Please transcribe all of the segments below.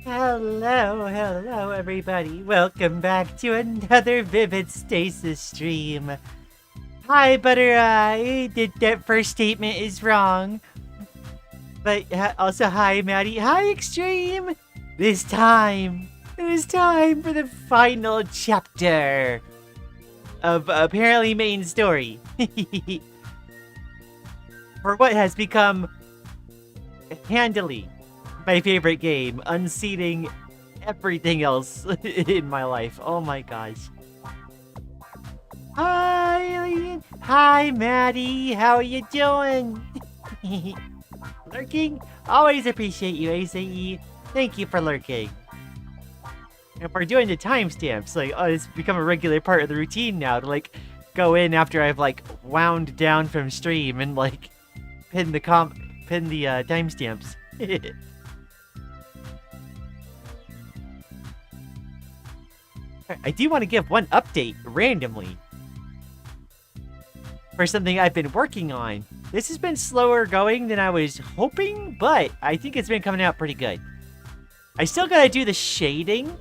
Hello, everybody. Welcome back to another Vivid Stasis stream. Hi, Butter Eye. That first statement is wrong. But also, hi, Maddie. Hi, Extreme. It is time for the final chapter of apparently main story. For what has become handily my favorite game, unseating everything else in my life. Oh my gosh. Hi, Lian. Hi, Maddie. How are you doing? Lurking? Always appreciate you, ACE. Thank you for lurking. And for doing the timestamps, like, oh, it's become a regular part of the routine now to, like, go in after I've, like, wound down from stream and, like, pin the timestamps. I do want to give one update randomly for something I've been working on. This has been slower going than I was hoping, but I think it's been coming out pretty good. I still gotta do the shading,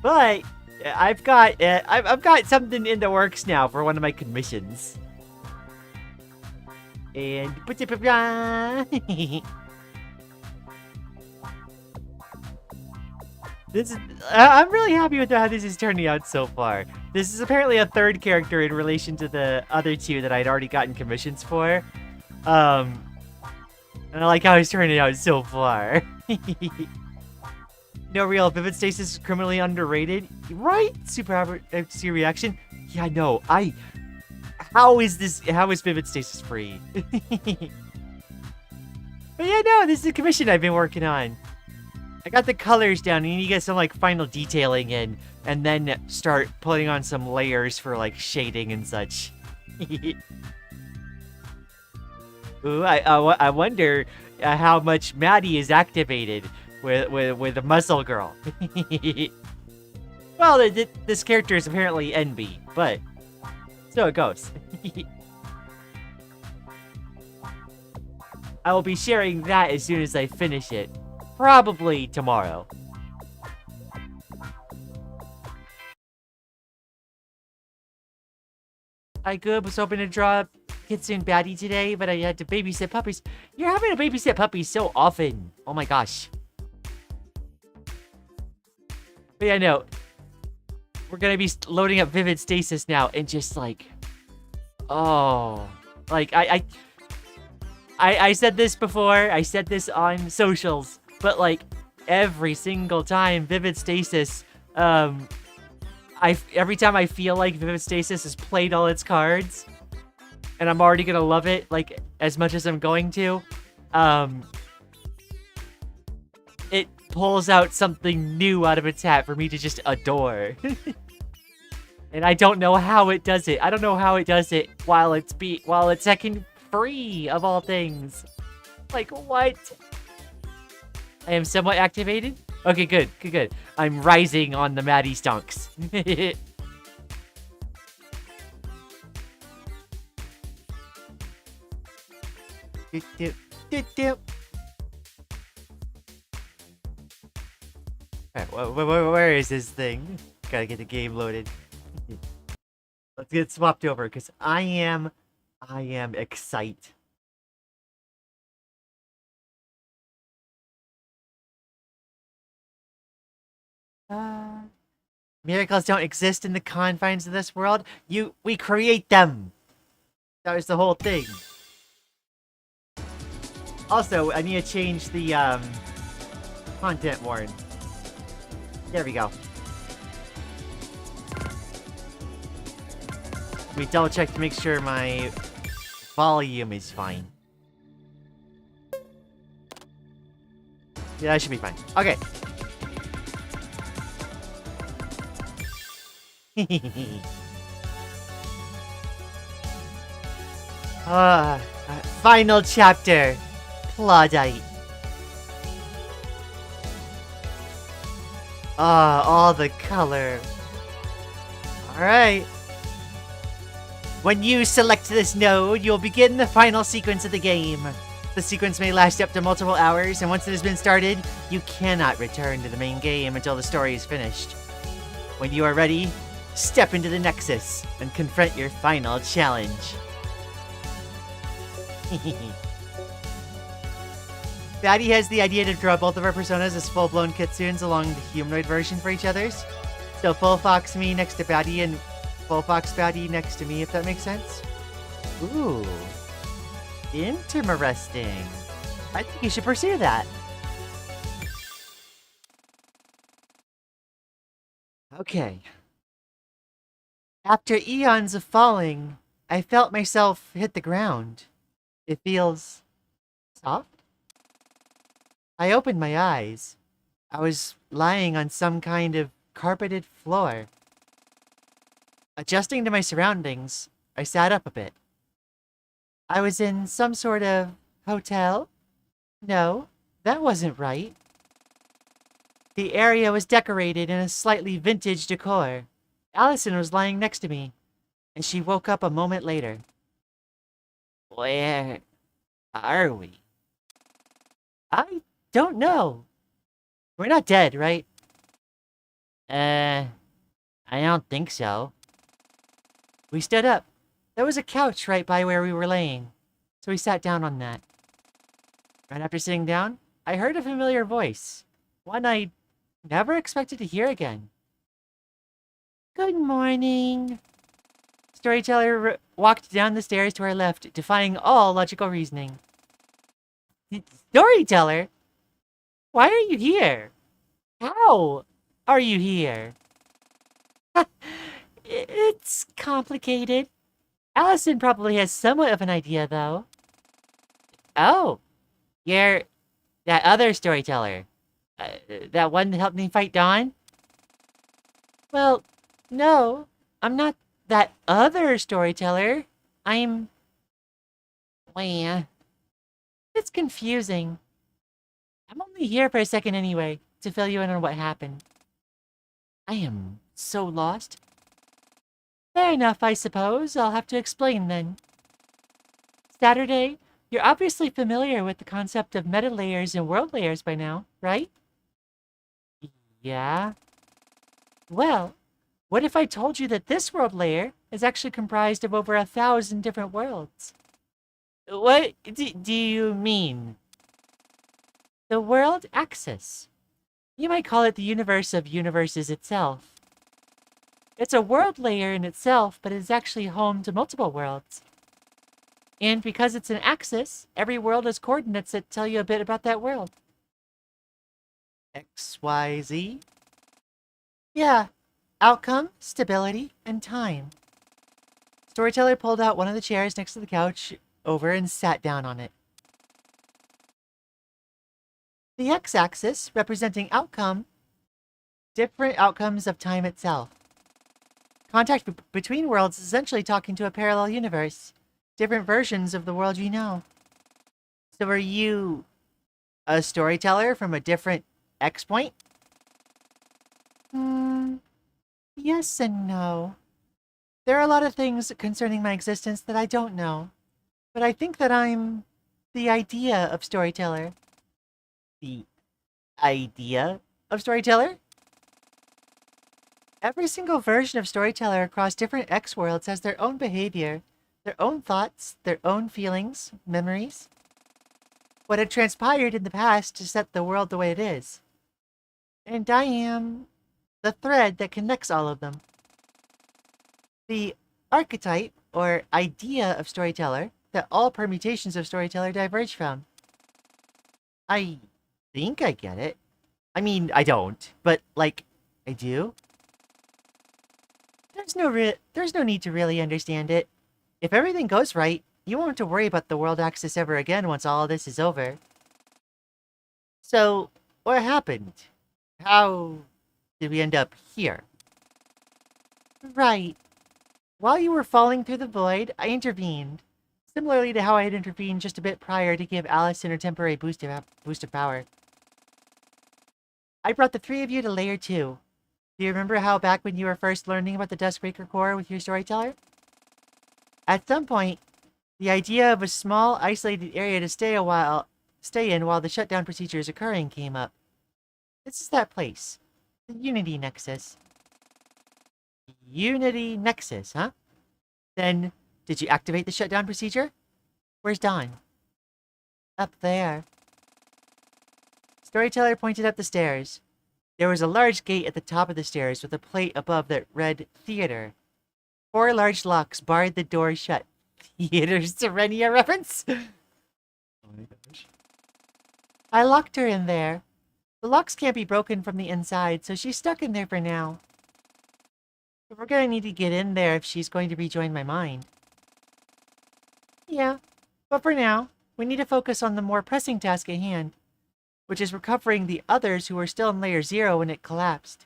but I've got something in the works now for one of my commissions. And I'm really happy with how this is turning out so far. This is apparently a third character in relation to the other two that I'd already gotten commissions for. And I like how it's turning out so far. No, real, Vivid Stasis is criminally underrated. Right? Super reaction. Yeah, no, how is Vivid Stasis free? But yeah, no, this is a commission I've been working on. I got the colors down, and you get some, like, final detailing in, and then start putting on some layers for, like, shading and such. Ooh, I wonder how much Maddie is activated with the Muscle Girl. Well, this character is apparently NB, but so it goes. I will be sharing that as soon as I finish it. Probably tomorrow. I was hoping to draw Kitsune Baddie today, but I had to babysit puppies. You're having to babysit puppies so often. Oh my gosh. But yeah, no. We're gonna be loading up Vivid Stasis now and just like... Oh. Like, I said this before. I said this on socials. But, like, every single time Vivid Stasis, every time I feel like Vivid Stasis has played all its cards, and I'm already gonna love it, like, as much as I'm going to, it pulls out something new out of its hat for me to just adore. And I don't know how it does it. I don't know how it does it while it's second free, of all things. Like, what? I am somewhat activated? Okay, good. I'm rising on the Maddie stonks. Alright, where is this thing? Gotta get the game loaded. Let's get swapped over, because I am excited. Miracles don't exist in the confines of this world. We create them. That was the whole thing. Also, I need to change the content warn. There we go. Let me double check to make sure my volume is fine. Yeah, that should be fine. Okay. Ah, final chapter. Plaudite. Ah, all the color. Alright. When you select this node, you'll begin the final sequence of the game. The sequence may last up to multiple hours, and once it has been started, you cannot return to the main game until the story is finished. When you are ready, step into the Nexus and confront your final challenge. Batty has the idea to draw both of our personas as full-blown kitsunes along the humanoid version for each other's. So full fox me next to Batty and full fox Batty next to me, if that makes sense. Ooh. Interesting. I think you should pursue that. Okay. After eons of falling, I felt myself hit the ground. It feels soft. I opened my eyes. I was lying on some kind of carpeted floor. Adjusting to my surroundings, I sat up a bit. I was in some sort of hotel? No, that wasn't right. The area was decorated in a slightly vintage decor. Allison was lying next to me, and she woke up a moment later. Where are we? I don't know. We're not dead, right? I don't think so. We stood up. There was a couch right by where we were laying, so we sat down on that. Right after sitting down, I heard a familiar voice, one I never expected to hear again. Good morning. Storyteller walked down the stairs to our left, defying all logical reasoning. Storyteller? Why are you here? How are you here? It's complicated. Allison probably has somewhat of an idea, though. Oh, you're that other storyteller. That one that helped me fight Dawn? Well, no, I'm not that other storyteller. I'm... Well, it's confusing. I'm only here for a second anyway, to fill you in on what happened. I am so lost. Fair enough, I suppose. I'll have to explain then. Saturday, you're obviously familiar with the concept of meta layers and world layers by now, right? Yeah. Well, what if I told you that this world layer is actually comprised of over 1,000 different worlds? What do you mean? The world axis. You might call it the universe of universes itself. It's a world layer in itself, but it's actually home to multiple worlds. And because it's an axis, every world has coordinates that tell you a bit about that world. X, Y, Z? Yeah. Outcome, stability, and time. Storyteller pulled out one of the chairs next to the couch over and sat down on it. The x-axis, representing outcome, different outcomes of time itself. Contact between worlds is essentially talking to a parallel universe. Different versions of the world you know. So are you a storyteller from a different X point? Yes and no. There are a lot of things concerning my existence that I don't know. But I think that I'm the idea of storyteller. The idea of storyteller? Every single version of storyteller across different X worlds has their own behavior, their own thoughts, their own feelings, memories. What had transpired in the past to set the world the way it is. And I am the thread that connects all of them. The archetype, or idea of storyteller, that all permutations of storyteller diverge from. I think I get it. I mean, I don't, but, like, I do. There's no need to really understand it. If everything goes right, you won't have to worry about the world axis ever again once all of this is over. So, what happened? How did we end up here? Right. While you were falling through the void, I intervened. similarly to how I had intervened just a bit prior to give Allison a temporary boost of power. I brought the three of you to Layer 2. Do you remember how back when you were first learning about the Duskbreaker core with your storyteller? At some point, the idea of a small, isolated area to stay in while the shutdown procedure is occurring came up. This is that place. The Unity Nexus. Unity Nexus, huh? Then, did you activate the shutdown procedure? Where's Dawn? Up there. Storyteller pointed up the stairs. There was a large gate at the top of the stairs with a plate above that read Theater. 4 large locks barred the door shut. Theater Sirenia reference? Oh my gosh. I locked her in there. The locks can't be broken from the inside, so she's stuck in there for now. But we're gonna need to get in there if she's going to rejoin my mind. Yeah, but for now, we need to focus on the more pressing task at hand, which is recovering the others who were still in Layer 0 when it collapsed.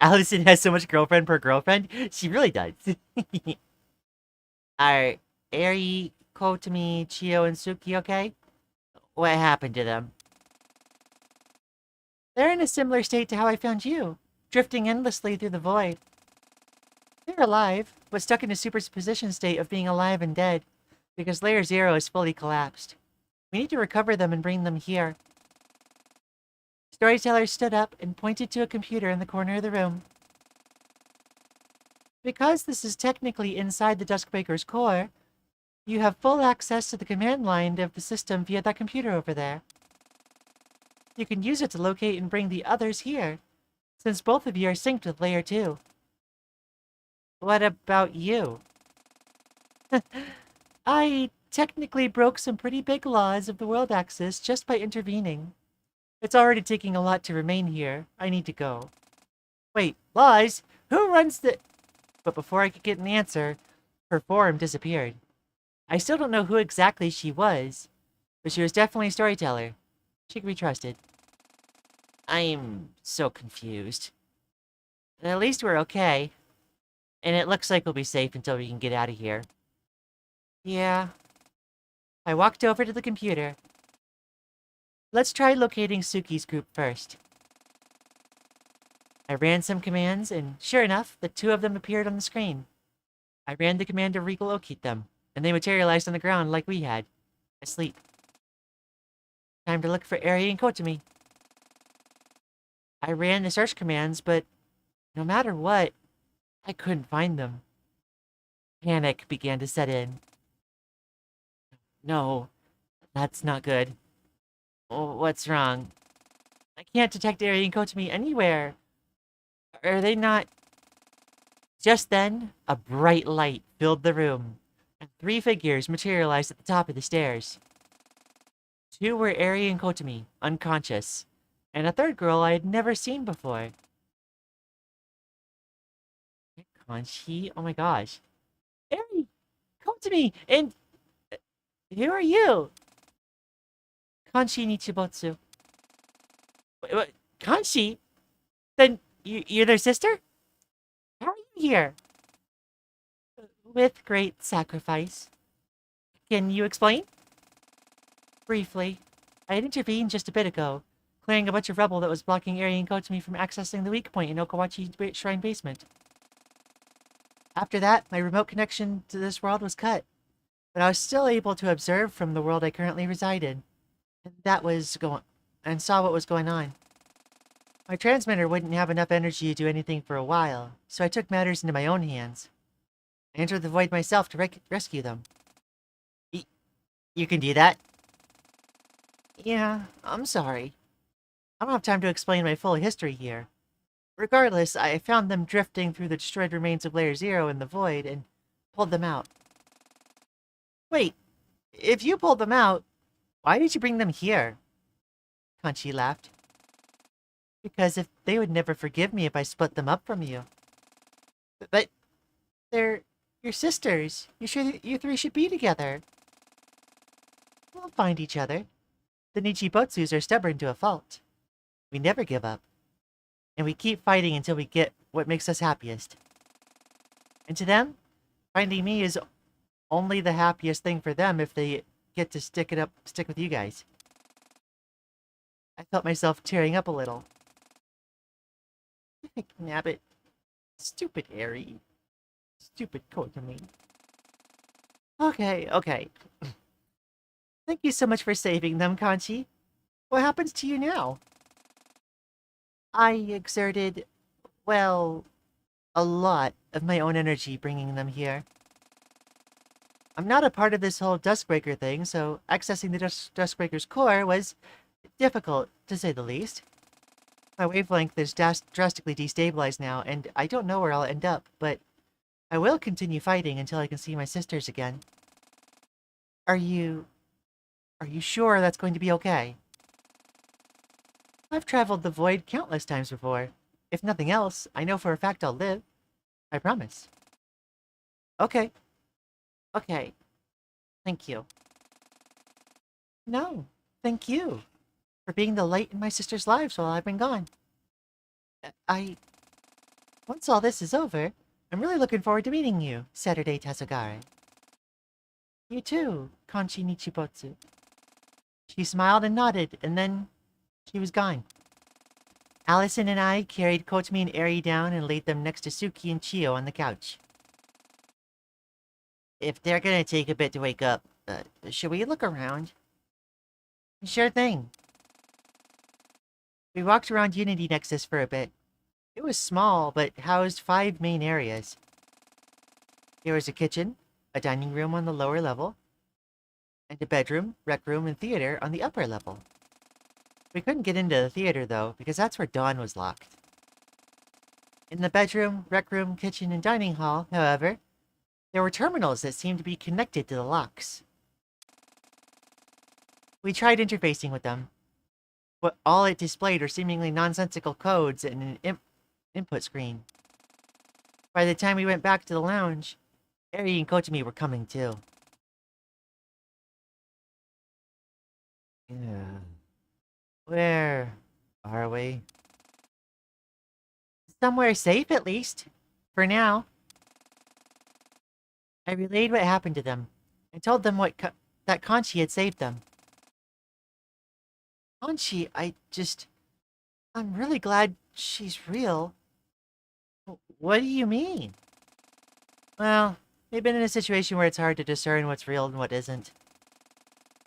Allison has so much girlfriend per girlfriend. She really does. Are Eri, Kotami, Chio, and Suki okay? What happened to them? They're in a similar state to how I found you, drifting endlessly through the void. They're alive, but stuck in a superposition state of being alive and dead, because Layer 0 is fully collapsed. We need to recover them and bring them here. Storyteller stood up and pointed to a computer in the corner of the room. Because this is technically inside the Duskbreaker's core, you have full access to the command line of the system via that computer over there. You can use it to locate and bring the others here, since both of you are synced with Layer 2. What about you? I technically broke some pretty big laws of the world axis just by intervening. It's already taking a lot to remain here. I need to go. Wait, laws? Who runs the... But before I could get an answer, her form disappeared. I still don't know who exactly she was, but she was definitely a storyteller. She can be trusted. I'm so confused. At least we're okay. And it looks like we'll be safe until we can get out of here. Yeah. I walked over to the computer. Let's try locating Suki's group first. I ran some commands, and sure enough, the 2 of them appeared on the screen. I ran the command to relocate them, and they materialized on the ground like we had, asleep. Time to look for Eri and Kotami. I ran the search commands, but no matter what, I couldn't find them. Panic began to set in. No, that's not good. Oh, what's wrong? I can't detect Eri and Kotami anywhere. Are they not... Just then, a bright light filled the room, and 3 figures materialized at the top of the stairs. 2 were Eri and Kotami, unconscious, and a 3rd girl I had never seen before. Kanshi? Oh my gosh. Eri! Kotami! And... who are you? Kanshi Nichibotsu. What? Kanshi? Then you're their sister? How are you here? With great sacrifice. Can you explain? Briefly, I had intervened just a bit ago, clearing a bunch of rubble that was blocking Eri and Kotami from accessing the weak point in Okawachi Shrine basement. After that, my remote connection to this world was cut, but I was still able to observe from the world I currently reside in. And saw what was going on. My transmitter wouldn't have enough energy to do anything for a while, so I took matters into my own hands. I entered the void myself to rescue them. You can do that? Yeah, I'm sorry. I don't have time to explain my full history here. Regardless, I found them drifting through the destroyed remains of Layer 0 in the void and pulled them out. Wait, if you pulled them out, why did you bring them here? Kanchi laughed. Because if they would never forgive me if I split them up from you. But they're your sisters. You 3 should be together. We'll find each other. The Nichibotsus are stubborn to a fault. We never give up. And we keep fighting until we get what makes us happiest. And to them, Finding me is only the happiest thing for them if they get to stick with you guys. I felt myself tearing up a little. Nabbit. Stupid Airy. Stupid Kotomi. Okay. Thank you so much for saving them, Kanchi. What happens to you now? I exerted, well, a lot of my own energy bringing them here. I'm not a part of this whole Duskbreaker thing, so accessing the Duskbreaker's core was difficult, to say the least. My wavelength is drastically destabilized now, and I don't know where I'll end up, but I will continue fighting until I can see my sisters again. Are you sure that's going to be okay? I've traveled the void countless times before. If nothing else, I know for a fact I'll live. I promise. Okay. Thank you. No, thank you for being the light in my sister's lives while I've been gone. Once all this is over, I'm really looking forward to meeting you, Saturday Tasagare. You too, Kanchi Nichibotsu. She smiled and nodded, and then she was gone. Allison and I carried Kotomi and Eri down and laid them next to Suki and Chio on the couch. If they're gonna take a bit to wake up, should we look around? Sure thing. We walked around Unity Nexus for a bit. It was small, but housed 5 main areas. There was a kitchen, a dining room on the lower level, and a bedroom, rec room, and theater on the upper level. We couldn't get into the theater, though, because that's where Dawn was locked. In the bedroom, rec room, kitchen, and dining hall, however, there were terminals that seemed to be connected to the locks. We tried interfacing with them, but all it displayed were seemingly nonsensical codes and an input screen. By the time we went back to the lounge, Eri and Kotomi were coming too. Yeah. Where are we? Somewhere safe, at least. For now. I relayed what happened to them, and told them that Kanchi had saved them. Kanchi, I'm really glad she's real. What do you mean? Well, they've been in a situation where it's hard to discern what's real and what isn't.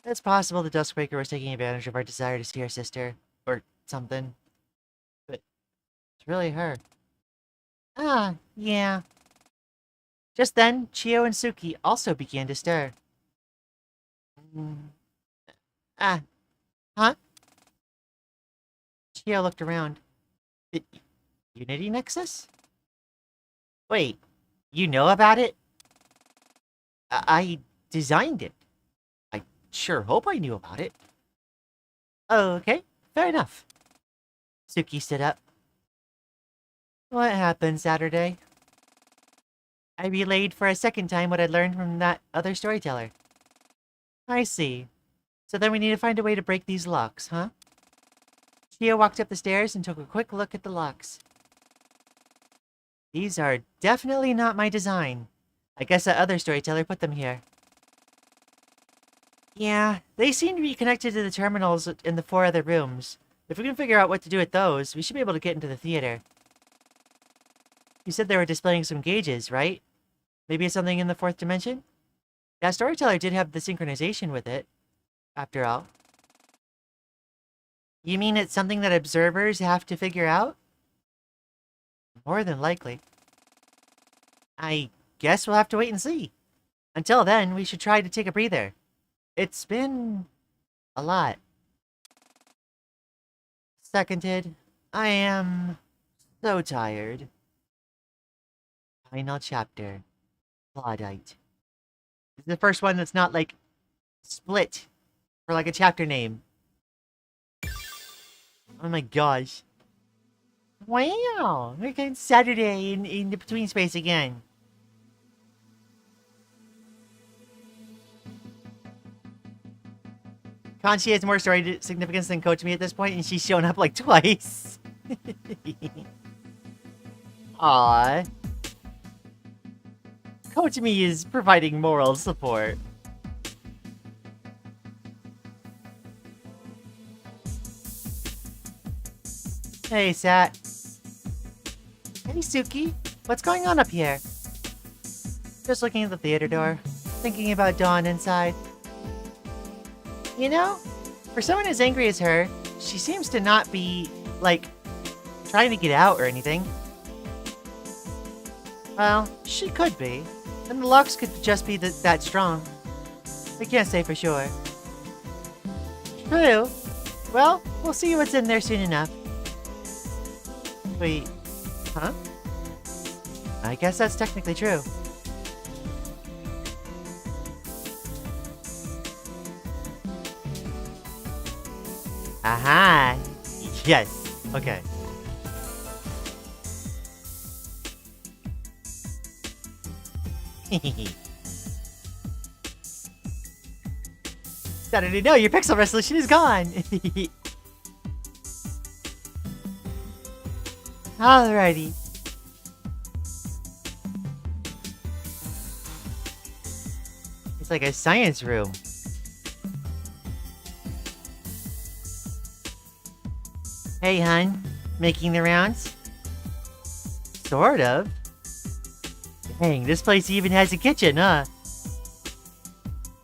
It's possible the Duskbreaker was taking advantage of our desire to see our sister, or something. But it's really her. Ah, yeah. Just then, Chio and Suki also began to stir. Huh? Chio looked around. Unity Nexus? Wait, you know about it? I designed it. I sure hope I knew about it. Okay, fair enough. Suki stood up. What happened Saturday? I relayed for a second time what I'd learned from that other storyteller. I see. So then we need to find a way to break these locks, huh? Chio walked up the stairs and took a quick look at the locks. These are definitely not my design. I guess that other storyteller put them here. Yeah, they seem to be connected to the terminals in the 4 other rooms. If we can figure out what to do with those, we should be able to get into the theater. You said they were displaying some gauges, right? Maybe it's something in the 4th dimension? That storyteller did have the synchronization with it, after all. You mean it's something that observers have to figure out? More than likely. I guess we'll have to wait and see. Until then, we should try to take a breather. It's been a lot. Seconded. I am so tired. Final chapter. Claudite. This is the first one that's not, like, split for, like, a chapter name. Oh my gosh. Wow! We're getting Saturday in the between space again. Kanchi has more story significance than Kotomi at this point, and she's shown up like twice. Aww. Coach Me is providing moral support. Hey, Sat. Hey, Suki. What's going on up here? Just looking at the theater door, thinking about Dawn inside. You know, for someone as angry as her, she seems to not be, like, trying to get out or anything. Well, she could be. And the locks could just be that strong. I can't say for sure. True. Well, we'll see what's in there soon enough. Wait, huh? I guess that's technically true. Aha! Yes. Okay. Saturday, no, your pixel resolution is gone! Alrighty. It's like a science room. Hey, hun. Making the rounds? Sort of. Dang, this place even has a kitchen, huh?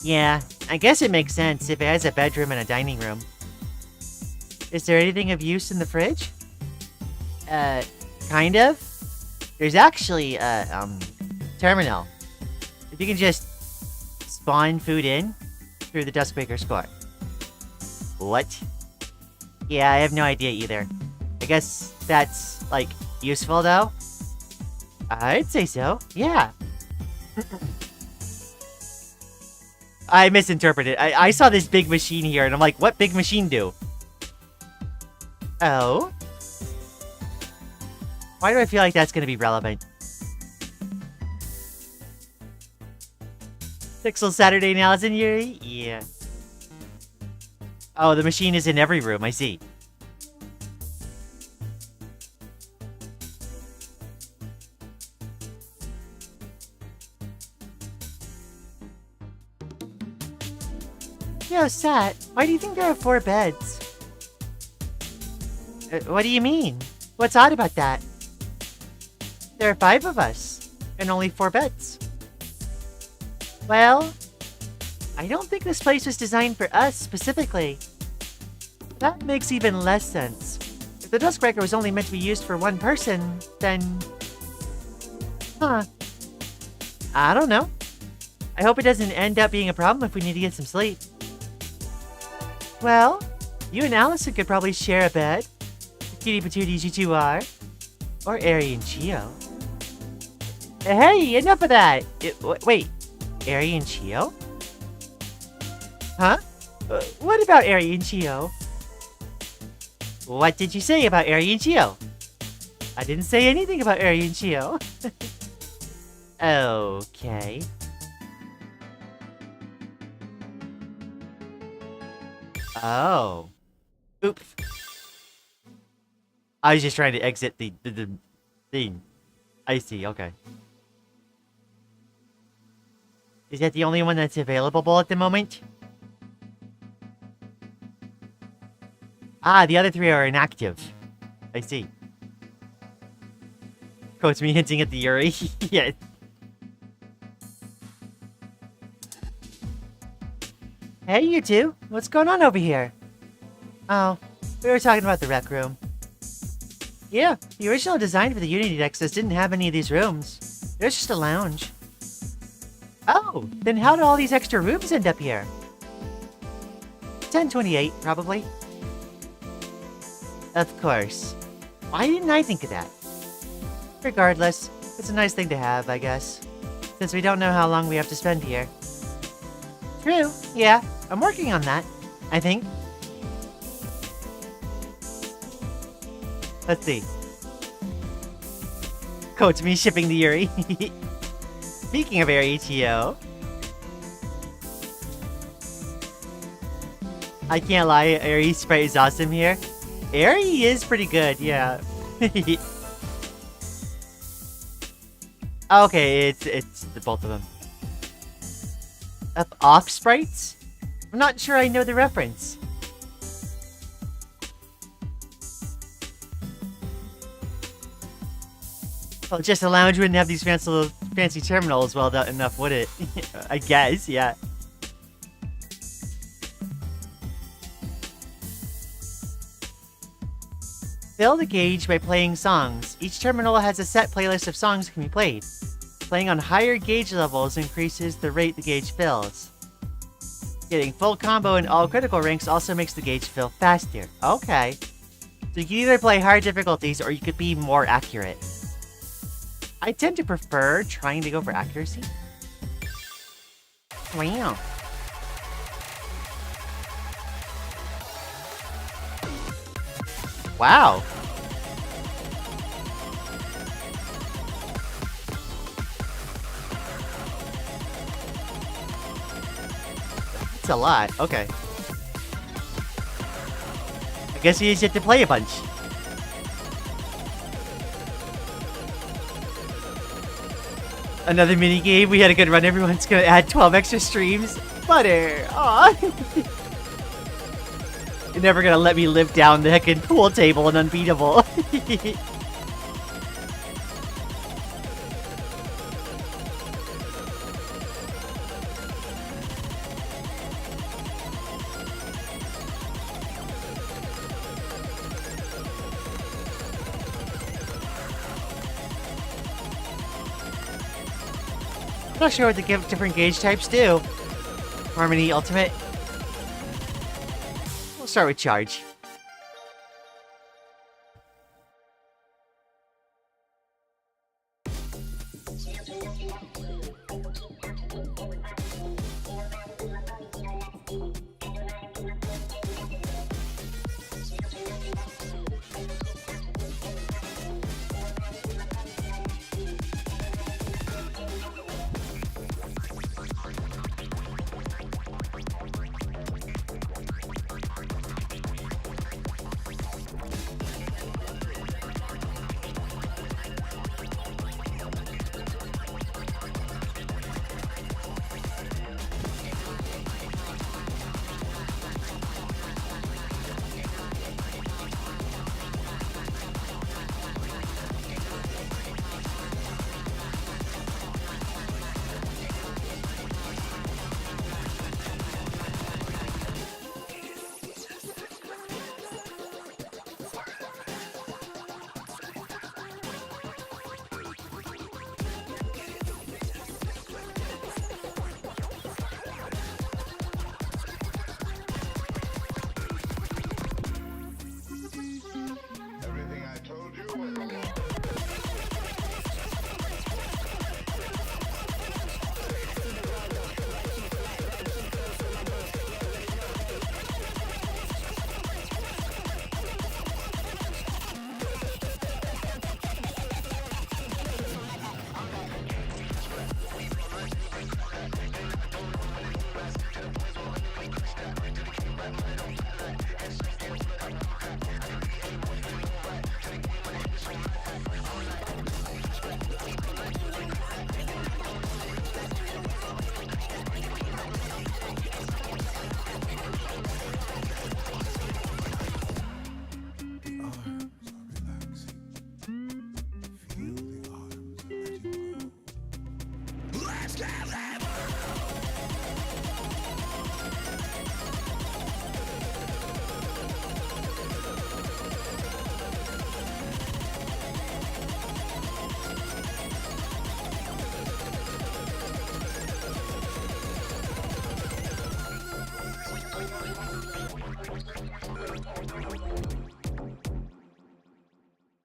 Yeah, I guess it makes sense if it has a bedroom and a dining room. Is there anything of use in the fridge? Kind of. There's actually a, terminal. If you can just spawn food in through the Duskbreaker score. What? Yeah, I have no idea either. I guess that's, like, useful, though? I'd say so, yeah. I misinterpreted. I saw this big machine here, and I'm like, what big machine do? Oh? Why do I feel like that's gonna be relevant? Pixel Saturday now is in Yuri? Yeah. Oh, the machine is in every room, I see. Yo, Sat, why do you think there are 4 beds? What do you mean? What's odd about that? There are 5 of us, and only 4 beds. Well, I don't think this place was designed for us, specifically. That makes even less sense. If the Duskbreaker was only meant to be used for 1 person, then... Huh. I don't know. I hope it doesn't end up being a problem if we need to get some sleep. Well, you and Allison could probably share a bed. Cutie patooties you two are. Or Ari and Chio. Hey, enough of that! Wait, Ari and Chio? Huh? What about Ari and Chio? What did you say about Ari and Chio? I didn't say anything about Ari and Chio. Okay. Oh. Oops. I was just trying to exit the thing. I see, okay. Is that the only one that's available at the moment? Ah, the other 3 are inactive. I see. Quotes me hinting at the Yuri. Yeah. Hey, you two. What's going on over here? Oh, we were talking about the rec room. Yeah, the original design for the Unity Nexus didn't have any of these rooms. It was just a lounge. Oh, then how did all these extra rooms end up here? 1028, probably. Of course. Why didn't I think of that? Regardless, it's a nice thing to have, I guess. Since we don't know how long we have to spend here. True, yeah. I'm working on that, I think. Let's see. Coach me shipping the Yuri. Speaking of ARETO, I can't lie, Aries sprite is awesome here. Aerie is pretty good, yeah. Okay, it's the both of them. Up off sprites? I'm not sure I know the reference. Well, just a lounge wouldn't have these fancy terminals well enough, would it? I guess, yeah. Fill the gauge by playing songs. Each terminal has a set playlist of songs that can be played. Playing on higher gauge levels increases the rate the gauge fills. Getting full combo in all critical ranks also makes the gauge fill faster. Okay. So you can either play higher difficulties or you could be more accurate. I tend to prefer trying to go for accuracy. Wow. Wow. That's a lot. Okay. I guess you just have to play a bunch. Another mini game. We had a good run. Everyone's gonna add 12 extra streams. Butter. Aw. You're never gonna let me live down the heckin' pool table and unbeatable. I'm not sure what the different gauge types do. Harmony Ultimate. We'll start with Charge.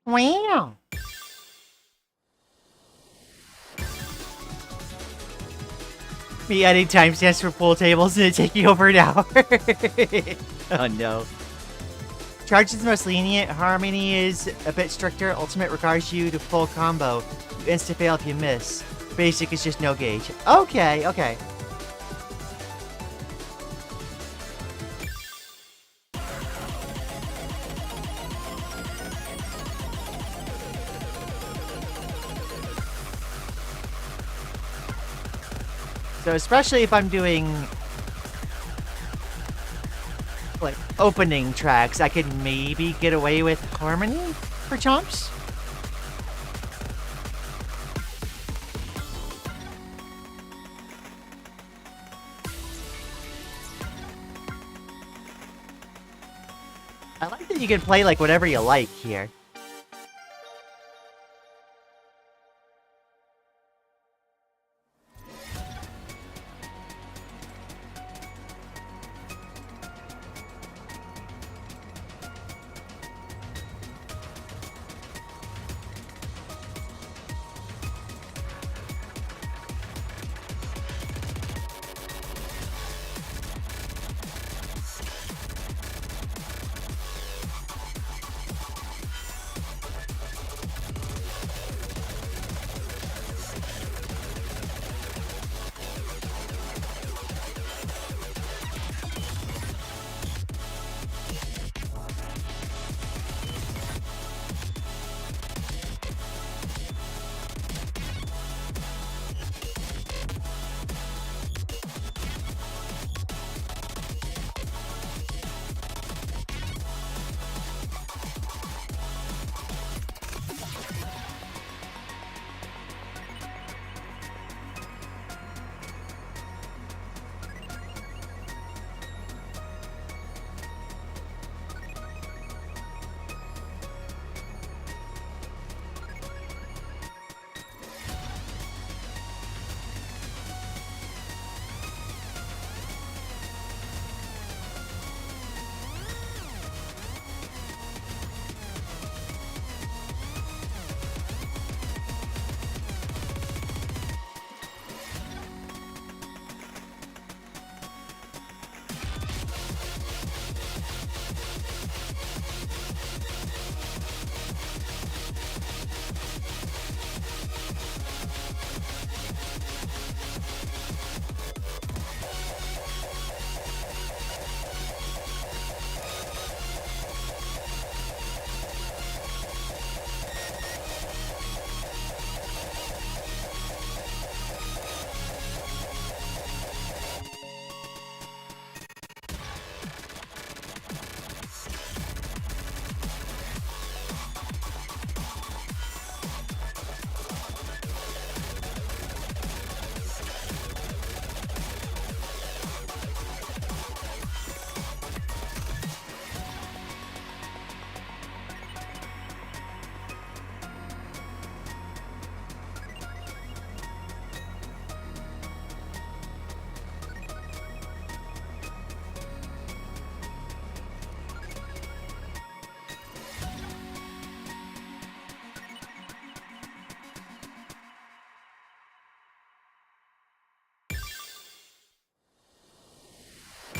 Wow. Me adding timestamps for pool tables and it taking over an hour. Oh no. Charge is the most lenient, Harmony is a bit stricter, Ultimate requires you to full combo. You insta-fail if you miss. Basic is just no gauge. Okay, okay. So especially if I'm doing like opening tracks, I could maybe get away with harmony for chomps. I like that you can play like whatever you like here.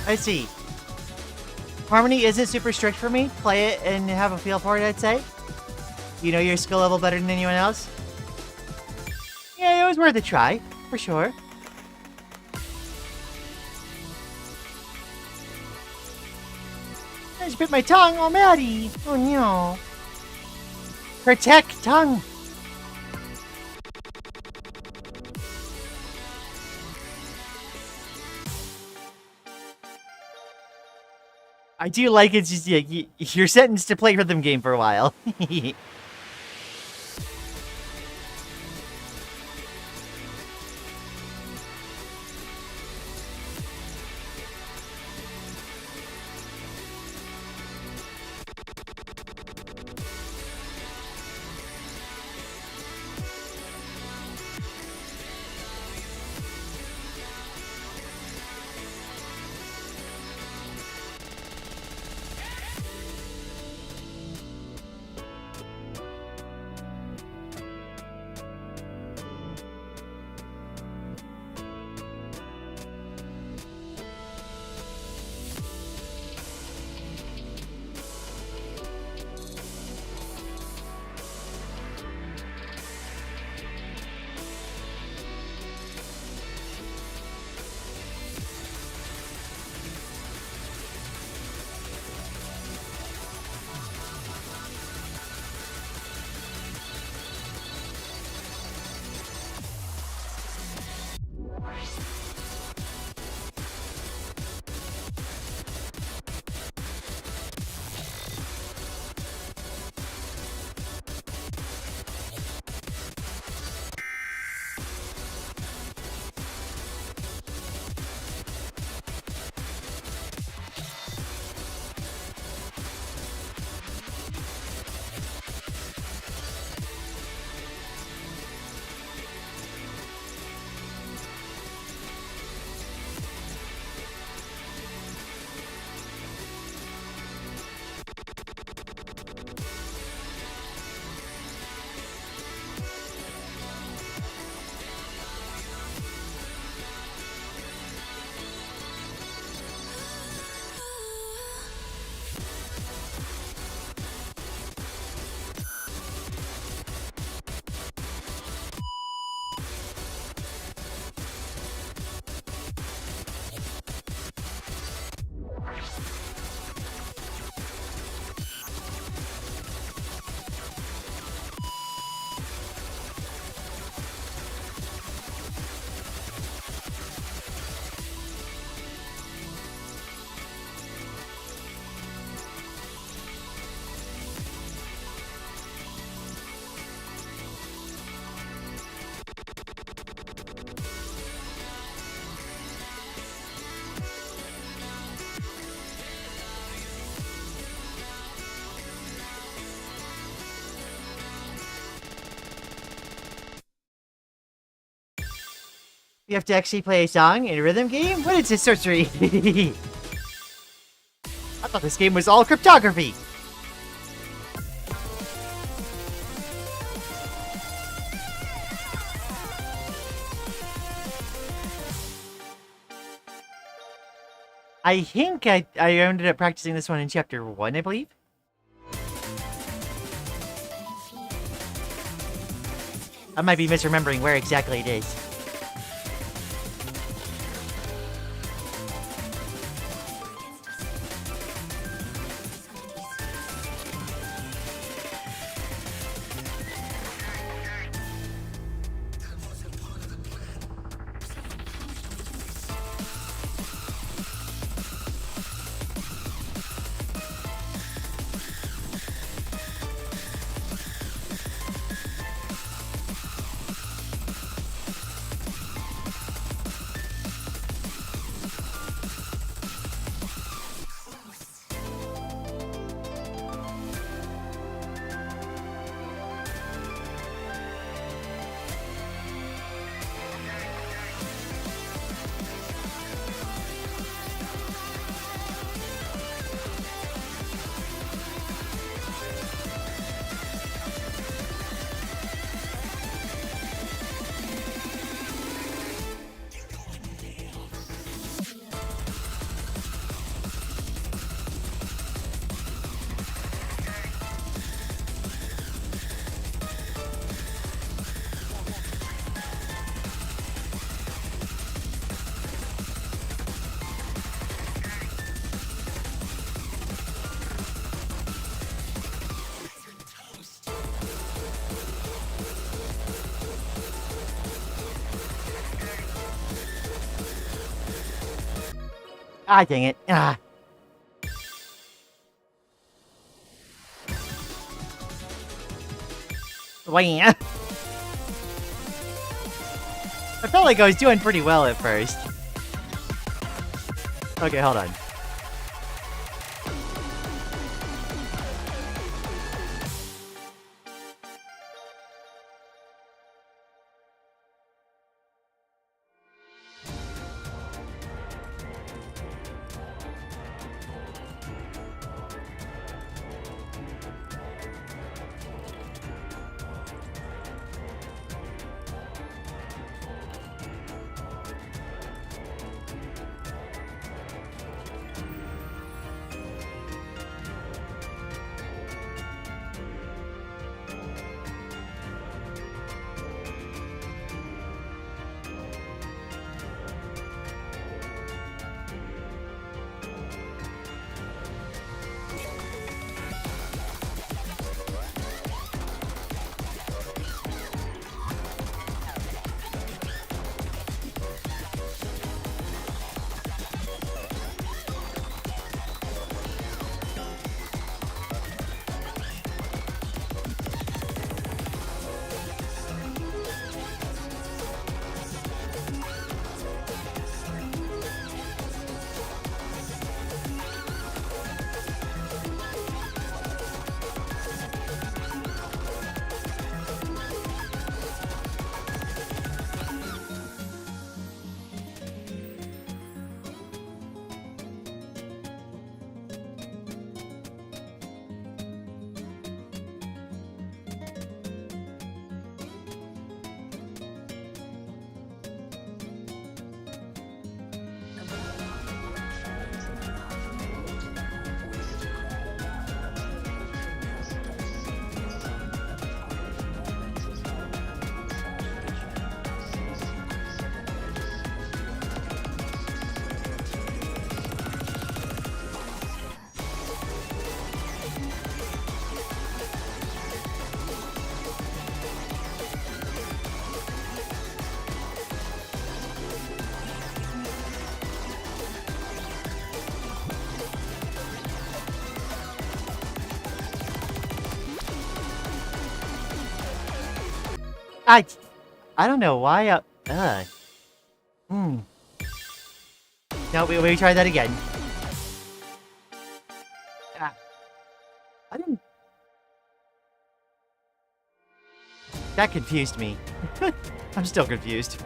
I see. Harmony isn't super strict for me. Play it and have a feel for it, I'd say. You know your skill level better than anyone else. Yeah, it was worth a try, for sure. I just bit my tongue, oh Maddie! Oh no. Protect tongue! I do like it's just, yeah, you're sentenced to play rhythm game for a while. We have to actually play a song in a rhythm game? What is this sorcery? I thought this game was all cryptography. I think I ended up practicing this one in chapter 1, I believe. I might be misremembering where exactly it is. Ah, dang it. Ah. Lian. I felt like I was doing pretty well at first. Okay, hold on. I don't know why. No, we try that again. Ah, I didn't. That confused me. I'm still confused.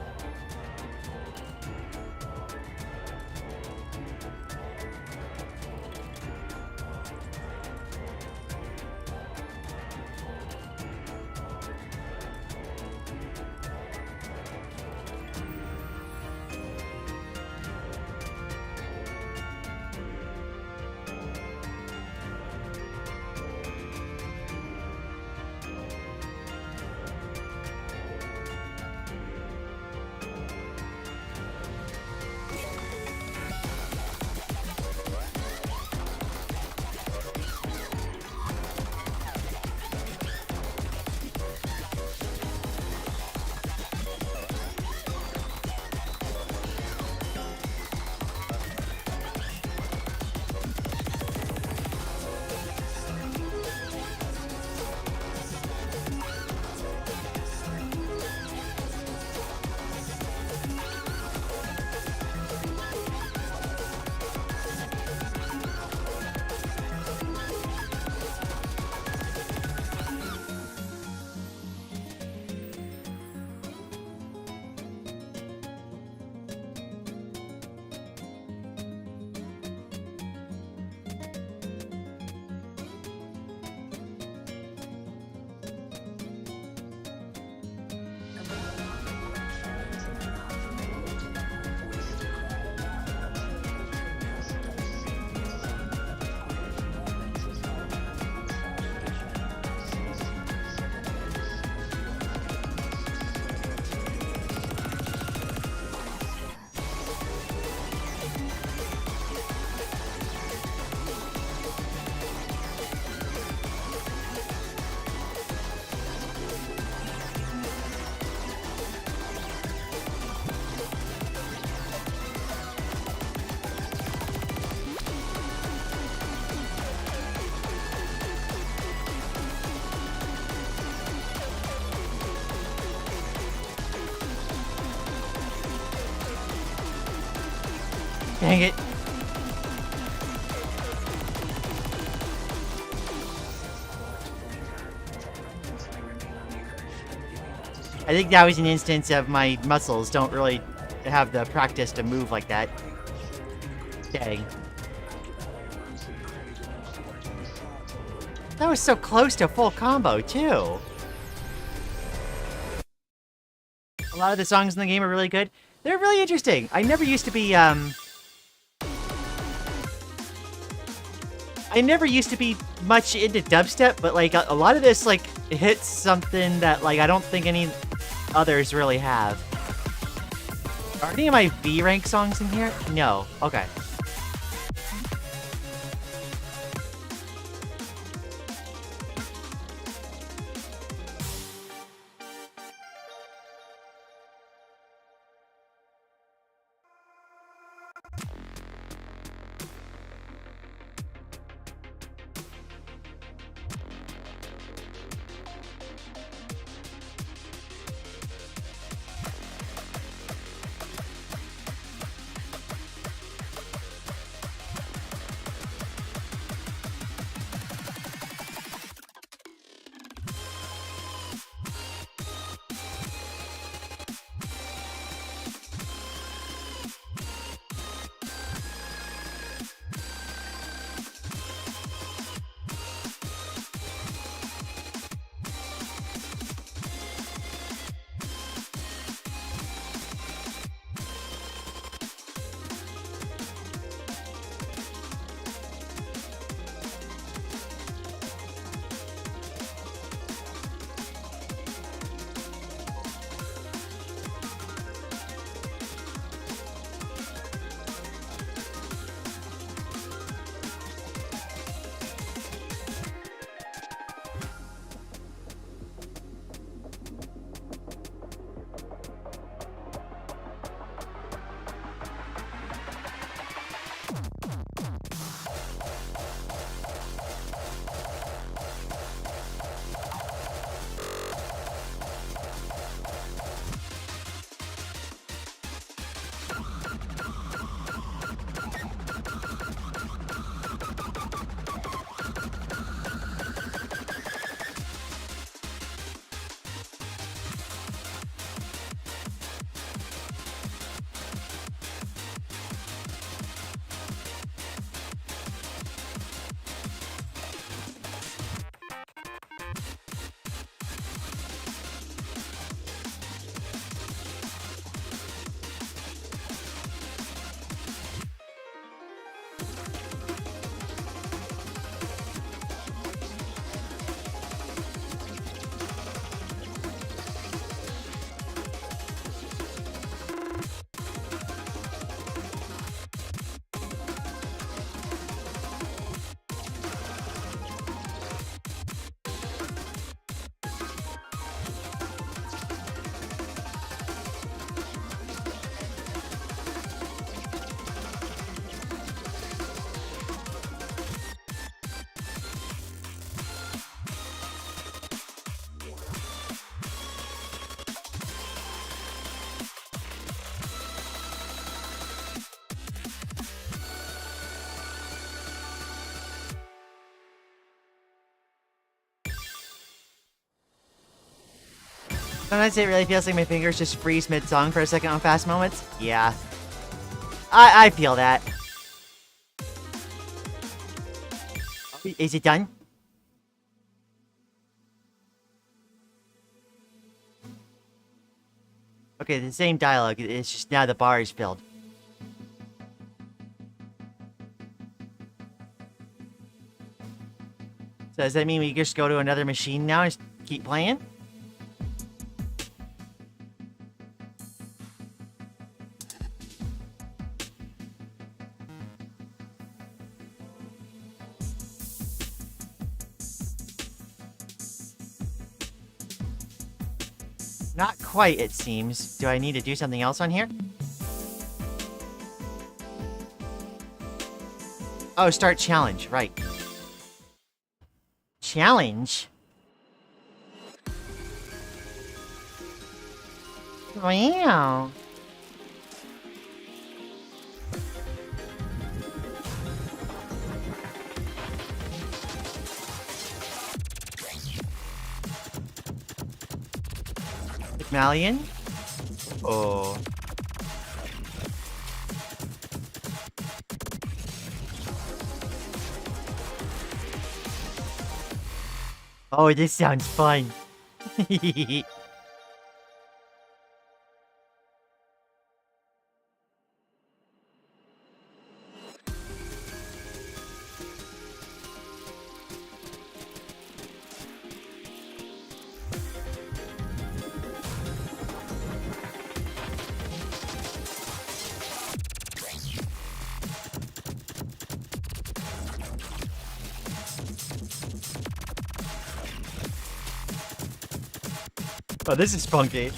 Dang it. I think that was an instance of my muscles don't really have the practice to move like that. Dang. That was so close to full combo, too. A lot of the songs in the game are really good. They're really interesting. I never used to be much into dubstep, but, like, a lot of this, like, hits something that, like, I don't think any others really have. Are any of my B rank songs in here? No. Okay. Sometimes it really feels like my fingers just freeze mid-song for a second on fast moments. Yeah. I feel that. Is it done? Okay, the same dialogue. It's just now the bar is filled. So does that mean we just go to another machine now and just keep playing? Not quite, it seems. Do I need to do something else on here? Oh, start challenge, right. Challenge? Wow. Malian? Oh. Oh, this sounds fun. Oh, this is funky.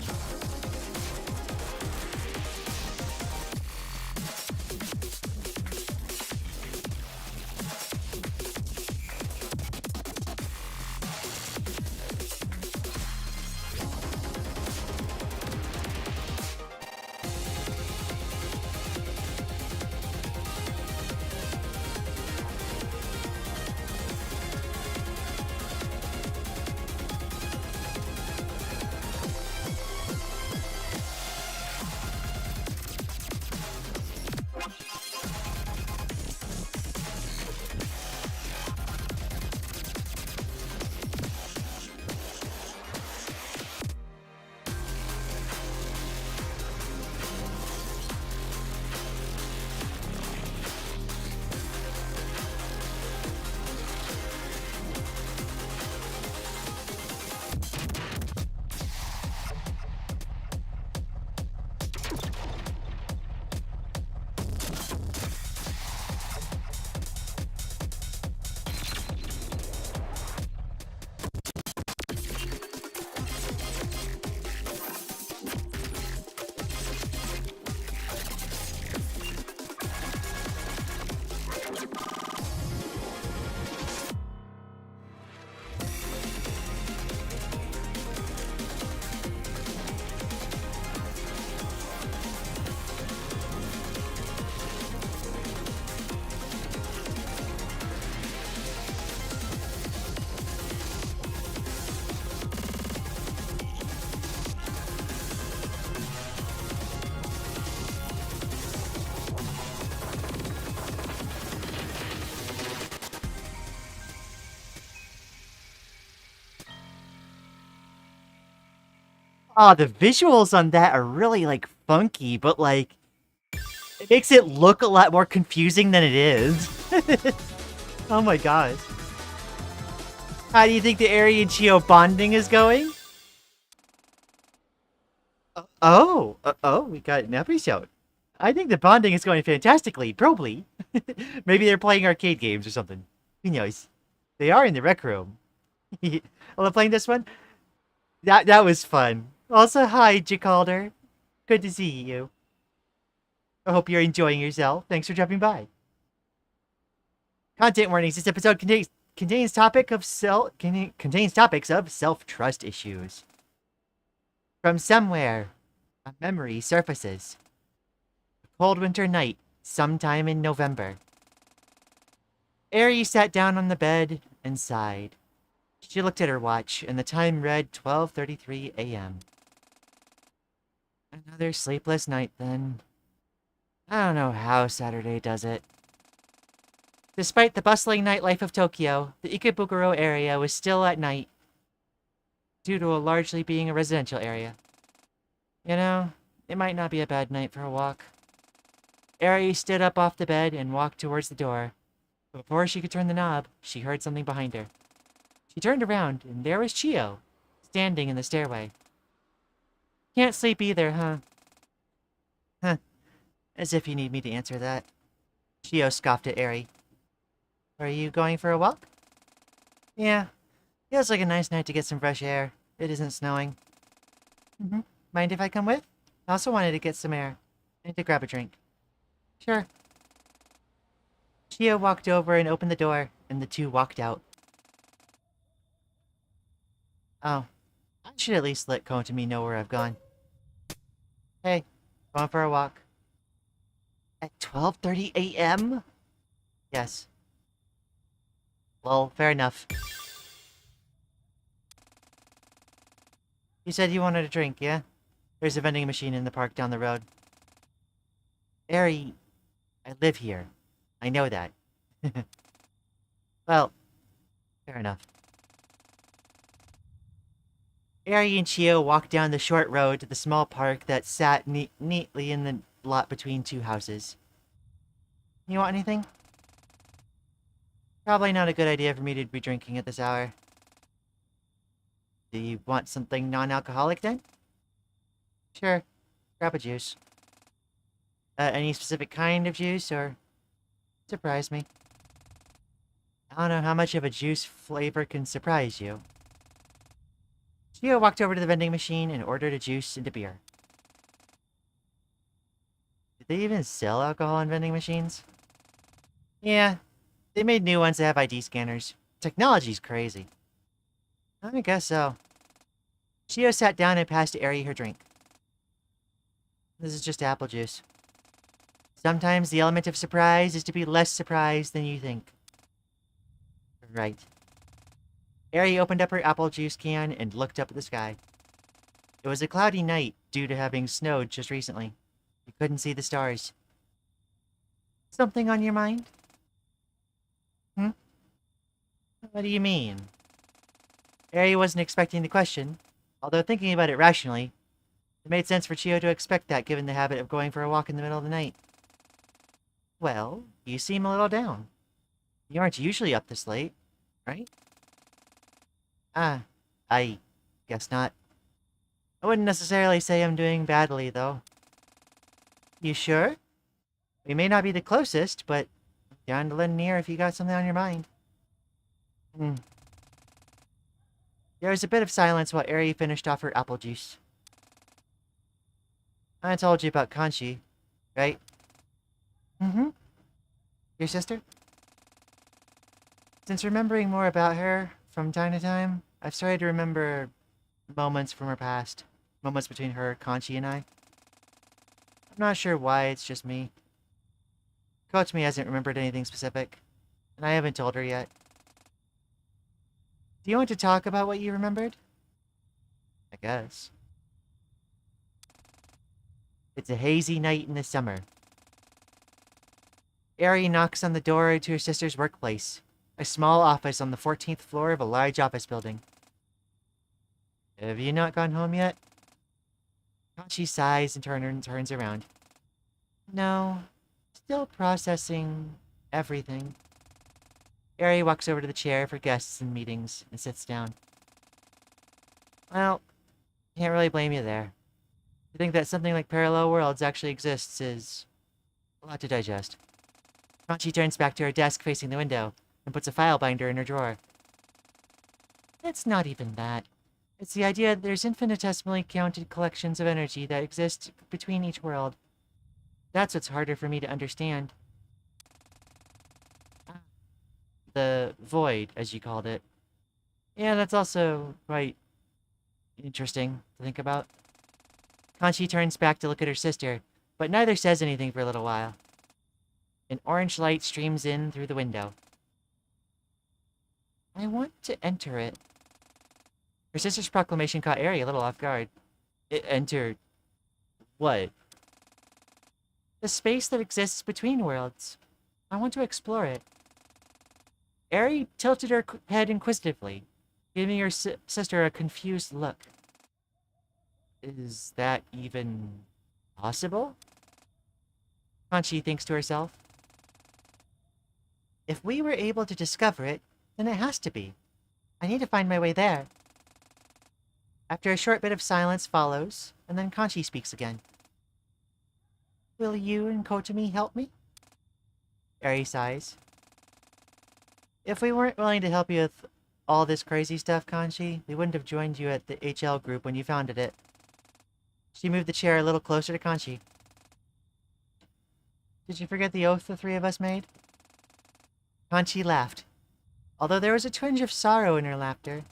Oh, the visuals on that are really, like, funky, but, like, it makes it look a lot more confusing than it is. Oh my gosh. How do you think the Eri and Chio bonding is going? Oh, we got an episode. I think the bonding is going fantastically, probably. Maybe they're playing arcade games or something. Who knows? They are in the rec room. Well, playing this one? That was fun. Also, hi, Jacalder. Good to see you. I hope you're enjoying yourself. Thanks for dropping by. Content warnings. This episode contains topics of self-trust issues. From somewhere, a memory surfaces. A cold winter night, sometime in November. Eri sat down on the bed and sighed. She looked at her watch, and the time read 12:33 a.m. Another sleepless night, then. I don't know how Saturday does it. Despite the bustling nightlife of Tokyo, the Ikebukuro area was still at night, due to it largely being a residential area. You know, it might not be a bad night for a walk. Eri stood up off the bed and walked towards the door. Before she could turn the knob, she heard something behind her. She turned around, and there was Chio, standing in the stairway. Can't sleep either, huh? Huh. As if you need me to answer that. Chio scoffed at Eri. Are you going for a walk? Yeah. Feels like a nice night to get some fresh air. It isn't snowing. Mind if I come with? I also wanted to get some air. And to grab a drink. Sure. Chio walked over and opened the door, and the two walked out. Oh. I should at least let Kontami know where I've gone. Hey, going for a walk. At 12:30 a.m.? Yes. Well, fair enough. You said you wanted a drink, yeah? There's a vending machine in the park down the road. Eri, I live here. I know that. Well, fair enough. Eri and Chio walked down the short road to the small park that sat neatly in the lot between two houses. You want anything? Probably not a good idea for me to be drinking at this hour. Do you want something non-alcoholic then? Sure. Grab a juice. Any specific kind of juice, or... Surprise me. I don't know how much of a juice flavor can surprise you. Chio walked over to the vending machine and ordered a juice and a beer. Do they even sell alcohol in vending machines? Yeah, they made new ones that have ID scanners. Technology's crazy. I guess so. Chio sat down and passed Eri her drink. This is just apple juice. Sometimes the element of surprise is to be less surprised than you think. Right. Eri opened up her apple juice can and looked up at the sky. It was a cloudy night due to having snowed just recently. You couldn't see the stars. Something on your mind? Hmm? What do you mean? Eri wasn't expecting the question, although thinking about it rationally, it made sense for Chio to expect that given the habit of going for a walk in the middle of the night. Well, you seem a little down. You aren't usually up this late, right? I guess not. I wouldn't necessarily say I'm doing badly, though. You sure? We may not be the closest, but down to lend an ear if you got something on your mind. There was a bit of silence while Eri finished off her apple juice. I told you about Kanchi, right? Mm-hmm. Your sister? Since remembering more about her from time to time, I've started to remember moments from her past. Moments between her, Kanchi, and I. I'm not sure why, it's just me. Kochimi hasn't remembered anything specific, and I haven't told her yet. Do you want to talk about what you remembered? I guess. It's a hazy night in the summer. Eri knocks on the door to her sister's workplace, a small office on the 14th floor of a large office building. Have you not gone home yet? She sighs and turns around. No, still processing everything. Eri walks over to the chair for guests and meetings and sits down. Well, can't really blame you there. To think that something like parallel worlds actually exists is a lot to digest. She turns back to her desk facing the window and puts a file binder in her drawer. It's not even that. It's the idea that there's infinitesimally counted collections of energy that exist between each world. That's what's harder for me to understand. The void, as you called it. Yeah, that's also quite interesting to think about. Kanchi turns back to look at her sister, but neither says anything for a little while. An orange light streams in through the window. I want to enter it. Her sister's proclamation caught Eri a little off guard. Enter... what? The space that exists between worlds. I want to explore it. Eri tilted her head inquisitively, giving her sister a confused look. Is that even possible? Kanchi thinks to herself. If we were able to discover it, then it has to be. I need to find my way there. After a short bit of silence follows, and then Kanchi speaks again. Will you and Kotomi help me? Eri sighs. If we weren't willing to help you with all this crazy stuff, Kanchi, we wouldn't have joined you at the HL group when you founded it. She moved the chair a little closer to Kanchi. Did you forget the oath the three of us made? Kanchi laughed, although there was a twinge of sorrow in her laughter.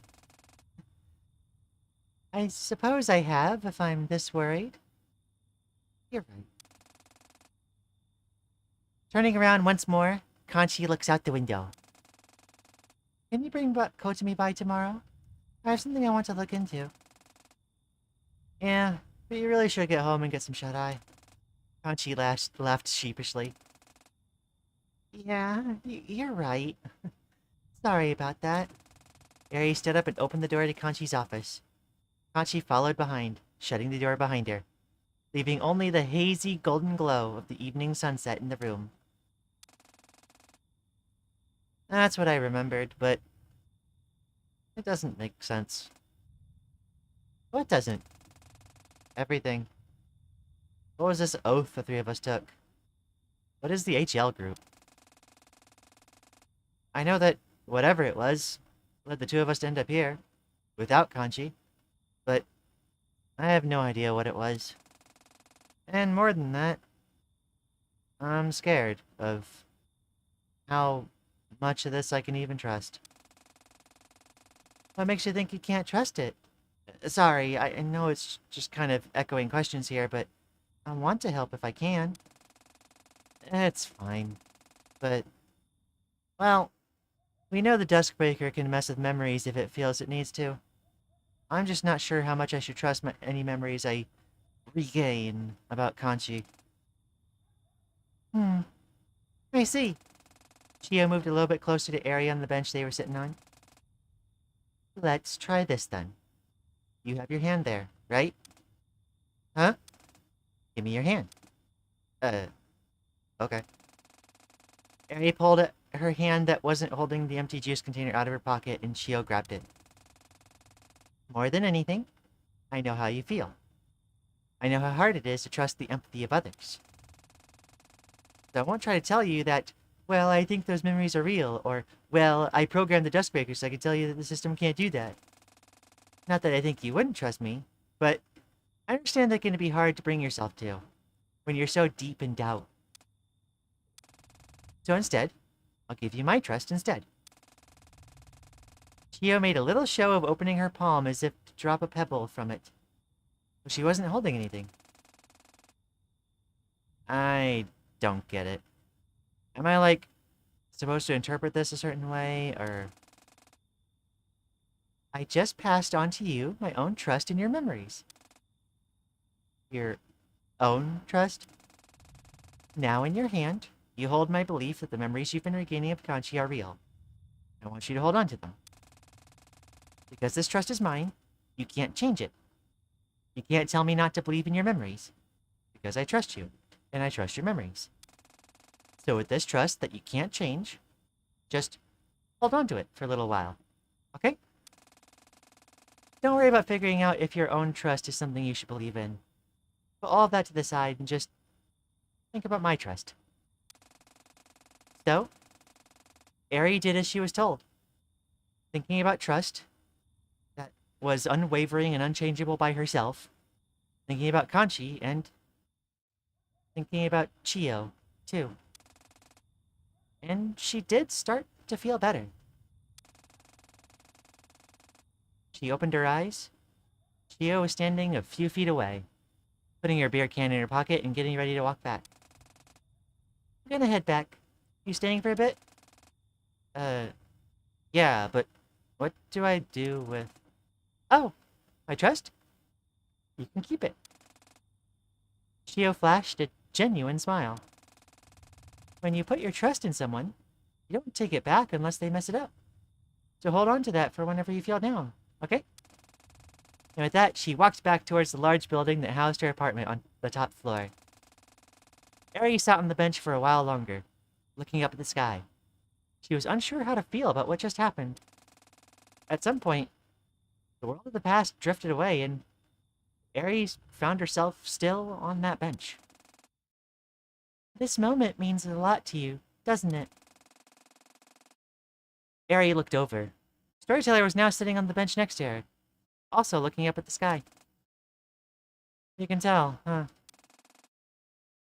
I suppose I have, if I'm this worried. You're right. Turning around once more, Kanchi looks out the window. Can you bring Kotomi by tomorrow? I have something I want to look into. Yeah, but you really should get home and get some shut-eye. Conchi laughed sheepishly. Yeah, you're right. Sorry about that. Yuri stood up and opened the door to Conchi's office. Conchi followed behind, shutting the door behind her, leaving only the hazy golden glow of the evening sunset in the room. That's what I remembered, but it doesn't make sense. What doesn't? Everything. What was this oath the three of us took? What is the HL group? I know that whatever it was led the two of us to end up here, without Conchi, but I have no idea what it was. And more than that, I'm scared of how much of this I can even trust. What makes you think you can't trust it? Sorry, I know it's just kind of echoing questions here, but I want to help if I can. It's fine. But, well, we know the Duskbreaker can mess with memories if it feels it needs to. I'm just not sure how much I should trust any memories I regain about Kanchi. I see. Chio moved a little bit closer to Area on the bench they were sitting on. Let's try this then. You have your hand there, right? Huh? Give me your hand. Okay. Area pulled her hand that wasn't holding the empty juice container out of her pocket, and Chio grabbed it. More than anything, I know how you feel. I know how hard it is to trust the empathy of others. So I won't try to tell you that, well, I think those memories are real, or, well, I programmed the Duskbreaker so I can tell you that the system can't do that. Not that I think you wouldn't trust me, but I understand that can be hard to bring yourself to when you're so deep in doubt. So instead, I'll give you my trust instead. Chio made a little show of opening her palm as if to drop a pebble from it. But she wasn't holding anything. I don't get it. Am I, like, supposed to interpret this a certain way, or... I just passed on to you my own trust in your memories. Your own trust? Now in your hand, you hold my belief that the memories you've been regaining of Kanchi are real. I want you to hold on to them. Because this trust is mine, you can't change it. You can't tell me not to believe in your memories. Because I trust you, and I trust your memories. So with this trust that you can't change, just hold on to it for a little while. Okay? Don't worry about figuring out if your own trust is something you should believe in. Put all of that to the side and just think about my trust. So, Eri did as she was told. Thinking about trust that was unwavering and unchangeable by herself. Thinking about Kanchi and thinking about Chio, too. And she did start to feel better. She opened her eyes. Chio was standing a few feet away, putting her beer can in her pocket and getting ready to walk back. I'm gonna head back. You staying for a bit? Yeah, but what do I do with... Oh, my trust? You can keep it. Chio flashed a genuine smile. When you put your trust in someone, you don't take it back unless they mess it up. So hold on to that for whenever you feel down, okay? And with that, she walked back towards the large building that housed her apartment on the top floor. Eri sat on the bench for a while longer, looking up at the sky. She was unsure how to feel about what just happened. At some point, the world of the past drifted away, and Eri found herself still on that bench. This moment means a lot to you, doesn't it? Eri looked over. Storyteller was now sitting on the bench next to her, also looking up at the sky. You can tell, huh?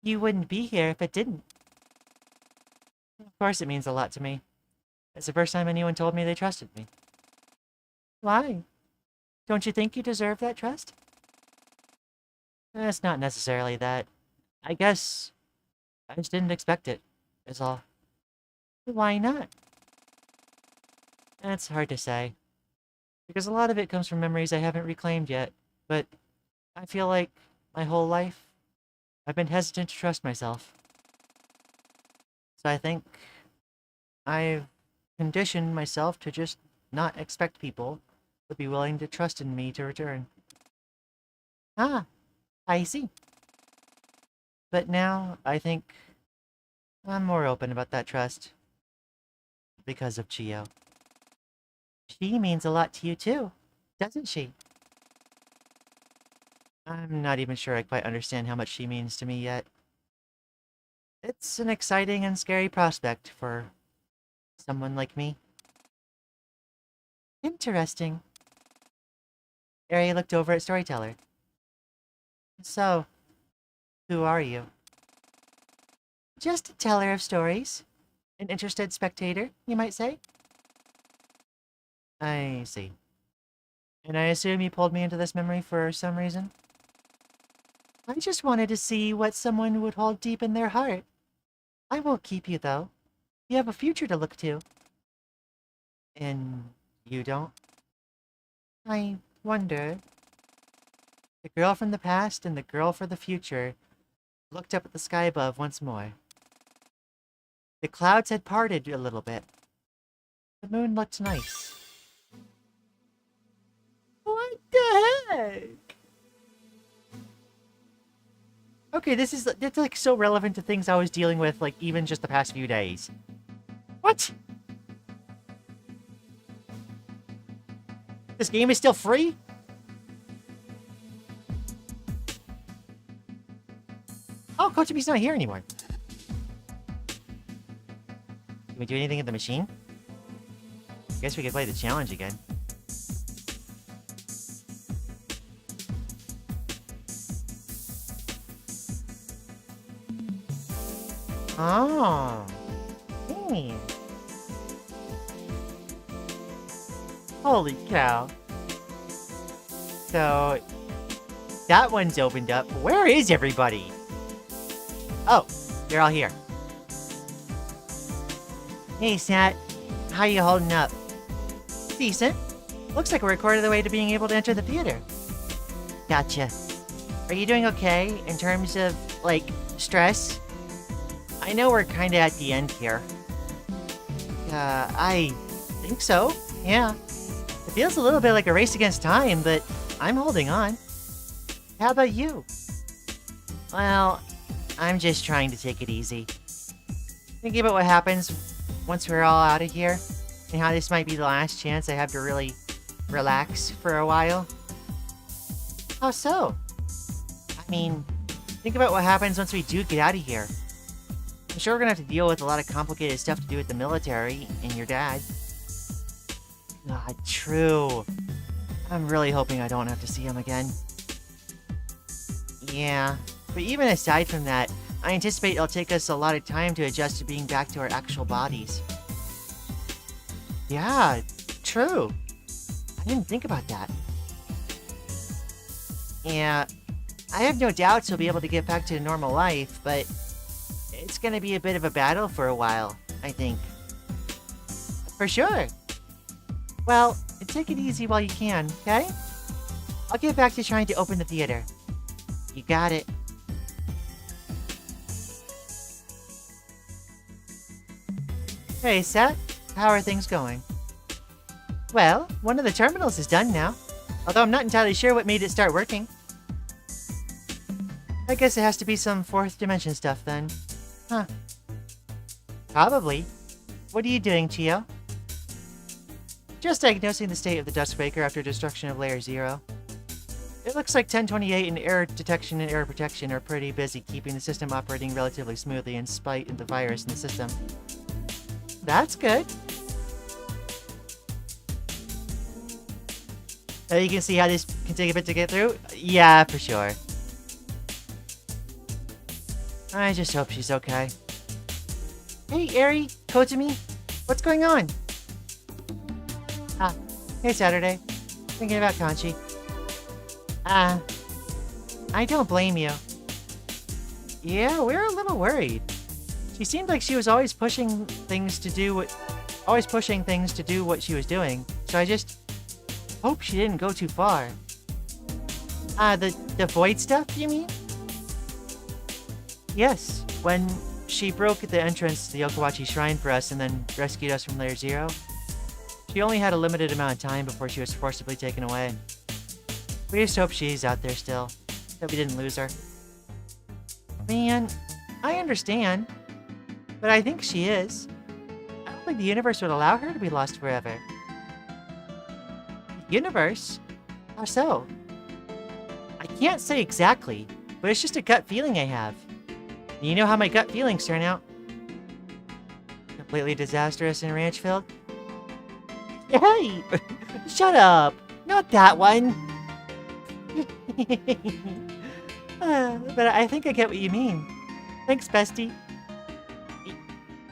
You wouldn't be here if it didn't. Of course it means a lot to me. It's the first time anyone told me they trusted me. Why? Don't you think you deserve that trust? It's not necessarily that. I guess I just didn't expect it, is all. Why not? It's hard to say. Because a lot of it comes from memories I haven't reclaimed yet, but I feel like my whole life I've been hesitant to trust myself. So I think I've conditioned myself to just not expect people to be willing to trust in me to return. Ah, I see. But now I think I'm more open about that trust because of Chio. She means a lot to you too, doesn't she? I'm not even sure I quite understand how much she means to me yet. It's an exciting and scary prospect for someone like me. Interesting. Ari looked over at Storyteller. So, who are you? Just a teller of stories. An interested spectator, you might say? I see. And I assume you pulled me into this memory for some reason? I just wanted to see what someone would hold deep in their heart. I won't keep you, though. You have a future to look to. And you don't? I wonder. The girl from the past and the girl for the future looked up at the sky above once more. The clouds had parted a little bit. The moon looked nice. What the heck? Okay, it's like so relevant to things I was dealing with, like, even just the past few days. What? This game is still free? Oh, Kochimi's not here anymore. Can we do anything at the machine? Guess we could play the challenge again. Oh. Hey. Holy cow. So, that one's opened up. Where is everybody? Oh, they're all here. Hey, Sat. How you holding up? Decent. Looks like we're a quarter of the way to being able to enter the theater. Gotcha. Are you doing okay in terms of, like, stress? I know we're kinda at the end here. I think so. Yeah. It feels a little bit like a race against time, but I'm holding on. How about you? Well, I'm just trying to take it easy. Thinking about what happens once we're all out of here, and how this might be the last chance I have to really relax for a while. How so? I mean, think about what happens once we do get out of here. I'm sure we're gonna have to deal with a lot of complicated stuff to do with the military and your dad. God, true. I'm really hoping I don't have to see him again. Yeah, but even aside from that, I anticipate it'll take us a lot of time to adjust to being back to our actual bodies. Yeah, true. I didn't think about that. Yeah, I have no doubts he'll be able to get back to normal life, but it's gonna be a bit of a battle for a while, I think. For sure. Well, take it easy while you can, okay? I'll get back to trying to open the theater. You got it. Hey, Seth. How are things going? Well, one of the terminals is done now. Although I'm not entirely sure what made it start working. I guess it has to be some fourth dimension stuff then. Huh. Probably. What are you doing, Chio? Just diagnosing the state of the Duskbreaker after destruction of Layer 0. It looks like 1028 and error detection and error protection are pretty busy keeping the system operating relatively smoothly in spite of the virus in the system. That's good. So you can see how this can take a bit to get through? Yeah, for sure. I just hope she's okay. Hey, Ari, Kotami, what's going on? Ah, hey, Saturday. Thinking about Kanchi. I don't blame you. Yeah, we're a little worried. She seemed like she was always pushing things to do what she was doing. So I just hope she didn't go too far. The void stuff, you mean? Yes, when she broke the entrance to the Okawachi Shrine for us and then rescued us from Layer 0. She only had a limited amount of time before she was forcibly taken away. We just hope she's out there still, that we didn't lose her. Man, I understand, but I think she is. I don't think the universe would allow her to be lost forever. Universe? How so? I can't say exactly, but it's just a gut feeling I have. And you know how my gut feelings turn out. Completely disastrous and ranch-filled? Hey! Shut up! Not that one! But I think I get what you mean. Thanks, bestie.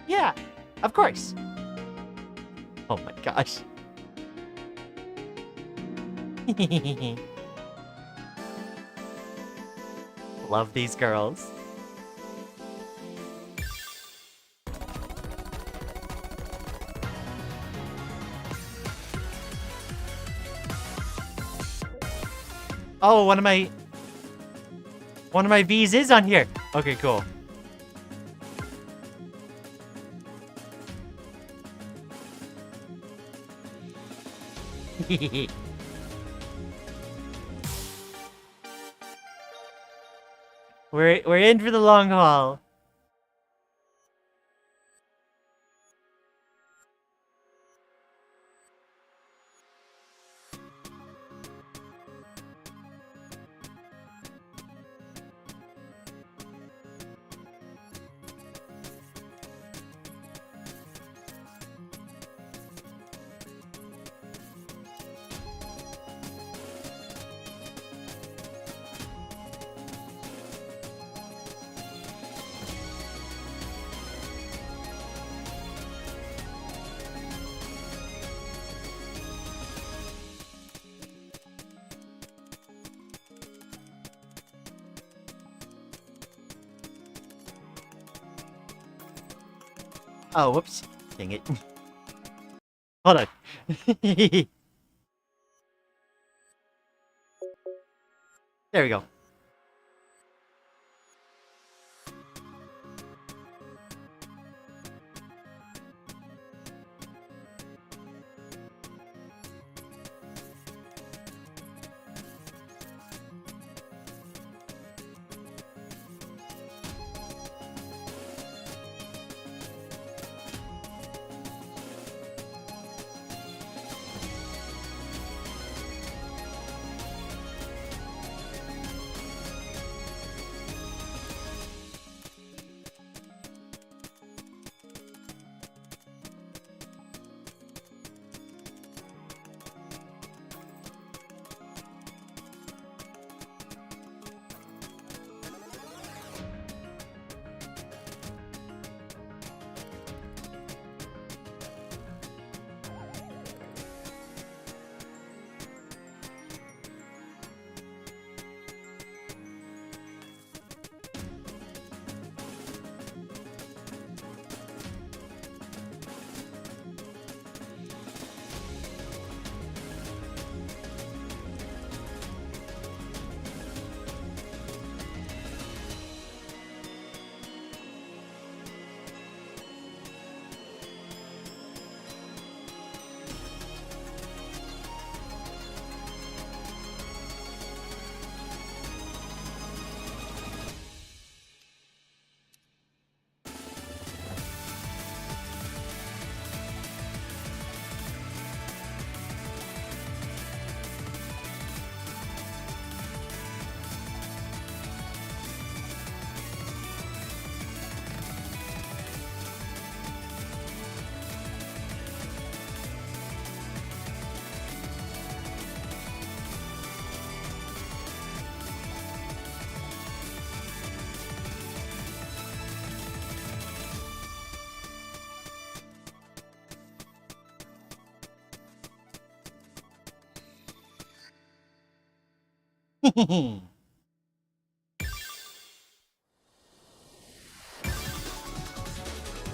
Yeah, of course. Oh my gosh. Love these girls. Oh, one of my V's is on here. Okay, cool. We're in for the long haul. Oh, whoops. Dang it. Hold on. There we go.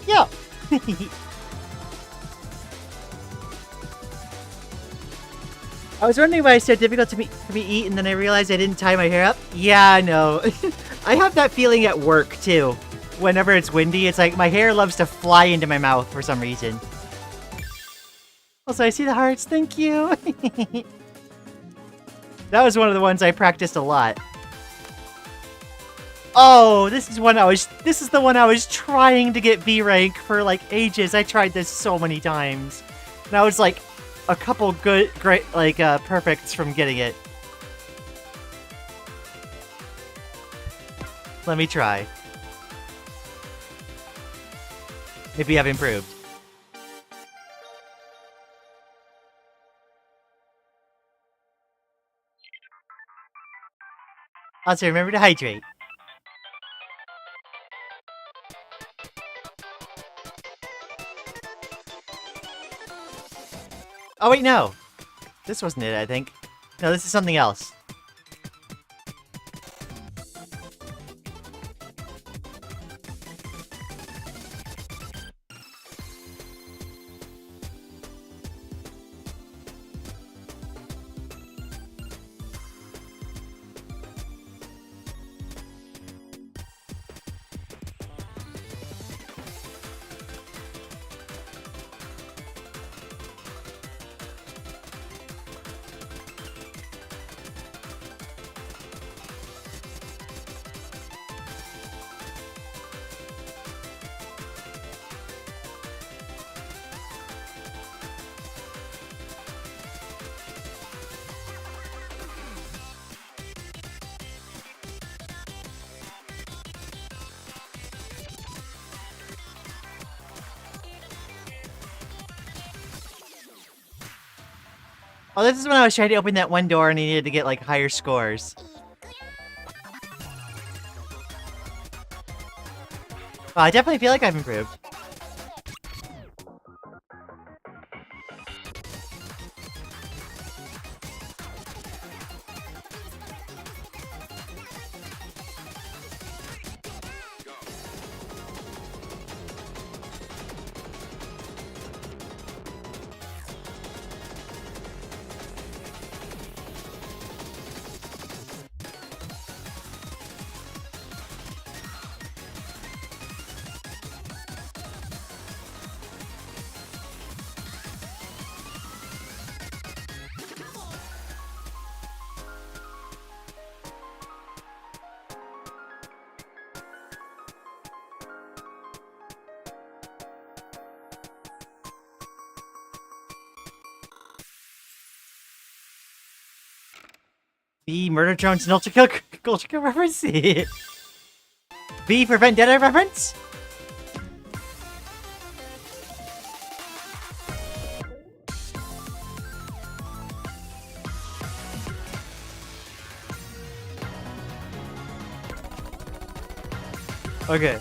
Yeah. I was wondering why it's so difficult for me eat, and then I realized I didn't tie my hair up. Yeah, I know. I have that feeling at work, too. Whenever it's windy, it's like my hair loves to fly into my mouth for some reason. Also, I see the hearts. Thank you. That was one of the ones I practiced a lot. Oh, this is the one I was trying to get B rank for like ages. I tried this so many times. And I was like a couple great perfects from getting it. Let me try. Maybe I've improved. Also, remember to hydrate. Oh, wait, no. This wasn't it, I think. No, this is something else. Oh, this is when I was trying to open that one door and I needed to get, like, higher scores. Well, I definitely feel like I've improved. B, Murder Drones and Ultra Kill reference? B for Vendetta reference? Okay.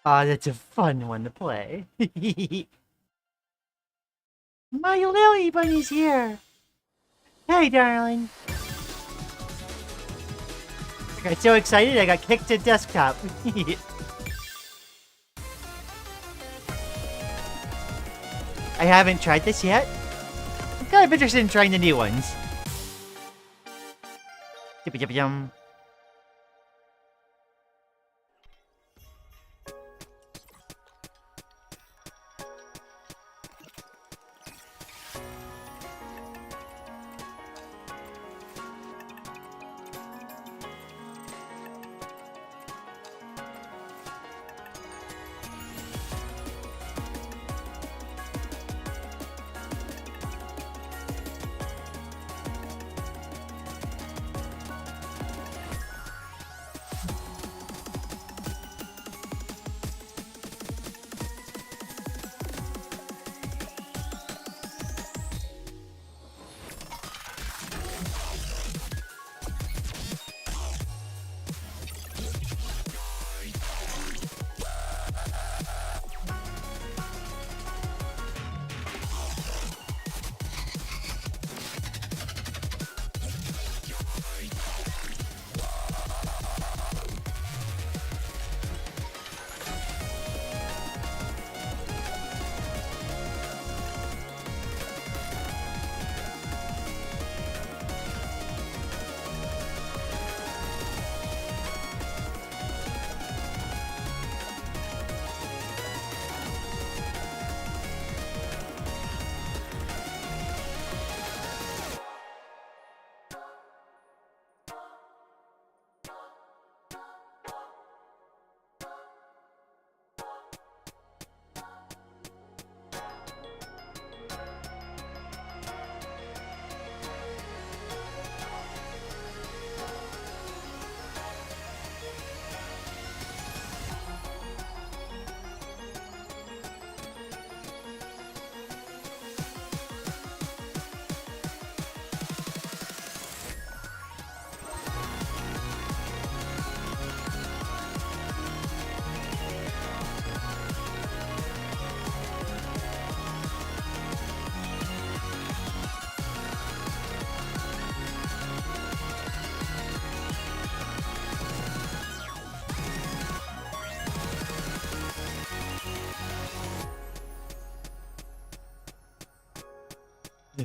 Ah, that's a fun one to play. My Lily Bunny's here! Hey, darling! I got so excited I got kicked to desktop. I haven't tried this yet. I'm kind of interested in trying the new ones. Yum.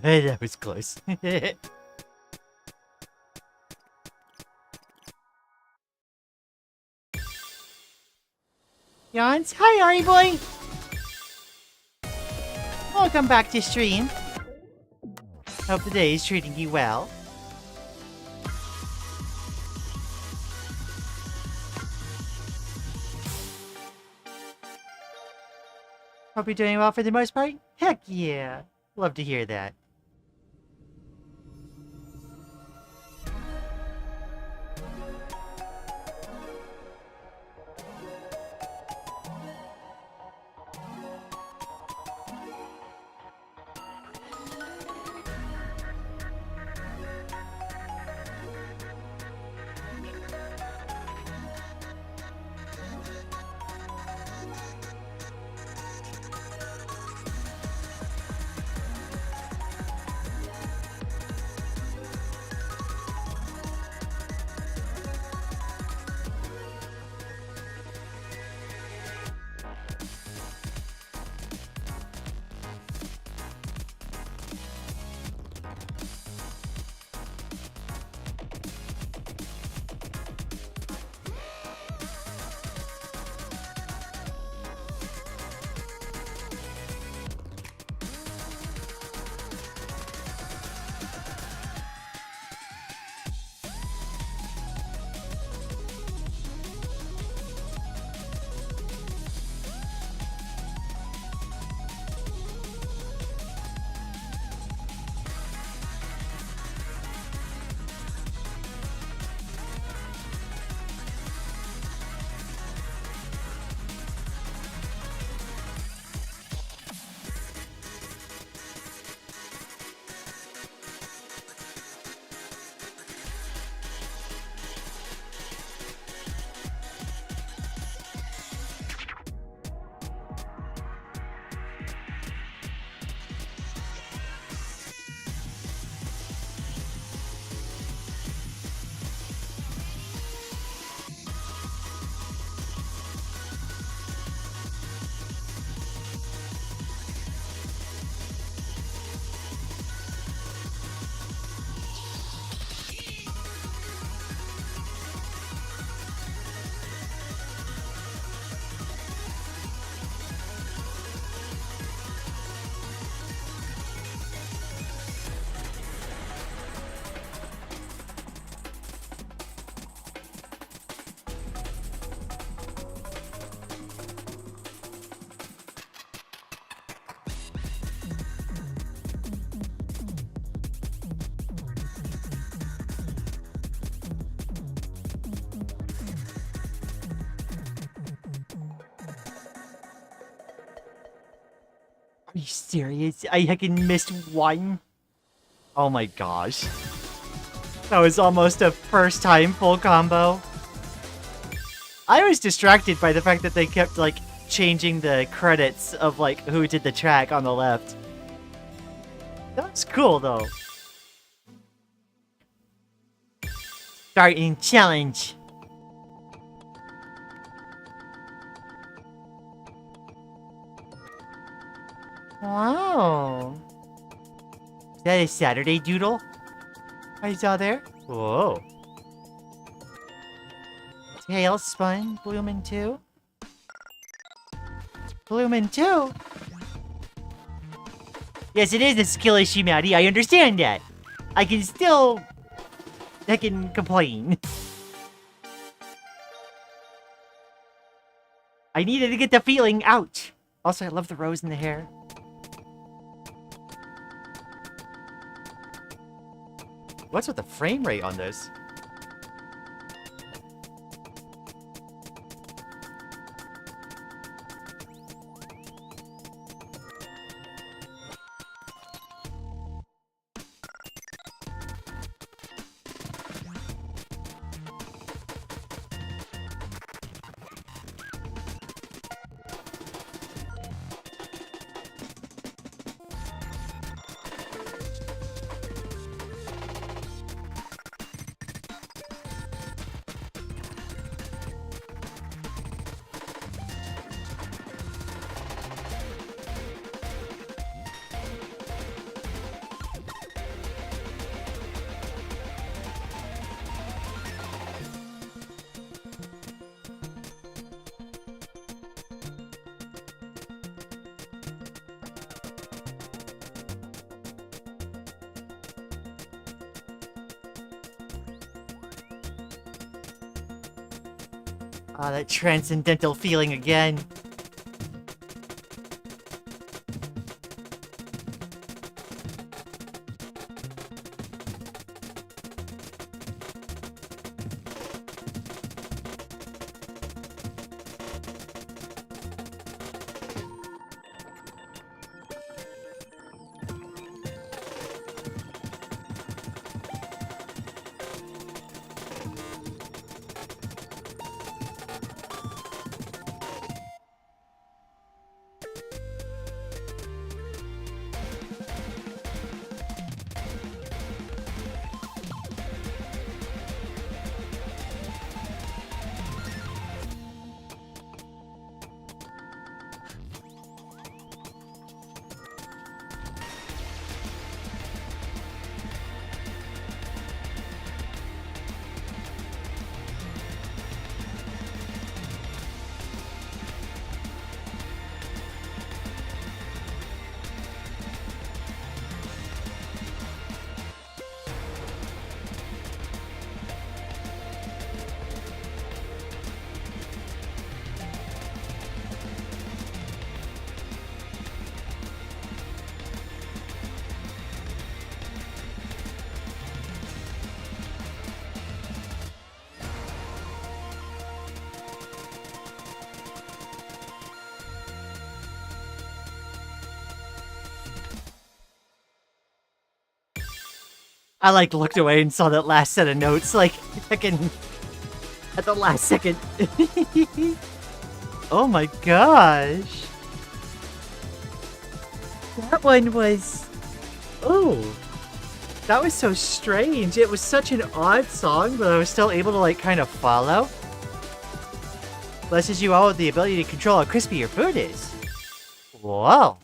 That was close. Yawns, hi Ari boy! Welcome back to stream. Hope the day is treating you well. Hope you're doing well for the most part. Heck yeah! Love to hear that. Are you serious? I heckin' missed one. Oh my gosh. That was almost a first time full combo. I was distracted by the fact that they kept, like, changing the credits of, like, who did the track on the left. That was cool, though. Starting challenge. Wow. Is that a Saturday doodle I saw there? Whoa. Tailspin, Bloomin' 2. Bloomin' 2? Yes, it is a skill issue, Maddie. I understand that. I can still... I can complain. I needed to get the feeling out. Also, I love the rose in the hair. What's with the frame rate on this? Ah, that transcendental feeling again. I, like, looked away and saw that last set of notes, like, fucking... at the last second. Oh my gosh. That one was... Oh. That was so strange. It was such an odd song, but I was still able to, like, kind of follow. Blesses you all with the ability to control how crispy your food is. Whoa.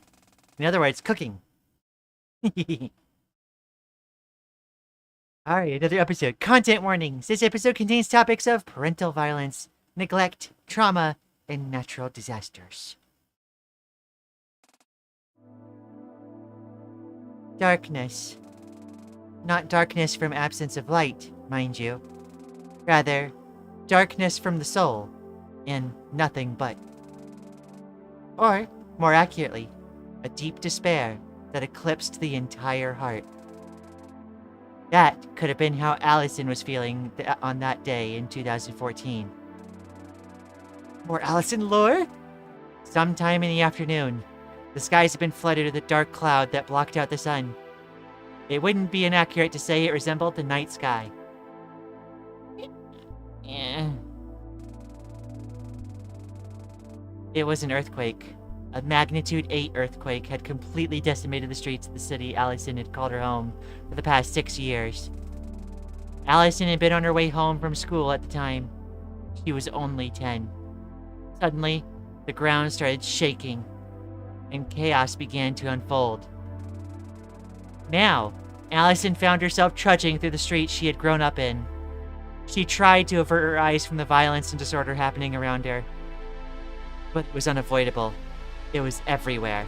In other words, cooking. Alright, another episode. Content warnings. This episode contains topics of parental violence, neglect, trauma, and natural disasters. Darkness. Not darkness from absence of light, mind you. Rather, darkness from the soul, and nothing but. Or, more accurately, a deep despair that eclipsed the entire heart. That could have been how Allison was feeling on that day in 2014. More Allison lore? Sometime in the afternoon, The skies had been flooded with a dark cloud that blocked out the sun. It wouldn't be inaccurate to say it resembled the night sky. It was an earthquake. A magnitude 8 earthquake had completely decimated the streets of the city Allison had called her home for the past 6 years. Allison had been on her way home from school at the time. She was only 10. Suddenly, the ground started shaking, and chaos began to unfold. Now, Allison found herself trudging through the streets she had grown up in. She tried to avert her eyes from the violence and disorder happening around her, but it was unavoidable. It was everywhere.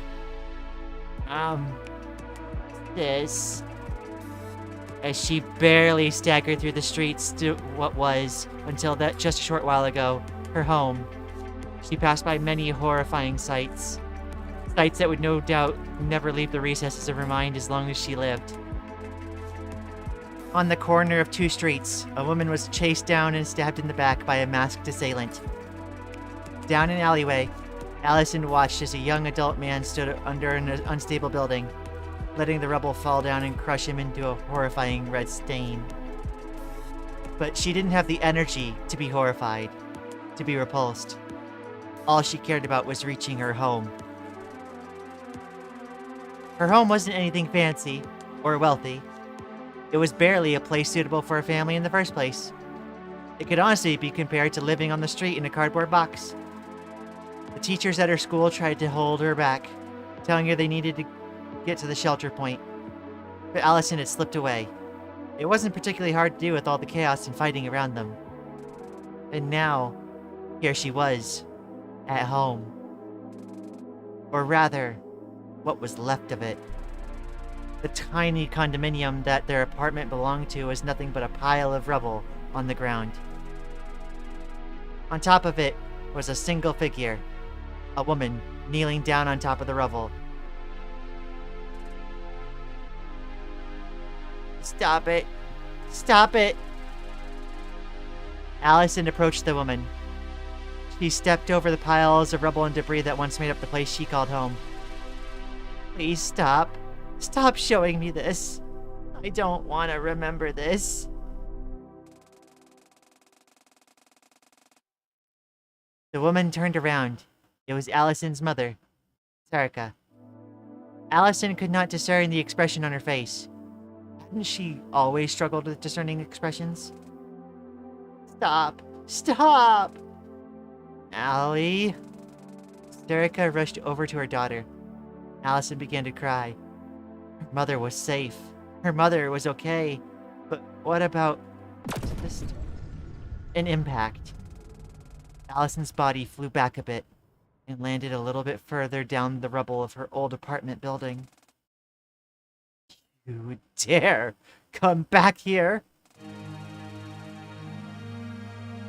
This... As she barely staggered through the streets to what was, until that just a short while ago, her home, she passed by many horrifying sights. Sights that would no doubt never leave the recesses of her mind as long as she lived. On the corner of 2 streets, a woman was chased down and stabbed in the back by a masked assailant. Down an alleyway, Allison watched as a young adult man stood under an unstable building, letting the rubble fall down and crush him into a horrifying red stain. But she didn't have the energy to be horrified, to be repulsed. All she cared about was reaching her home. Her home wasn't anything fancy or wealthy. It was barely a place suitable for a family in the first place. It could honestly be compared to living on the street in a cardboard box. The teachers at her school tried to hold her back, telling her they needed to get to the shelter point. But Allison had slipped away. It wasn't particularly hard to do with all the chaos and fighting around them. And now, here she was, at home. Or rather, what was left of it. The tiny condominium that their apartment belonged to was nothing but a pile of rubble on the ground. On top of it was a single figure, a woman kneeling down on top of the rubble. Stop it! Stop it! Allison approached the woman. She stepped over the piles of rubble and debris that once made up the place she called home. Please stop. Stop showing me this. I don't want to remember this. The woman turned around. It was Allison's mother, Sarika. Allison could not discern the expression on her face. Hadn't she always struggled with discerning expressions? Stop! Stop! Allie! Sarika rushed over to her daughter. Allison began to cry. Her mother was safe. Her mother was okay. But what about just an impact? Allison's body flew back a bit and landed a little bit further down the rubble of her old apartment building. You dare come back here?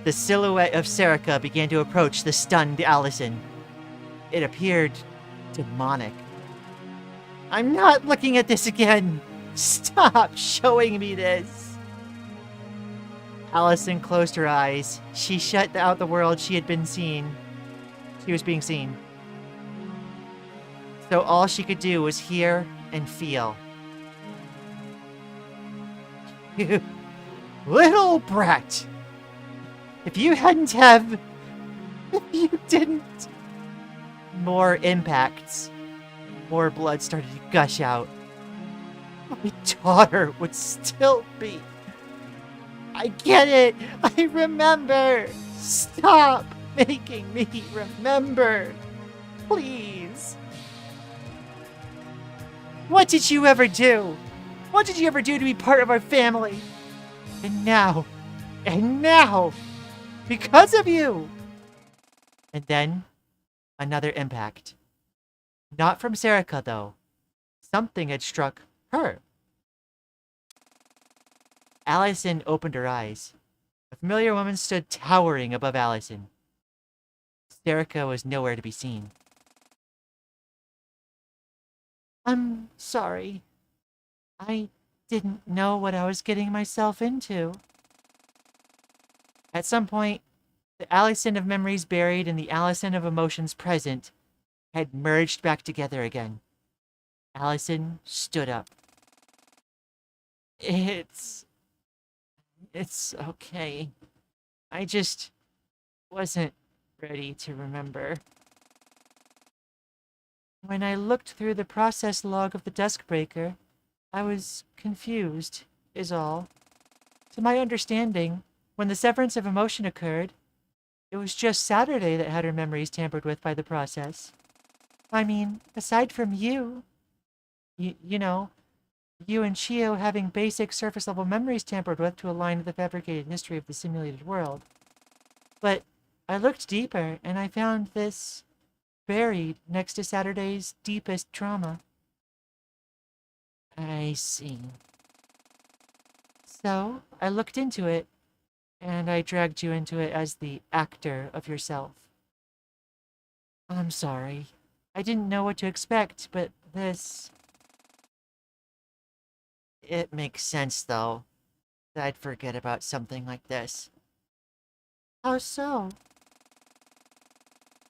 The silhouette of Sarika began to approach the stunned Allison. It appeared demonic. I'm not looking at this again! Stop showing me this! Allison closed her eyes. She shut out the world she had been seen. She was being seen. So all she could do was hear and feel. You little brat! If you didn't... More impacts. More blood started to gush out. My daughter would still be... I get it! I remember! Stop making me remember! Please! What did you ever do? What did you ever do to be part of our family? And now, because of you! And then, another impact. Not from Sarika, though. Something had struck her. Allison opened her eyes. A familiar woman stood towering above Allison. Sarika was nowhere to be seen. I'm sorry. I didn't know what I was getting myself into. At some point, the Allison of memories buried and the Allison of emotions present had merged back together again. Allison stood up. It's okay. I just wasn't ready to remember. When I looked through the process log of the desk breaker, I was confused, is all. To my understanding, when the severance of emotion occurred, it was just Saturday that had her memories tampered with by the process. I mean, aside from you know, you and Chio having basic surface-level memories tampered with to align with the fabricated history of the simulated world. But I looked deeper, and I found this buried next to Saturday's deepest trauma. I see. So, I looked into it, and I dragged you into it as the actor of yourself. I'm sorry. I didn't know what to expect, but this... It makes sense, though, that I'd forget about something like this. How so?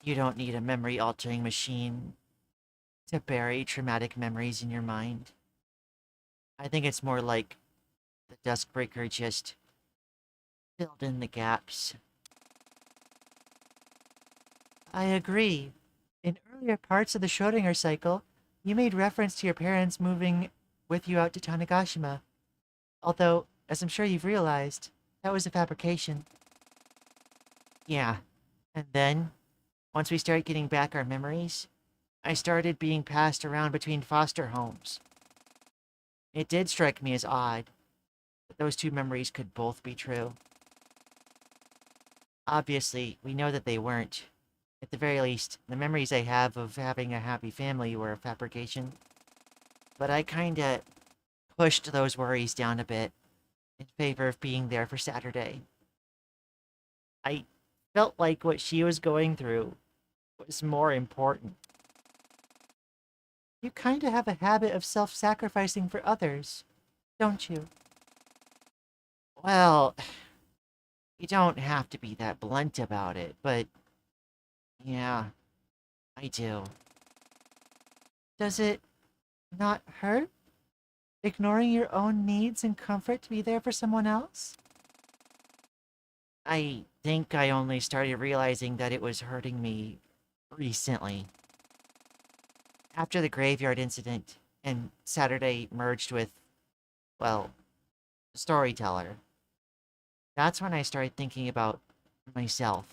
You don't need a memory-altering machine to bury traumatic memories in your mind. I think it's more like the desk breaker just filled in the gaps. I agree. In earlier parts of the Schrodinger cycle, you made reference to your parents moving with you out to Tanegashima. Although, as I'm sure you've realized, that was a fabrication. Yeah. And then, once we started getting back our memories, I started being passed around between foster homes. It did strike me as odd that those two memories could both be true. Obviously, we know that they weren't. At the very least, the memories I have of having a happy family were a fabrication. But I kinda pushed those worries down a bit in favor of being there for Saturday. I felt like what she was going through was more important. You kinda have a habit of self-sacrificing for others, don't you? Well, you don't have to be that blunt about it, but yeah, I do. Does it not hurt? Ignoring your own needs and comfort to be there for someone else? I think I only started realizing that it was hurting me recently. After the graveyard incident and Saturday merged with, well, Storyteller, that's when I started thinking about myself.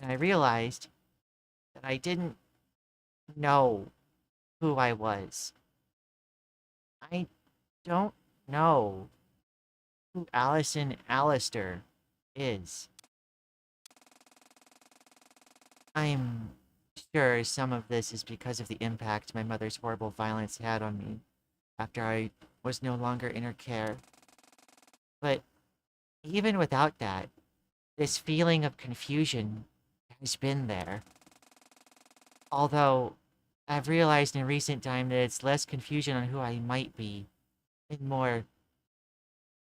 And I realized that I didn't know who I was. I don't know who Allison Allister is. I'm sure some of this is because of the impact my mother's horrible violence had on me after I was no longer in her care. But even without that, this feeling of confusion has been there. Although, I've realized in recent time that it's less confusion on who I might be, and more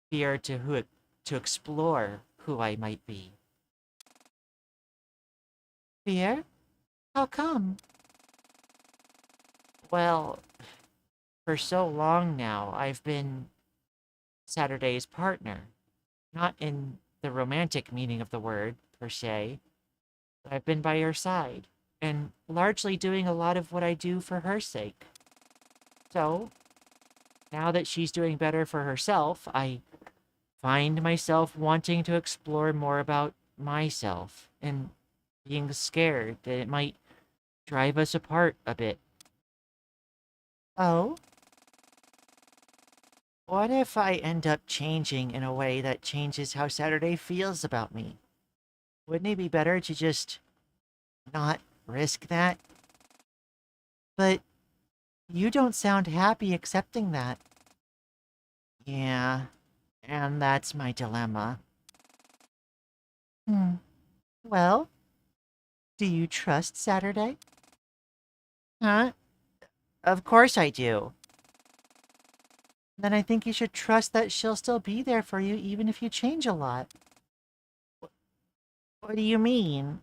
fear to explore who I might be. Fear? How come? Well, for so long now, I've been Saturday's partner. Not in the romantic meaning of the word, per se, but I've been by her side, and largely doing a lot of what I do for her sake. So, now that she's doing better for herself, I find myself wanting to explore more about myself, and being scared that it might drive us apart a bit. Oh? What if I end up changing in a way that changes how Saturday feels about me? Wouldn't it be better to just not risk that? But you don't sound happy accepting that. Yeah, and that's my dilemma. Hmm. Well, do you trust Saturday? Huh? Of course I do. Then I think you should trust that she'll still be there for you even if you change a lot. What do you mean?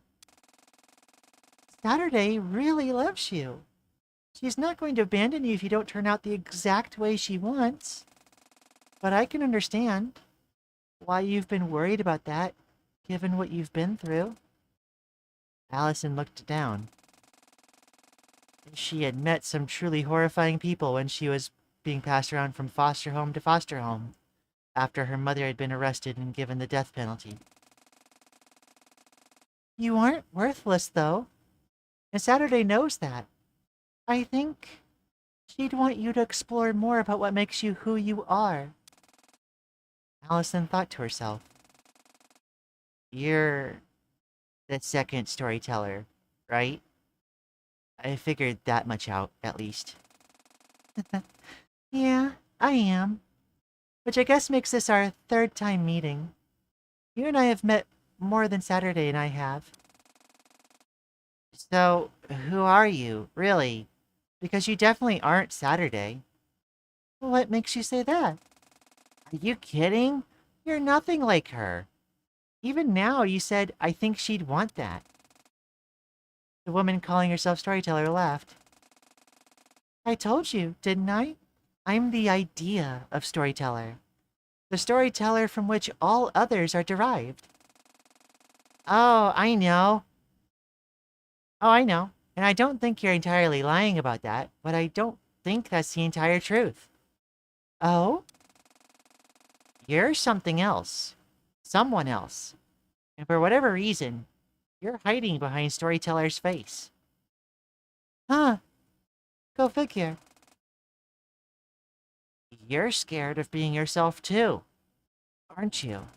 Saturday really loves you. She's not going to abandon you if you don't turn out the exact way she wants. But I can understand why you've been worried about that, given what you've been through. Allison looked down. She had met some truly horrifying people when she was being passed around from foster home to foster home, after her mother had been arrested and given the death penalty. You aren't worthless, though. And Saturday knows that. I think she'd want you to explore more about what makes you who you are. Allison thought to herself. You're the second storyteller, right? I figured that much out, at least. Yeah, I am. Which I guess makes this our third time meeting. You and I have met more than Saturday and I have. So, who are you, really? Because you definitely aren't Saturday. What makes you say that? Are you kidding? You're nothing like her. Even now, you said, I think she'd want that. The woman calling herself storyteller laughed. I told you, didn't I? I'm the idea of storyteller. The storyteller from which all others are derived. Oh, I know. Oh, I know. And I don't think you're entirely lying about that, but I don't think that's the entire truth. Oh? You're something else. Someone else. And for whatever reason, you're hiding behind Storyteller's face. Huh. Go figure. You're scared of being yourself too, aren't you?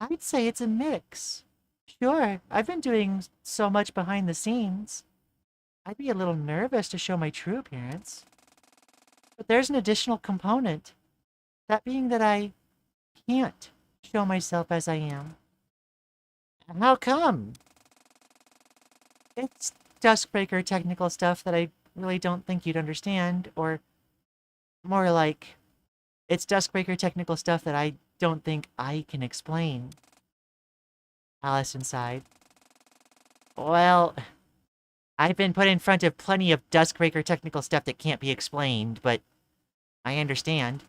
I'd say it's a mix. Sure, I've been doing so much behind the scenes. I'd be a little nervous to show my true appearance. But there's an additional component. That being that I can't show myself as I am. How come? It's Duskbreaker technical stuff that I really don't think you'd understand, or more like, it's Duskbreaker technical stuff that I don't think I can explain. Allison sighed. Well, I've been put in front of plenty of Duskbreaker technical stuff that can't be explained, but I understand.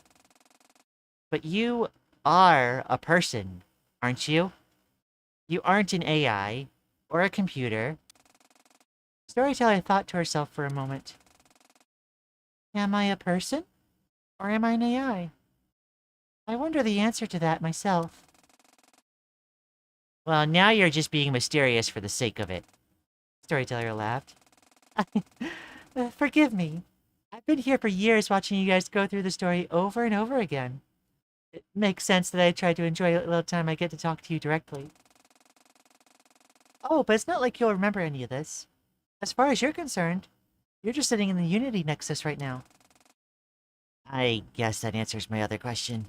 But you are a person, aren't you? You aren't an AI, or a computer. Storyteller thought to herself for a moment. Am I a person? Or am I an AI? I wonder the answer to that myself. Well, now you're just being mysterious for the sake of it. Storyteller laughed. Forgive me. I've been here for years watching you guys go through the story over and over again. It makes sense that I try to enjoy a little time I get to talk to you directly. Oh, but it's not like you'll remember any of this. As far as you're concerned, you're just sitting in the Unity Nexus right now. I guess that answers my other question.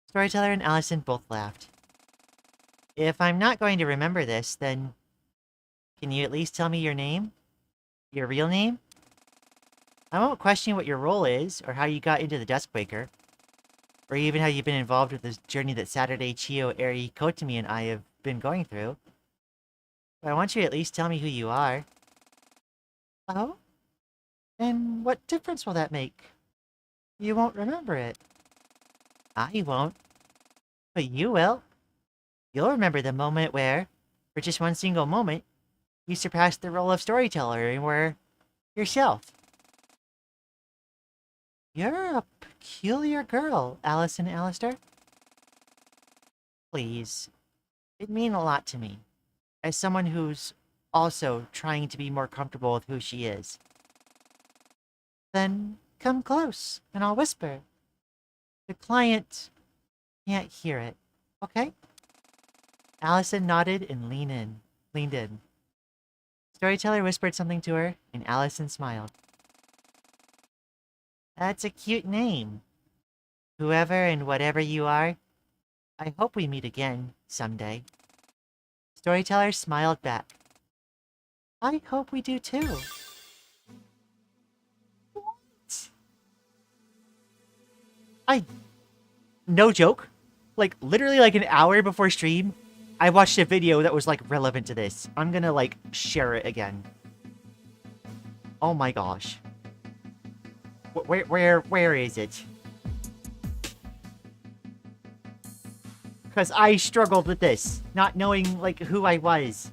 Storyteller and Allison both laughed. If I'm not going to remember this, then can you at least tell me your name? Your real name? I won't question what your role is, or how you got into the Duskbreaker, or even how you've been involved with this journey that Saturday, Chio, Eri, Kotami, and I have been going through. But I want you to at least tell me who you are. Oh? And what difference will that make? You won't remember it. I won't. But you will. You'll remember the moment where, for just one single moment, you surpassed the role of storyteller and were yourself. You're a peculiar girl, Allison Allister. Please. It'd mean a lot to me, as someone who's also trying to be more comfortable with who she is. Then come close, and I'll whisper. The client can't hear it, okay? Allison nodded and leaned in. Storyteller whispered something to her, and Allison smiled. That's a cute name. Whoever and whatever you are, I hope we meet again someday. Storyteller smiled back. I hope we do too. What? No joke. Like, literally like an hour before stream, I watched a video that was, like, relevant to this. I'm gonna, like, share it again. Oh my gosh. Where is it? Because I struggled with this, not knowing, like, who I was.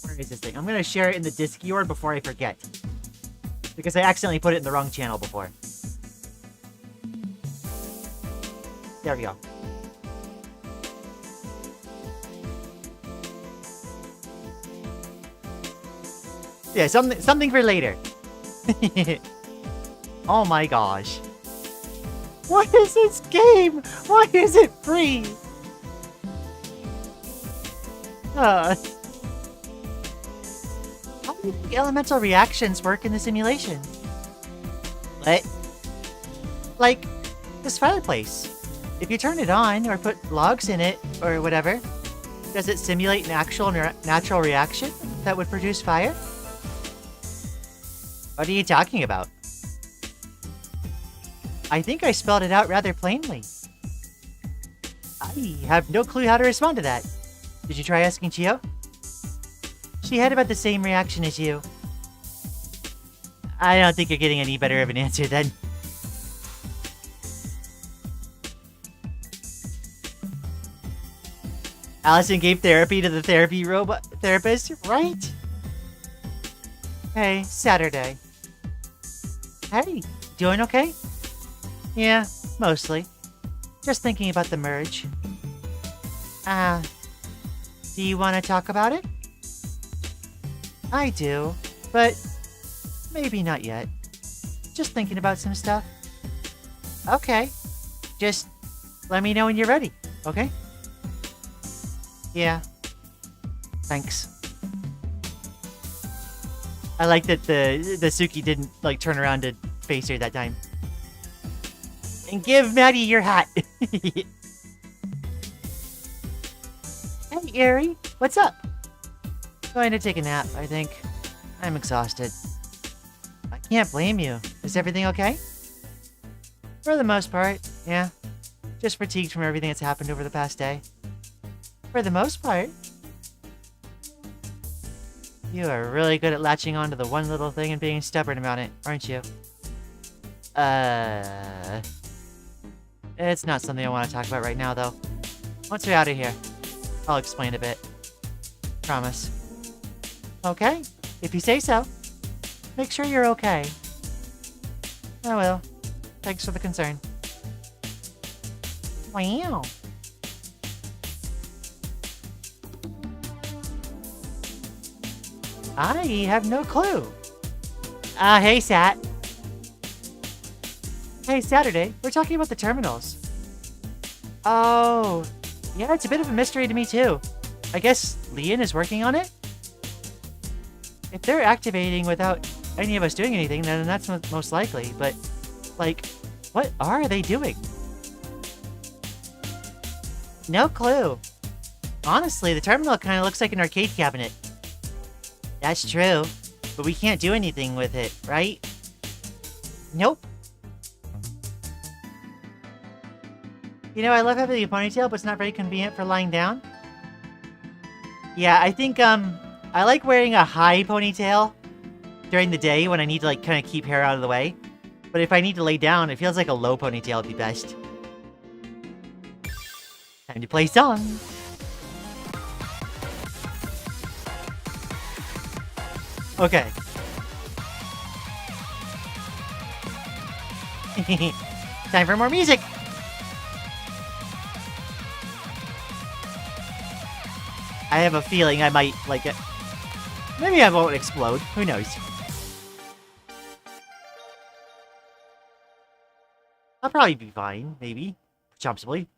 Where is this thing? I'm gonna share it in the Discord before I forget. Because I accidentally put it in the wrong channel before. There we go. Yeah, something for later. Oh my gosh. What is this game? Why is it free? How do you think elemental reactions work in the simulation? What? Like, this fireplace. If you turn it on, or put logs in it, or whatever, does it simulate an actual natural reaction that would produce fire? What are you talking about? I think I spelled it out rather plainly. I have no clue how to respond to that. Did you try asking Chio? She had about the same reaction as you. I don't think you're getting any better of an answer then. Allison gave therapy to the therapist, right? Hey, Saturday. Hey, doing okay? Yeah, mostly. Just thinking about the merge. Do you want to talk about it? I do, but maybe not yet. Just thinking about some stuff. Okay. Just let me know when you're ready, okay? Yeah. Thanks. I like that the Suki didn't, like, turn around to face her that time. And give Maddie your hat! Hey, Yuri. What's up? Going to take a nap, I think. I'm exhausted. I can't blame you. Is everything okay? For the most part, yeah. Just fatigued from everything that's happened over the past day. For the most part. You are really good at latching onto the one little thing and being stubborn about it, aren't you? It's not something I want to talk about right now, though. Once we're out of here, I'll explain a bit. Promise. Okay, if you say so. Make sure you're okay. I will. Thanks for the concern. Wow. I have no clue. Hey, Sat. Hey, Saturday. We're talking about the terminals. Oh, yeah, it's a bit of a mystery to me, too. I guess Lian is working on it? If they're activating without any of us doing anything, then that's most likely, but, like, what are they doing? No clue. Honestly, the terminal kind of looks like an arcade cabinet. That's true, but we can't do anything with it, right? Nope. You know, I love having a ponytail, but it's not very convenient for lying down. Yeah, I think, I like wearing a high ponytail during the day when I need to, like, kind of keep hair out of the way. But if I need to lay down, it feels like a low ponytail would be best. Time to play song. Okay. Time for more music! I have a feeling I might like it. Maybe I won't explode. Who knows? I'll probably be fine, maybe. Possibly.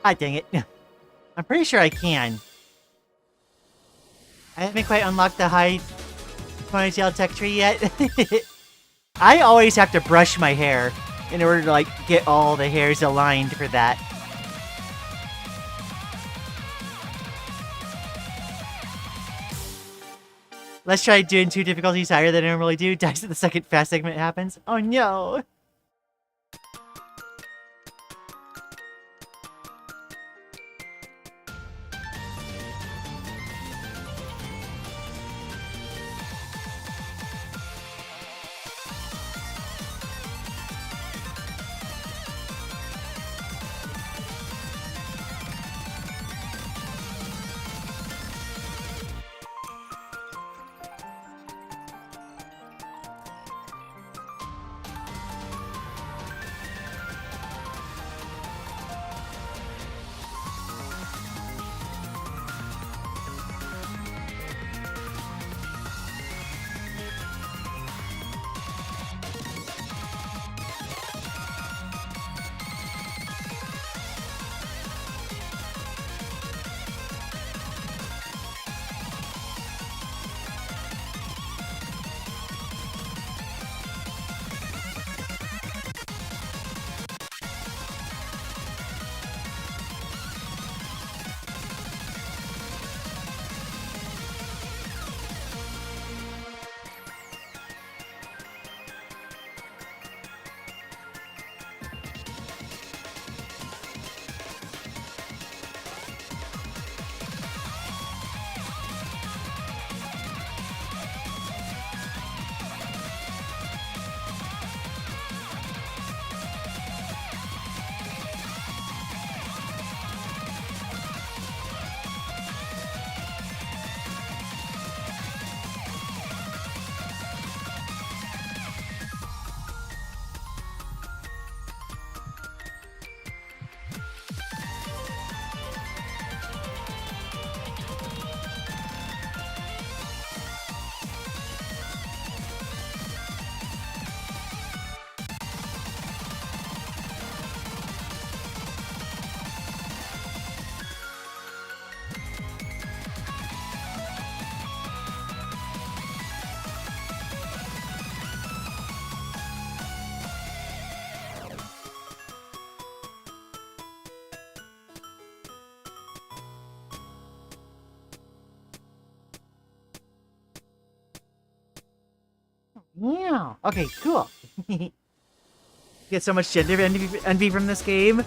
Ah, dang it. I'm pretty sure I can. I haven't quite unlocked the high ponytail tech tree yet. I always have to brush my hair in order to, like, get all the hairs aligned for that. Let's try doing 2 difficulties higher than I normally do. Dies at the second fast segment happens. Oh no! Yeah. Okay, cool. Get so much gender envy from this game.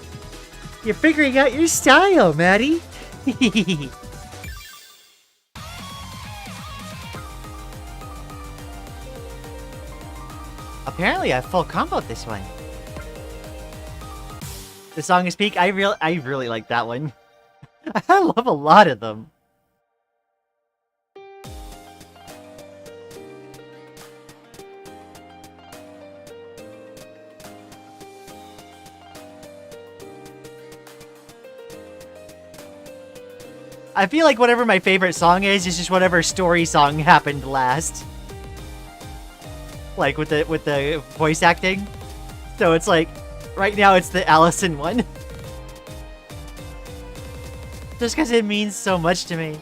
You're figuring out your style, Maddie. Apparently, I full comboed this one. The song is peak. I really like that one. I love a lot of them. I feel like whatever my favorite song is just whatever story song happened last. Like with the voice acting. So it's like right now it's the Allison one. Just because it means so much to me.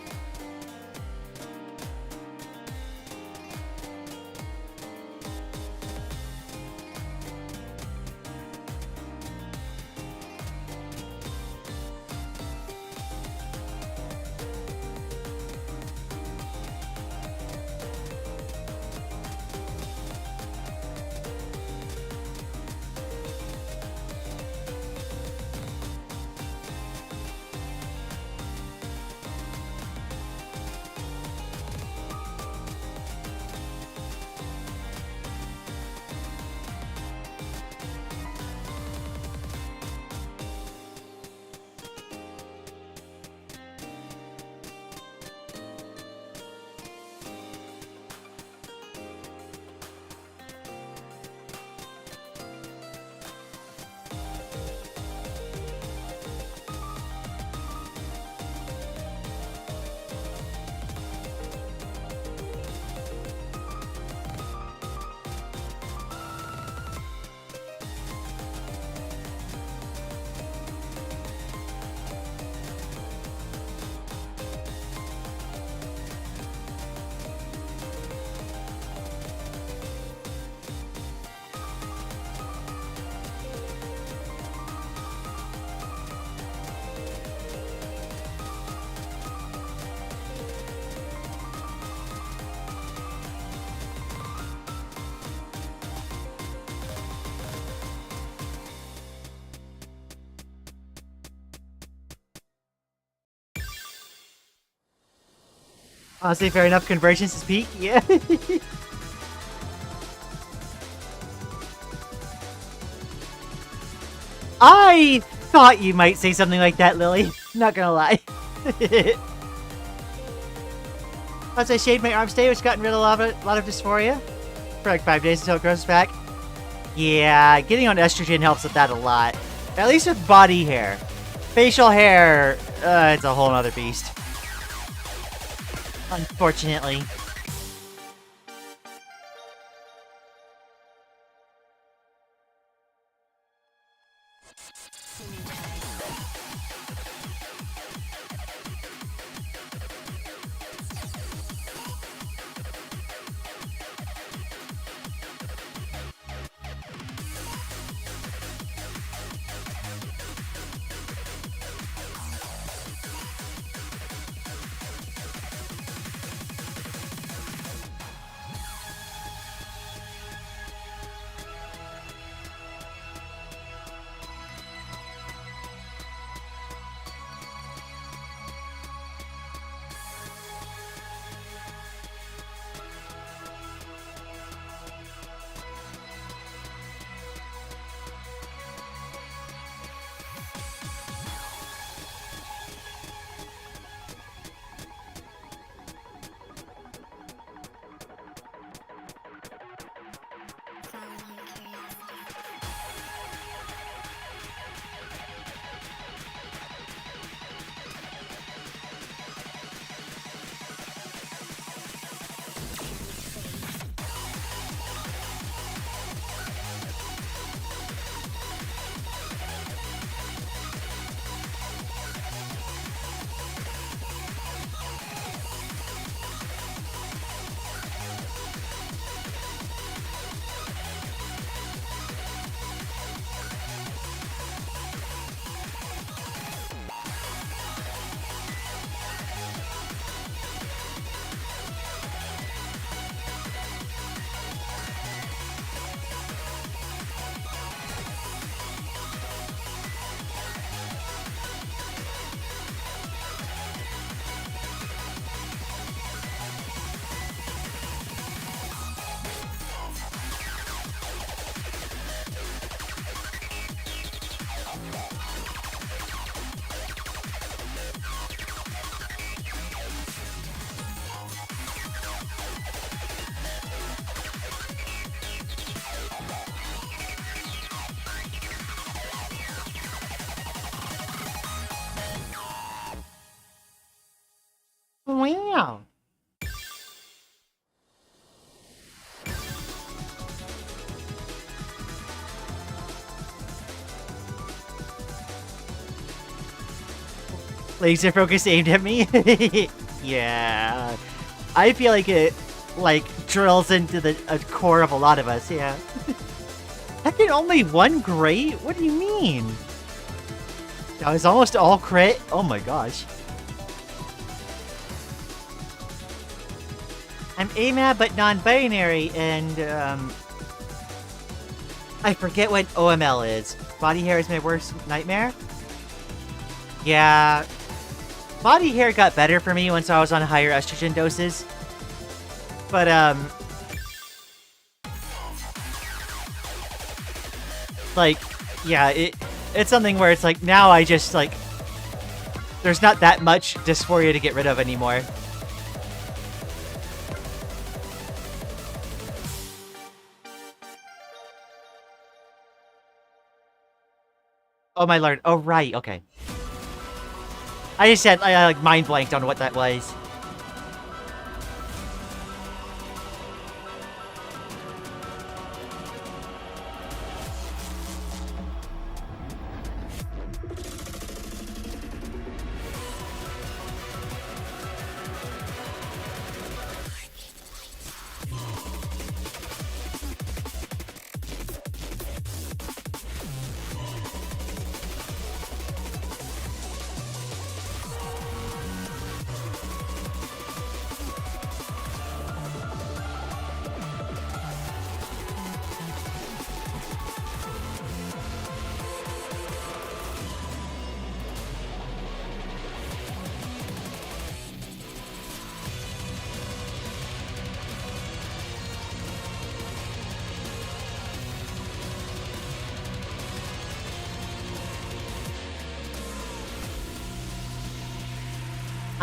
Honestly, fair enough. Convergence is peak. Yeah. I thought you might say something like that, Lily. Not gonna lie. Once I shaved my arm today, which gotten rid of a lot of dysphoria for like 5 days until it grows back. Yeah, getting on estrogen helps with that a lot. At least with body hair. Facial hair, it's a whole other beast. Unfortunately. Wow. Laser focus aimed at me? Yeah. I feel like it, like, drills into the core of a lot of us, yeah. Heccin only one great? What do you mean? That was almost all crit? Oh my gosh. I'm AMAB but non-binary, and, I forget what OML is. Body hair is my worst nightmare? Yeah. Body hair got better for me once I was on higher estrogen doses. But, like, yeah, it's something where it's like, now I just, like, there's not that much dysphoria to get rid of anymore. Oh my lord. Oh, right, okay. I just said, I like, mind blanked on what that was.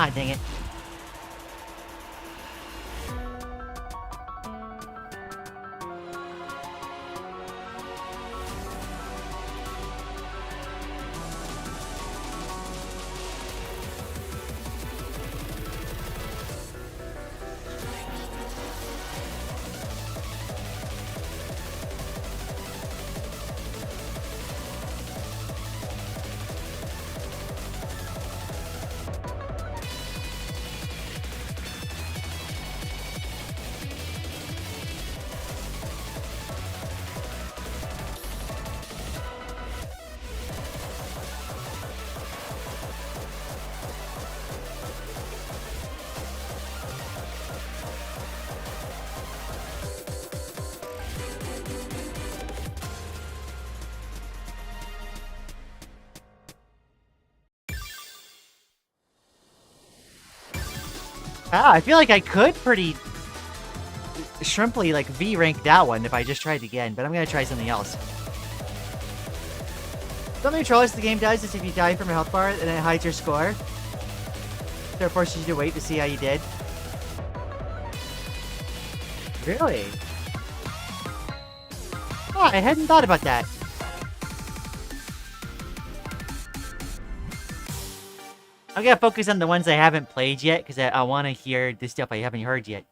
Ah, dang it. Ah, I feel like I could pretty shrimply, like, V-rank that one if I just tried again, but I'm gonna try something else. Something trollish the game does is if you die from a health bar, and it hides your score. So it forces you to wait to see how you did. Really? Oh, I hadn't thought about that. I'm gonna focus on the ones I haven't played yet, because I want to hear the stuff I haven't heard yet.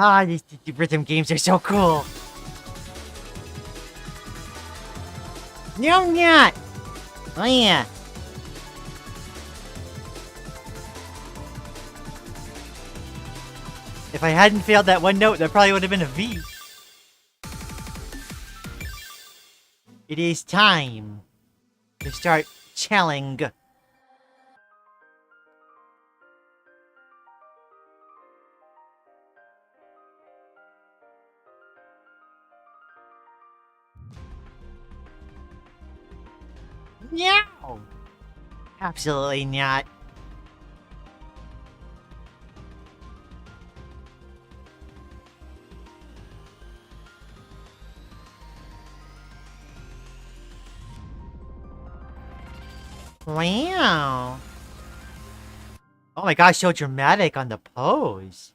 Ah, these rhythm games are so cool. No, I'm not. Oh, yeah. If I hadn't failed that one note, that probably would have been a V. It is time to start challenge. No! Absolutely not. Wow. Oh my gosh, so dramatic on the pose.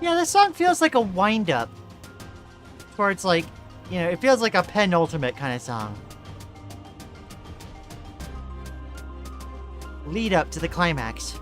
Yeah, this song feels like a wind-up. Towards, like, you know, it feels like a penultimate kind of song. Lead up to the climax.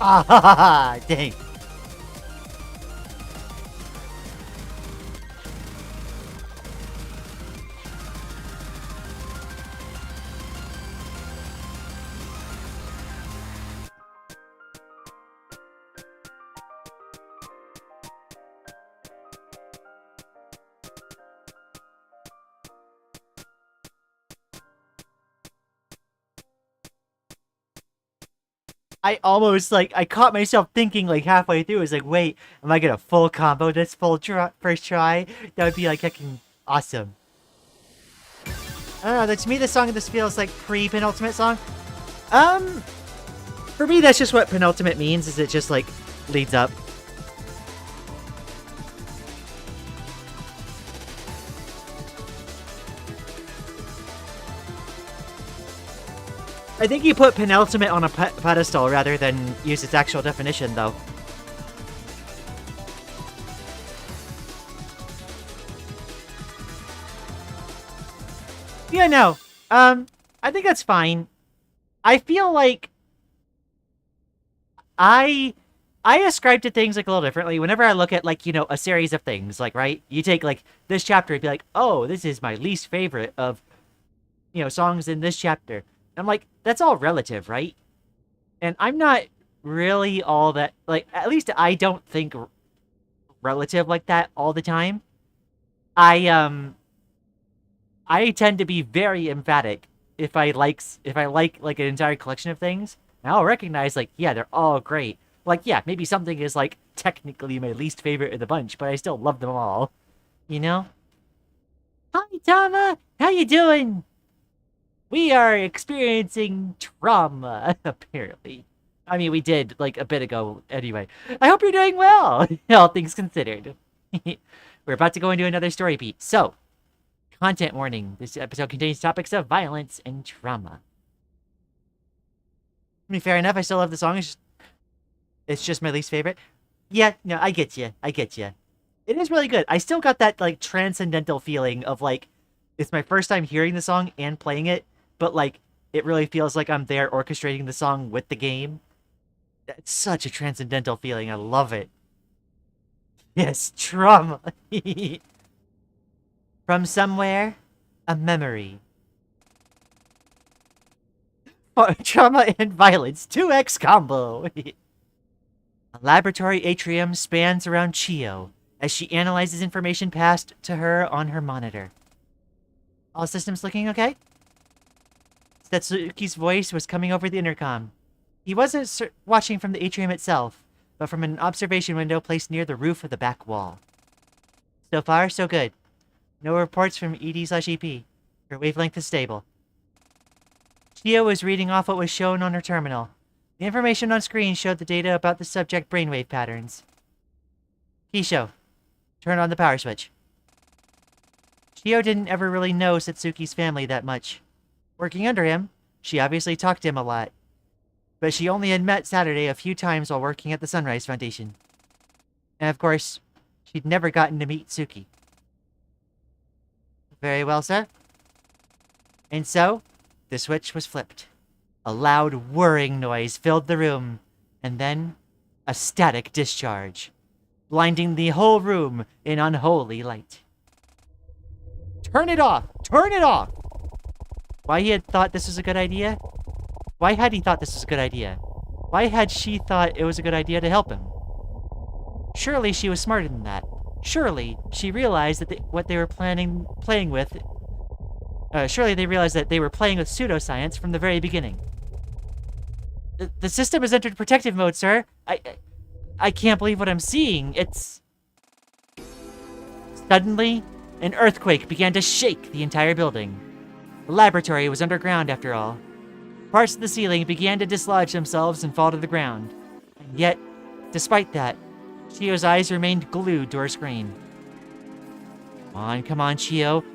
Ah, ha, ha, ha, dang. I almost, like, I caught myself thinking, like, halfway through, I was like, wait, am I gonna full combo this first try? That would be, like, heckin' awesome. I don't know, to me, the song of this feels like pre-penultimate song. For me, that's just what penultimate means, is it just, like, leads up. I think you put penultimate on a pedestal rather than use its actual definition, though. Yeah, no. I think that's fine. I feel like I ascribe to things like a little differently. Whenever I look at, like, you know, a series of things, like, right? You take, like, this chapter and be like, oh, this is my least favorite of, you know, songs in this chapter. I'm like, that's all relative, right? And I'm not really all that, like, at least I don't think relative like that all the time. I tend to be very emphatic if I like like an entire collection of things. And I'll recognize, like, yeah, they're all great. Like, yeah, maybe something is, like, technically my least favorite of the bunch, but I still love them all. You know? Hi, Tama! How you doing? We are experiencing trauma, apparently. I mean, we did, like, a bit ago, anyway. I hope you're doing well, all things considered. We're about to go into another story beat. So, content warning. This episode contains topics of violence and trauma. I mean, fair enough, I still love the song. It's just It's just my least favorite. Yeah, no, I get you. I get you. It is really good. I still got that, like, transcendental feeling of, like, it's my first time hearing the song and playing it, but, like, it really feels like I'm there orchestrating the song with the game. It's such a transcendental feeling. I love it. Yes, trauma. From somewhere, a memory. Oh, trauma and violence, 2x combo. A laboratory atrium spans around Chio as she analyzes information passed to her on her monitor. All systems looking okay? Setsuki's voice was coming over the intercom. He wasn't watching from the atrium itself, but from an observation window placed near the roof of the back wall. So far, so good. No reports from ED/EP. Her wavelength is stable. Chio was reading off what was shown on her terminal. The information on screen showed the data about the subject brainwave patterns. Kisho, turn on the power switch. Chio didn't ever really know Setsuki's family that much. Working under him, she obviously talked to him a lot. But she only had met Saturday a few times while working at the Sunrise Foundation. And of course, she'd never gotten to meet Tsuki. Very well, sir. And so, the switch was flipped. A loud whirring noise filled the room, and then a static discharge, blinding the whole room in unholy light. Turn it off! Turn it off! Why he had thought this was a good idea? Why had he thought this was a good idea? Why had she thought it was a good idea to help him? Surely she was smarter than that. Surely she realized that what they were playing with. Surely they realized that they were playing with pseudoscience from the very beginning. The system has entered protective mode, sir. I can't believe what I'm seeing. It's... Suddenly, an earthquake began to shake the entire building. The laboratory was underground, after all. Parts of the ceiling began to dislodge themselves and fall to the ground. And yet, despite that, Chio's eyes remained glued to her screen. Come on, Chio.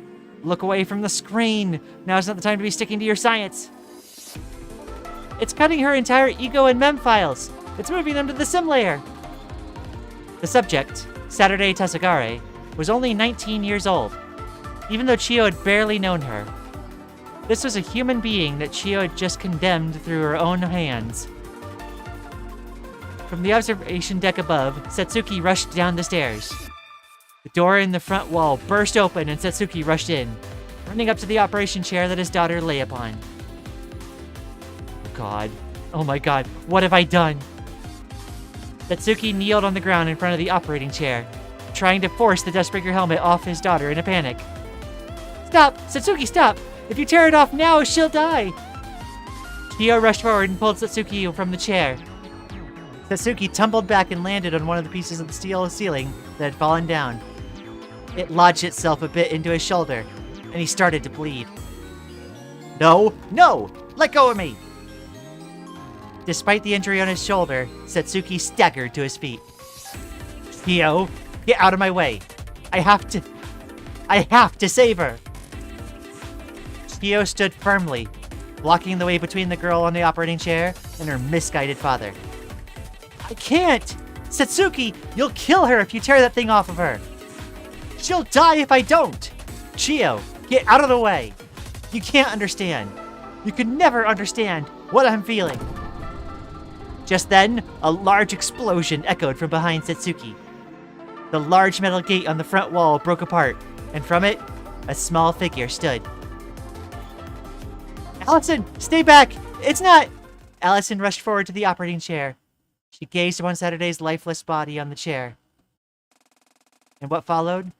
Look away from the screen. Now's not the time to be sticking to your science. It's cutting her entire ego and mem files. It's moving them to the sim layer. The subject, Saturday Tasagare, was only 19 years old, even though Chio had barely known her. This was a human being that Chio had just condemned through her own hands. From the observation deck above, Setsuki rushed down the stairs. The door in the front wall burst open and Setsuki rushed in, running up to the operation chair that his daughter lay upon. God. Oh my god, what have I done? Setsuki kneeled on the ground in front of the operating chair, trying to force the Dustbreaker helmet off his daughter in a panic. Stop! Setsuki, stop! If you tear it off now, she'll die! Chio rushed forward and pulled Setsuki from the chair. Setsuki tumbled back and landed on one of the pieces of the steel ceiling that had fallen down. It lodged itself a bit into his shoulder, and he started to bleed. No! No! Let go of me! Despite the injury on his shoulder, Setsuki staggered to his feet. Chio, get out of my way! I have to save her! Chio stood firmly, blocking the way between the girl on the operating chair and her misguided father. I can't! Setsuki, you'll kill her if you tear that thing off of her! She'll die if I don't! Chio, get out of the way! You can't understand. You can never understand what I'm feeling. Just then, a large explosion echoed from behind Setsuki. The large metal gate on the front wall broke apart, and from it, a small figure stood. Allison, stay back! It's not... Allison rushed forward to the operating chair. She gazed upon Saturday's lifeless body on the chair. And what followed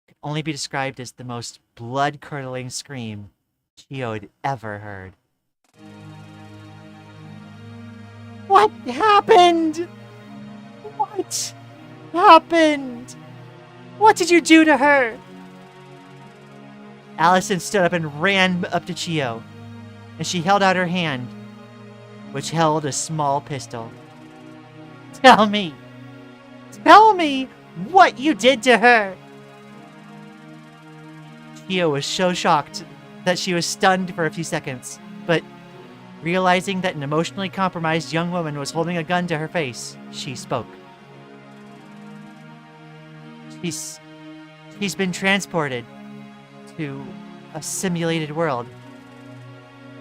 could only be described as the most blood-curdling scream Chio had ever heard. What happened? What happened? What did you do to her? Allison stood up and ran up to Chio, and she held out her hand, which held a small pistol. Tell me what you did to her. Chio was so shocked that she was stunned for a few seconds, but Realizing that an emotionally compromised young woman was holding a gun to her face, she spoke. He's been transported to a simulated world.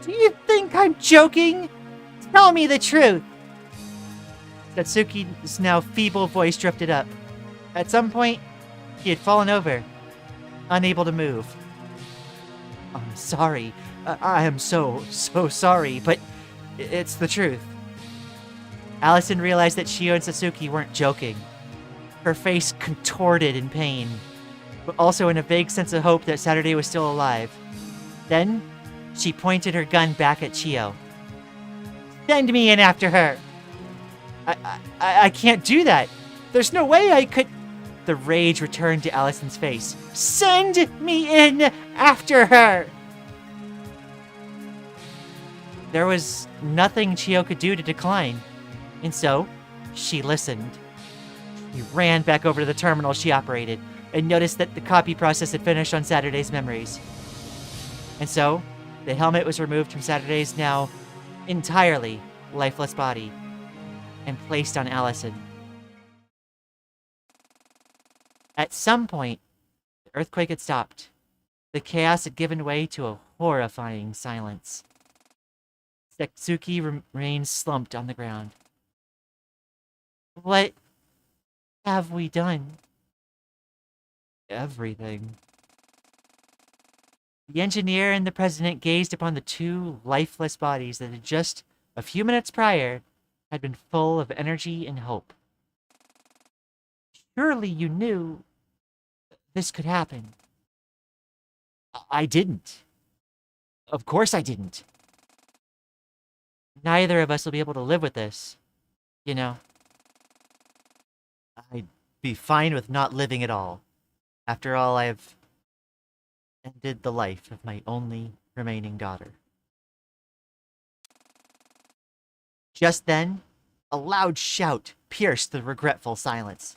Do you think I'm joking? Tell me the truth! Satsuki's now feeble voice drifted up. At some point, he had fallen over, unable to move. I'm sorry. I am so sorry, but it's the truth. Allison realized that Chiyo and Satsuki weren't joking. Her face contorted in pain, but also in a vague sense of hope that Saturday was still alive. Then, she pointed her gun back at Chiyo. Send me in after her! I can't do that! There's no way I could... The rage returned to Allison's face. Send me in after her! There was nothing Chiyo could do to decline, and so, she listened. She ran back over to the terminal she operated, and noticed that the copy process had finished on Saturday's memories. And so, the helmet was removed from Saturday's now entirely lifeless body, and placed on Allison. At some point, the earthquake had stopped. The chaos had given way to a horrifying silence. Satsuki remained slumped on the ground. What have we done? Everything. The engineer and the president gazed upon the two lifeless bodies that had just a few minutes prior had been full of energy and hope. Surely you knew this could happen. I didn't. Of course I didn't. Neither of us will be able to live with this, you know. I'd be fine with not living at all. After all, I've ended the life of my only remaining daughter. Just then, a loud shout pierced the regretful silence.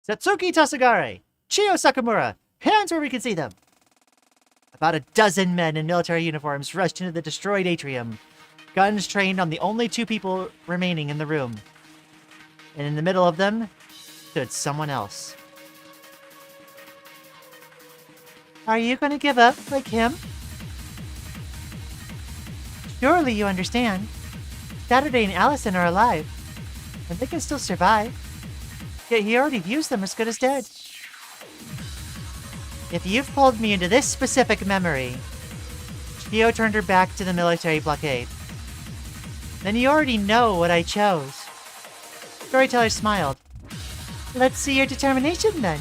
Satsuki Tasagare! Chiyo Sakamura! Hands where we can see them! About a dozen men in military uniforms rushed into the destroyed atrium, guns trained on the only two people remaining in the room. And in the middle of them stood someone else. Are you going to give up like him? Surely you understand. Saturday and Allison are alive, and they can still survive. Yet he already views them as good as dead. If you've pulled me into this specific memory, Chiyo turned her back to the military blockade, then you already know what I chose. Storyteller smiled. Let's see your determination then.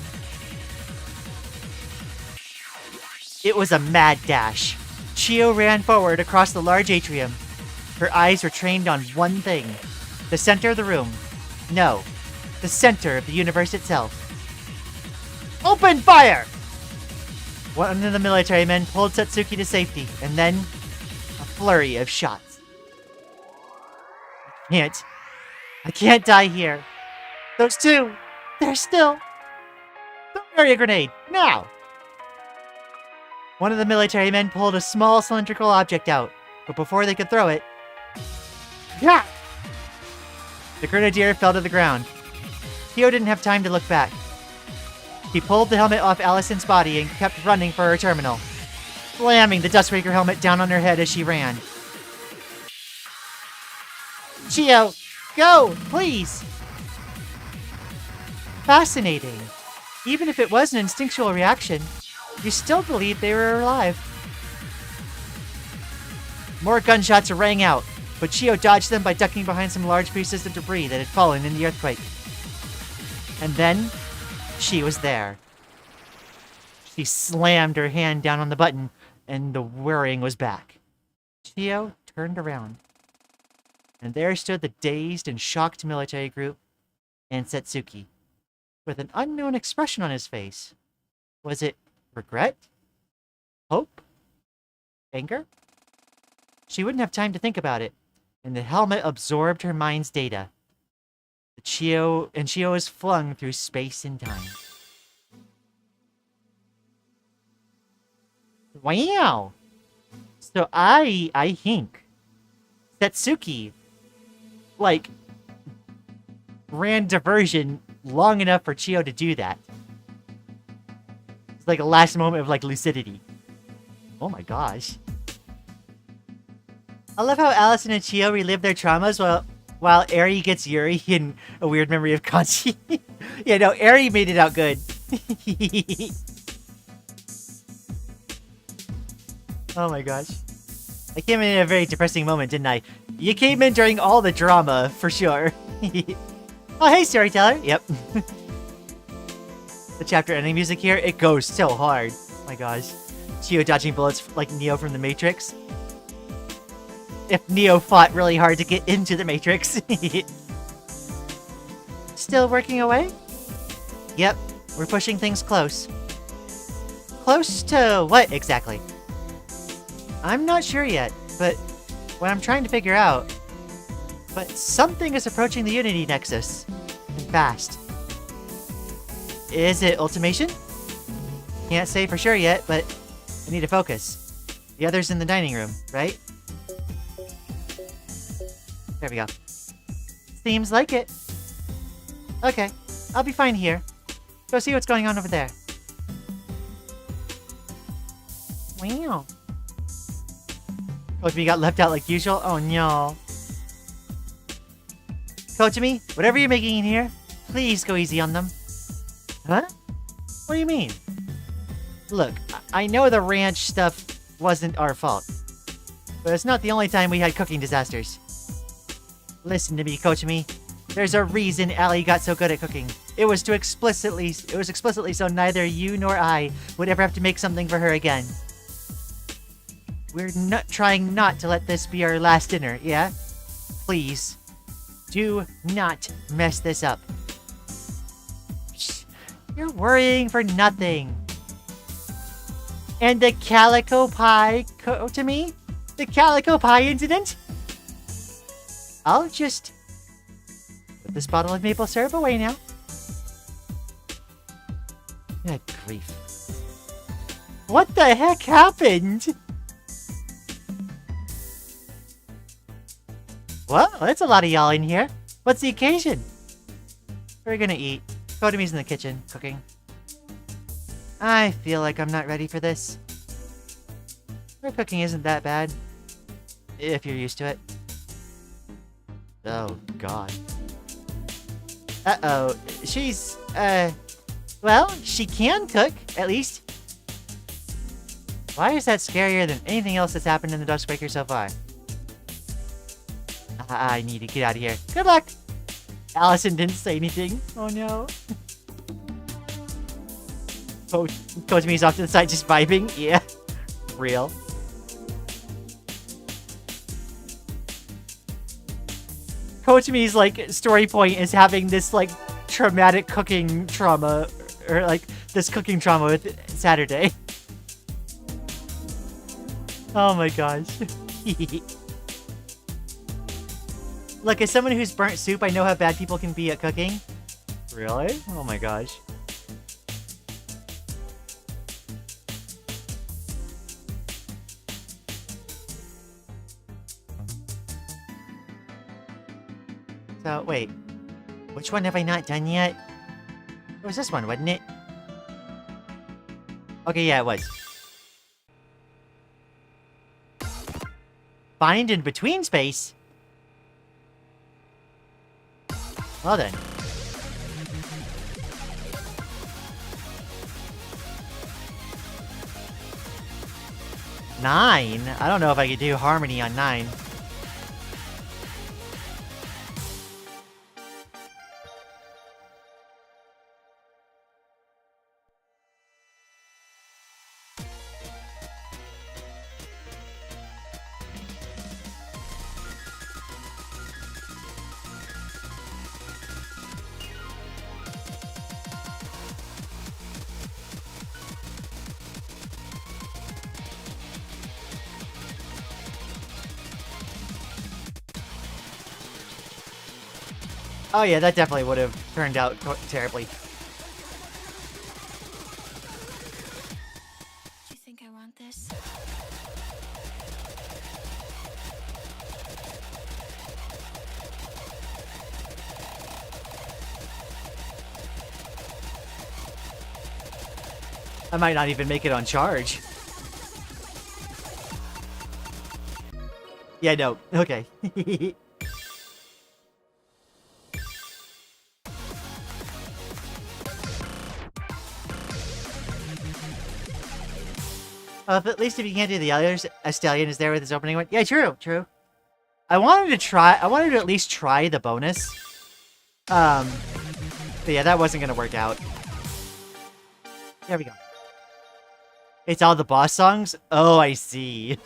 It was a mad dash. Chiyo ran forward across the large atrium. Her eyes were trained on one thing. The center of the room. No, the center of the universe itself. Open fire! One of the military men pulled Satsuki to safety, and then a flurry of shots. I can't die here. Those two, they're still... Throw area grenade, now! One of the military men pulled a small cylindrical object out, but before they could throw it... Yeah! The grenadier fell to the ground. Chiyo didn't have time to look back. He pulled the helmet off Allison's body and kept running for her terminal, slamming the Dustbreaker helmet down on her head as she ran. Chiyo, go, please! Fascinating. Even if it was an instinctual reaction, you still believed they were alive. More gunshots rang out, but Chiyo dodged them by ducking behind some large pieces of debris that had fallen in the earthquake. And then, she was there. She slammed her hand down on the button, and the whirring was back. Chiyo turned around, and there stood the dazed and shocked military group and Satsuki, with an unknown expression on his face. Was it regret? Hope? Anger? She wouldn't have time to think about it, and the helmet absorbed her mind's data. Chiyo was flung through space and time. Wow! So I think Setsuki, like, ran diversion long enough for Chio to do that. It's like a last moment of, like, lucidity. Oh my gosh. I love how Allison and Chio relive their traumas while Eri gets Yuri in a weird memory of Kanchi. Yeah, no, Eri made it out good. Oh my gosh. I came in at a very depressing moment, didn't I? You came in during all the drama, for sure. Oh, hey, storyteller. Yep. The chapter ending music here, it goes so hard. Oh my gosh. Chio dodging bullets like Neo from the Matrix. If Neo fought really hard to get into the Matrix. Still working away? Yep, we're pushing things close. Close to what exactly? I'm not sure yet, but what I'm trying to figure out. But something is approaching the Unity Nexus. And fast. Is it ultimation? Can't say for sure yet, but I need to focus. The other's in the dining room, right? There we go. Seems like it. Okay, I'll be fine here. Go see what's going on over there. Wow. Kochimi got left out like usual? Oh no. Kochimi, whatever you're making in here, please go easy on them. Huh? What do you mean? Look, I know the ranch stuff wasn't our fault. But it's not the only time we had cooking disasters. Listen to me, Kochimi. There's a reason Allie got so good at cooking. It was explicitly so neither you nor I would ever have to make something for her again. We're not trying not to let this be our last dinner, yeah? Please. Do not mess this up. Shh, you're worrying for nothing. And the Calico Pie to me? The Calico Pie incident? I'll just put this bottle of maple syrup away now. Good grief. What the heck happened? Well, that's a lot of y'all in here. What's the occasion? We're gonna eat. Kotomi's in the kitchen, cooking. I feel like I'm not ready for this. Her cooking isn't that bad. If you're used to it. Oh, God. Uh-oh. She's, well, she can cook, at least. Why is that scarier than anything else that's happened in the Dustbreaker so far? I need to get out of here. Good luck! Allison didn't say anything. Oh no. Kochimi's off to the side just vibing. Yeah. Real. Kochimi's, like, story point is having this, like, traumatic cooking trauma. Or, like, this cooking trauma with Saturday. Oh my gosh. Look, as someone who's burnt soup, I know how bad people can be at cooking. Really? Oh my gosh. So, wait. Which one have I not done yet? It was this one, wasn't it? Okay, yeah, it was. Find in between space? Well then. Nine? I don't know if I could do harmony on 9. Oh yeah, that definitely would have turned out terribly. Do you think I want this? I might not even make it on charge. Yeah, no. Okay. But at least if you can't do the others, a stallion is there with his opening one. Yeah, true, true. I wanted to at least try the bonus. But yeah, that wasn't gonna work out. There we go. It's all the boss songs? Oh, I see.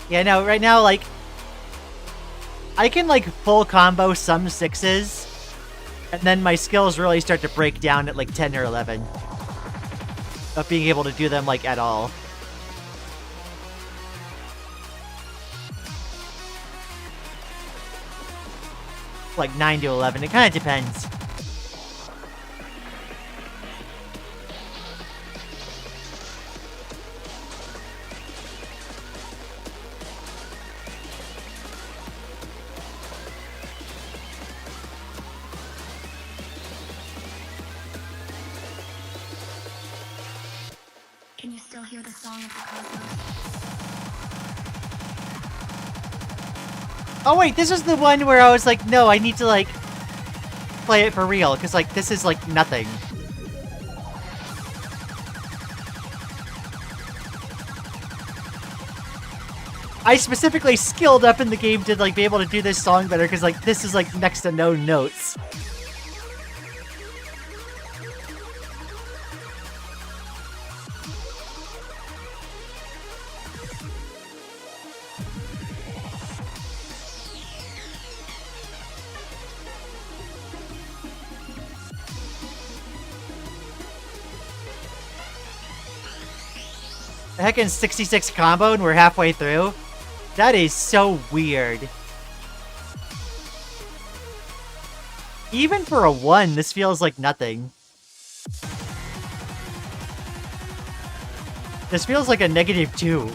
Yeah, no, right now, like, I can, like, full combo some 6s, and then my skills really start to break down at, like, 10 or 11. Of being able to do them, like, at all. Like, 9 to 11. It kind of depends. Can you still hear the song of the cosmos? Oh wait, this is the one where I was like, no, I need to, like, play it for real, because, like, this is, like, nothing. I specifically skilled up in the game to, like, be able to do this song better, because, like, this is, like, next to no notes. The heckin' 66 combo and we're halfway through? That is so weird. Even for a 1, this feels like nothing. This feels like a -2.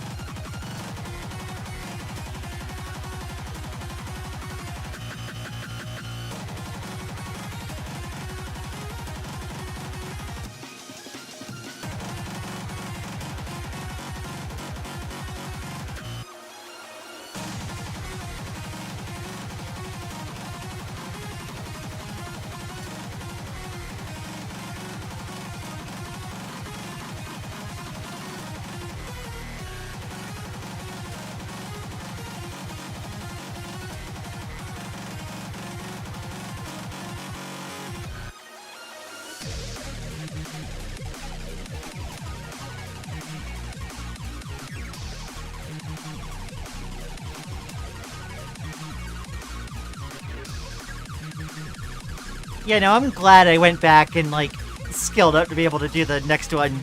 Yeah, no, I'm glad I went back and, like, skilled up to be able to do the next one.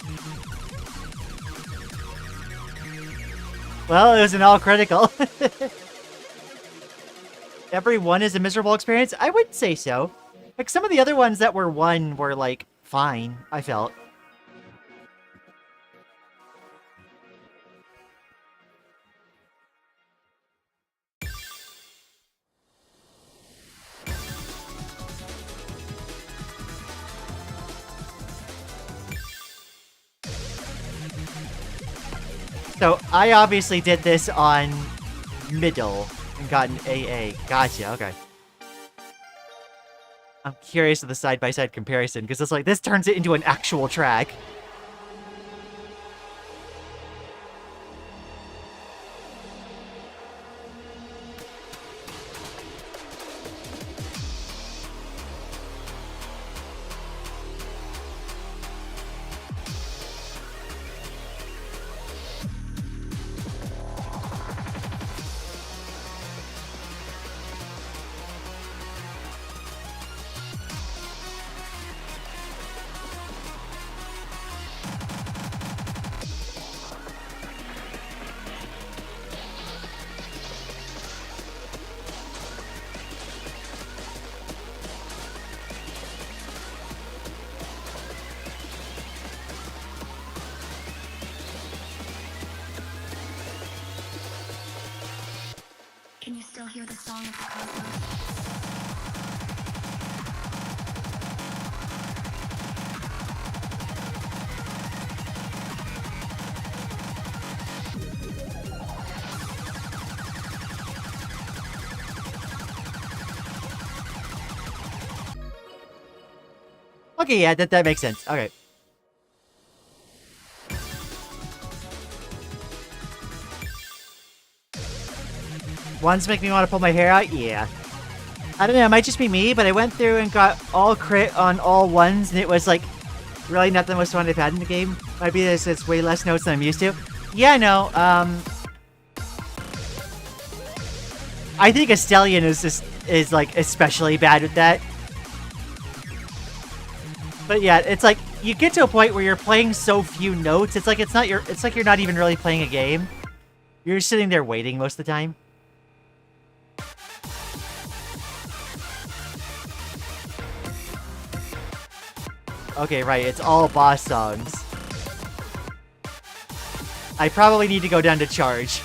Well, it was an all-critical. Every 1 is a miserable experience? I would say so. Like, some of the other ones that were 1 were, like, fine, I felt. So, I obviously did this on middle and got an AA. Gotcha, okay. I'm curious of the side-by-side comparison, because it's like, this turns it into an actual track. still hear the song of the cosmos. Okay, yeah, that makes sense. Okay. Ones make me want to pull my hair out? Yeah. I don't know, it might just be me, but I went through and got all crit on all ones, and it was, like, really not the most fun I've had in the game. Might be this, it's way less notes than I'm used to. Yeah, no, I think Estelian is like, especially bad with that. But yeah, it's like, you get to a point where you're playing so few notes, it's like you're not even really playing a game. You're just sitting there waiting most of the time. Okay, right, it's all boss songs. I probably need to go down to charge.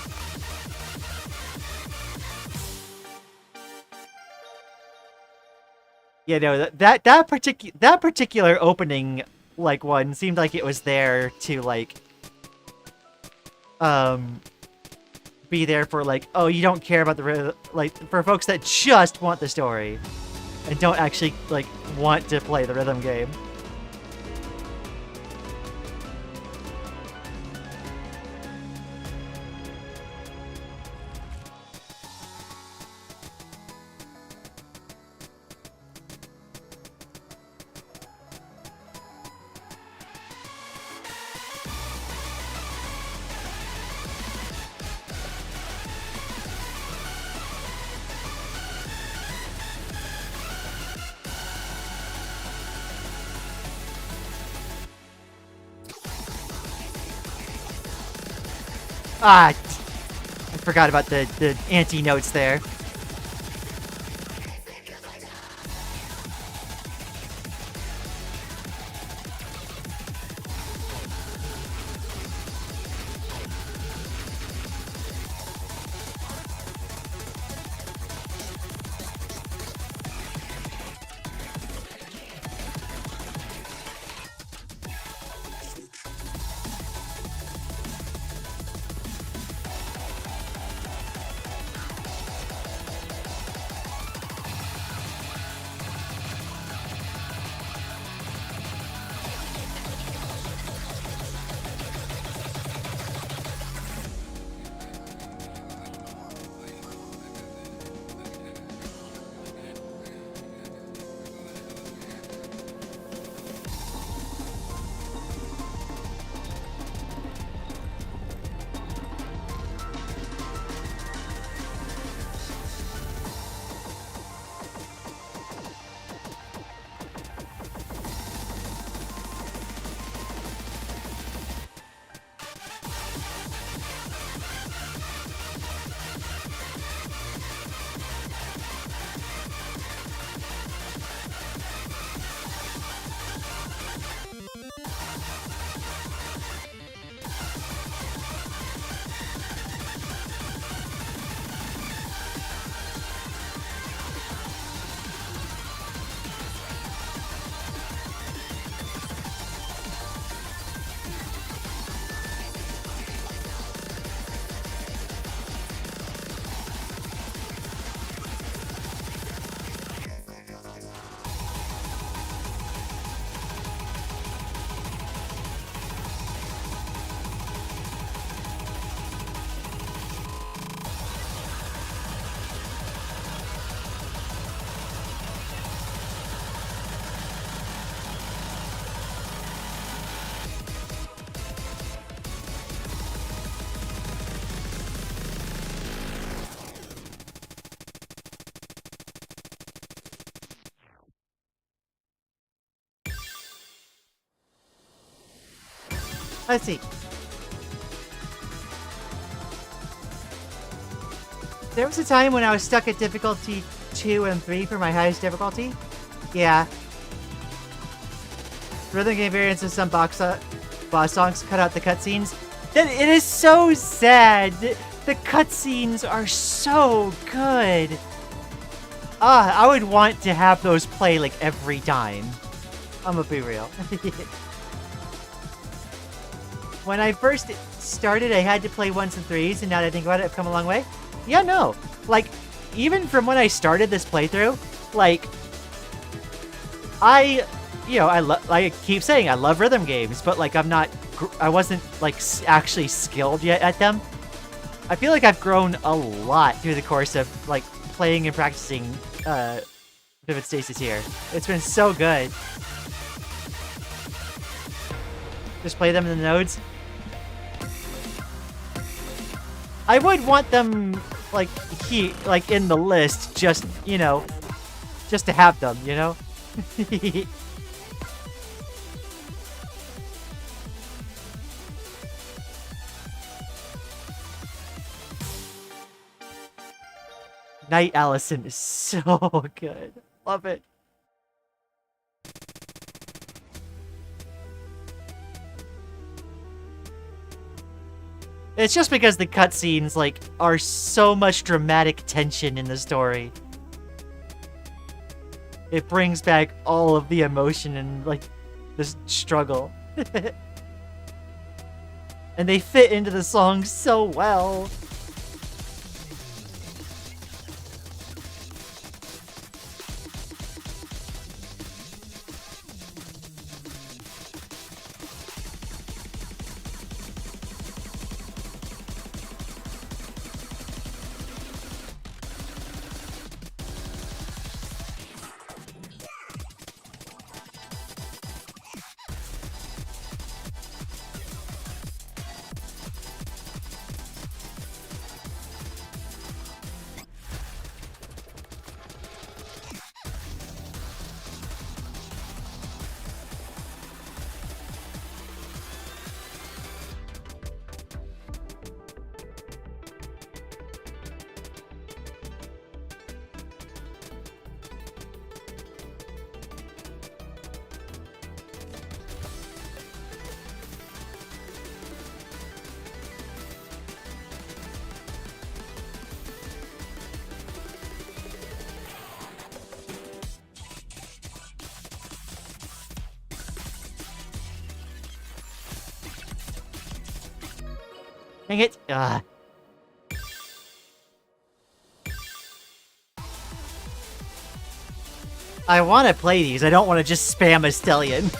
Yeah, no, that particular opening, like, one seemed like it was there to, like, be there for, like, oh, you don't care about the, like, for folks that just want the story and don't actually, like, want to play the rhythm game. Ah, I forgot about the anti-notes there. Let's see. There was a time when I was stuck at difficulty 2 and 3 for my highest difficulty. Yeah. Rhythm game variants of some boss songs cut out the cutscenes. It is so sad The cutscenes are so good. I would want to have those play like every time. I'm gonna be real. When I first started, I had to play 1s and 3s, and now that I think about it, I've come a long way. Yeah, no. Like, even from when I started this playthrough, like, I keep saying I love rhythm games, but like I wasn't like actually skilled yet at them. I feel like I've grown a lot through the course of like playing and practicing Vivid Stasis here. It's been so good. Just play them in the nodes. I would want them like in the list, just just to have them, you know. Night Allison is so good. Love it. It's just because the cutscenes, like, are so much dramatic tension in the story. It brings back all of the emotion and, like, this struggle. And they fit into the song so well. Dang it. I want to play these. I don't want to just spam a Stellian.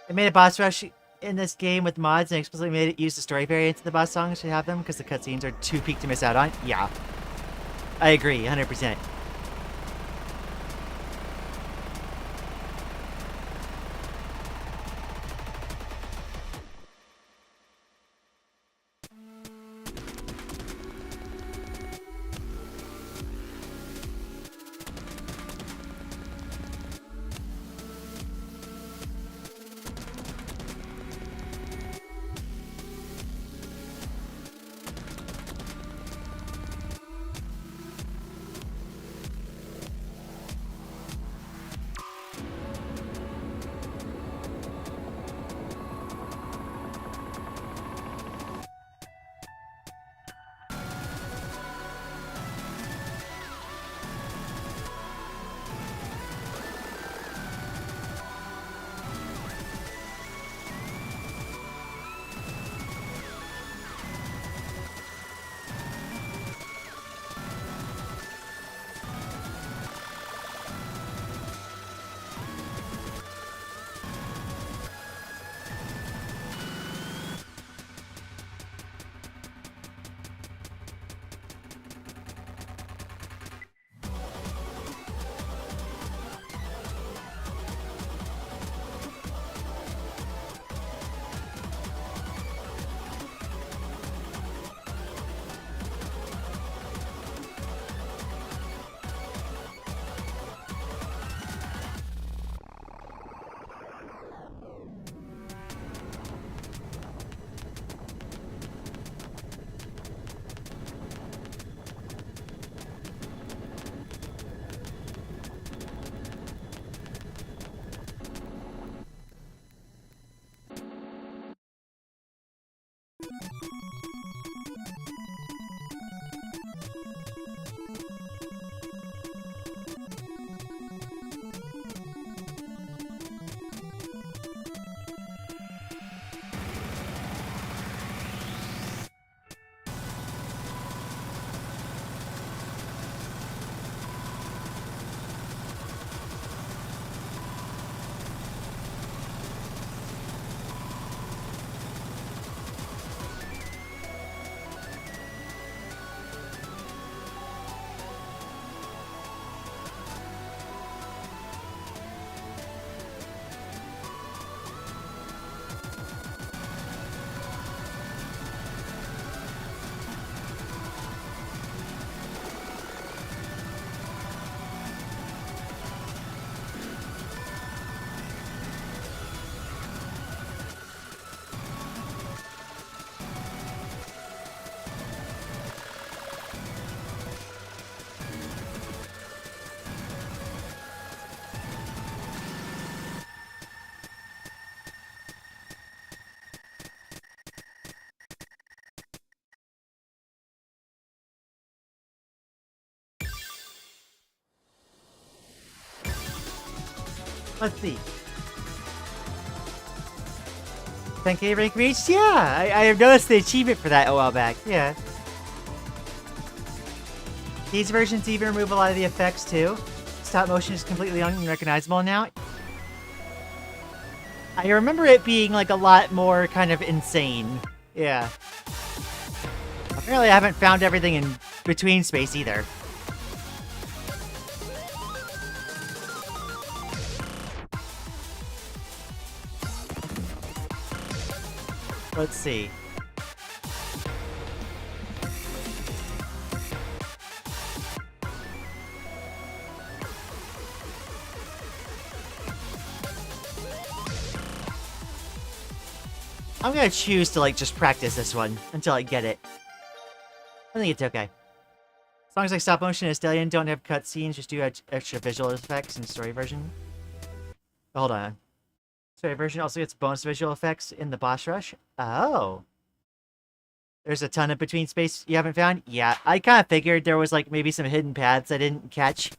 They made a boss rush in this game with mods and explicitly made it use the story variants of the boss songs to have them because the cutscenes are too peak to miss out on. Yeah. I agree, 100%. Let's see. 10K rank reached? Yeah, I have noticed the achievement for that a while back. Yeah. These versions even remove a lot of the effects too. Stop motion is completely unrecognizable now. I remember it being like a lot more kind of insane. Yeah. Apparently I haven't found everything in between space either. Let's see. I'm gonna choose to like just practice this one until I get it. I think it's okay. As long as like stop motion and Lian don't have cutscenes, just do extra visual effects in story version. Hold on. Story version also gets bonus visual effects in the boss rush. Oh. There's a ton of between space you haven't found? Yeah, I kind of figured there was like maybe some hidden paths I didn't catch.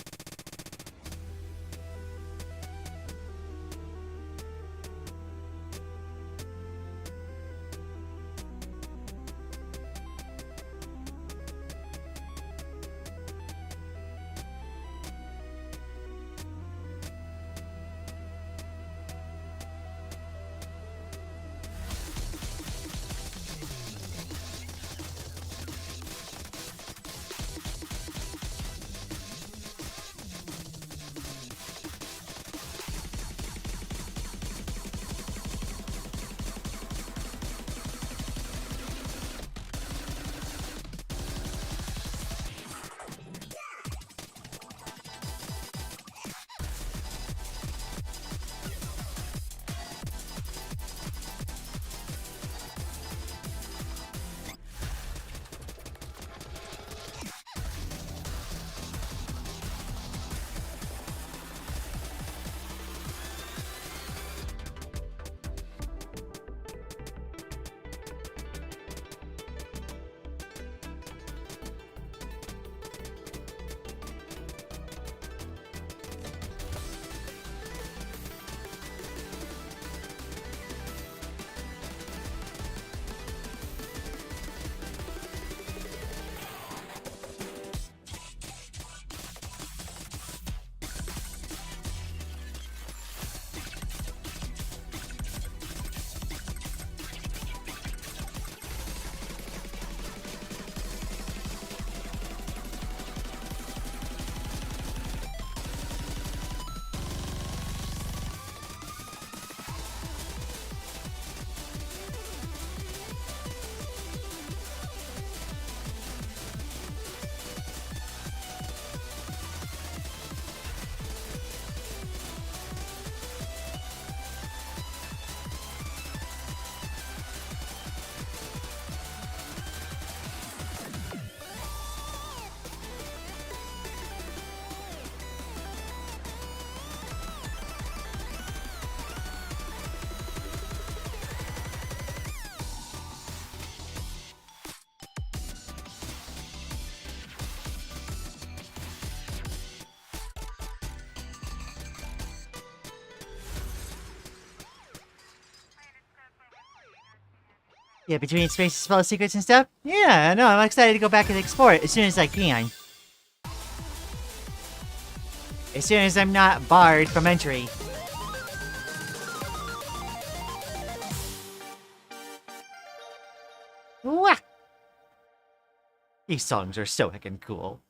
Yeah, between spaces full of secrets and stuff? Yeah, no, I'm excited to go back and explore it as soon as I can. As soon as I'm not barred from entry. Wah! These songs are so heckin' cool.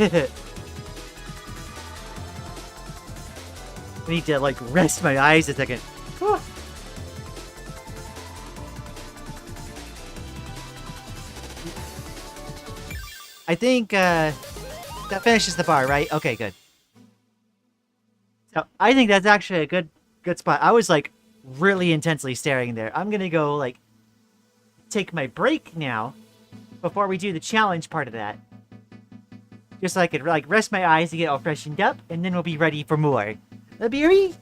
I need to, like, rest my eyes a second. Whew. I think, that finishes the bar, right? Okay, good. So, I think that's actually a good spot. I was, like, really intensely staring there. I'm gonna go, like, take my break now before we do the challenge part of that. Just so I could, like, rest my eyes to get all freshened up, and then we'll be ready for more. Yuri?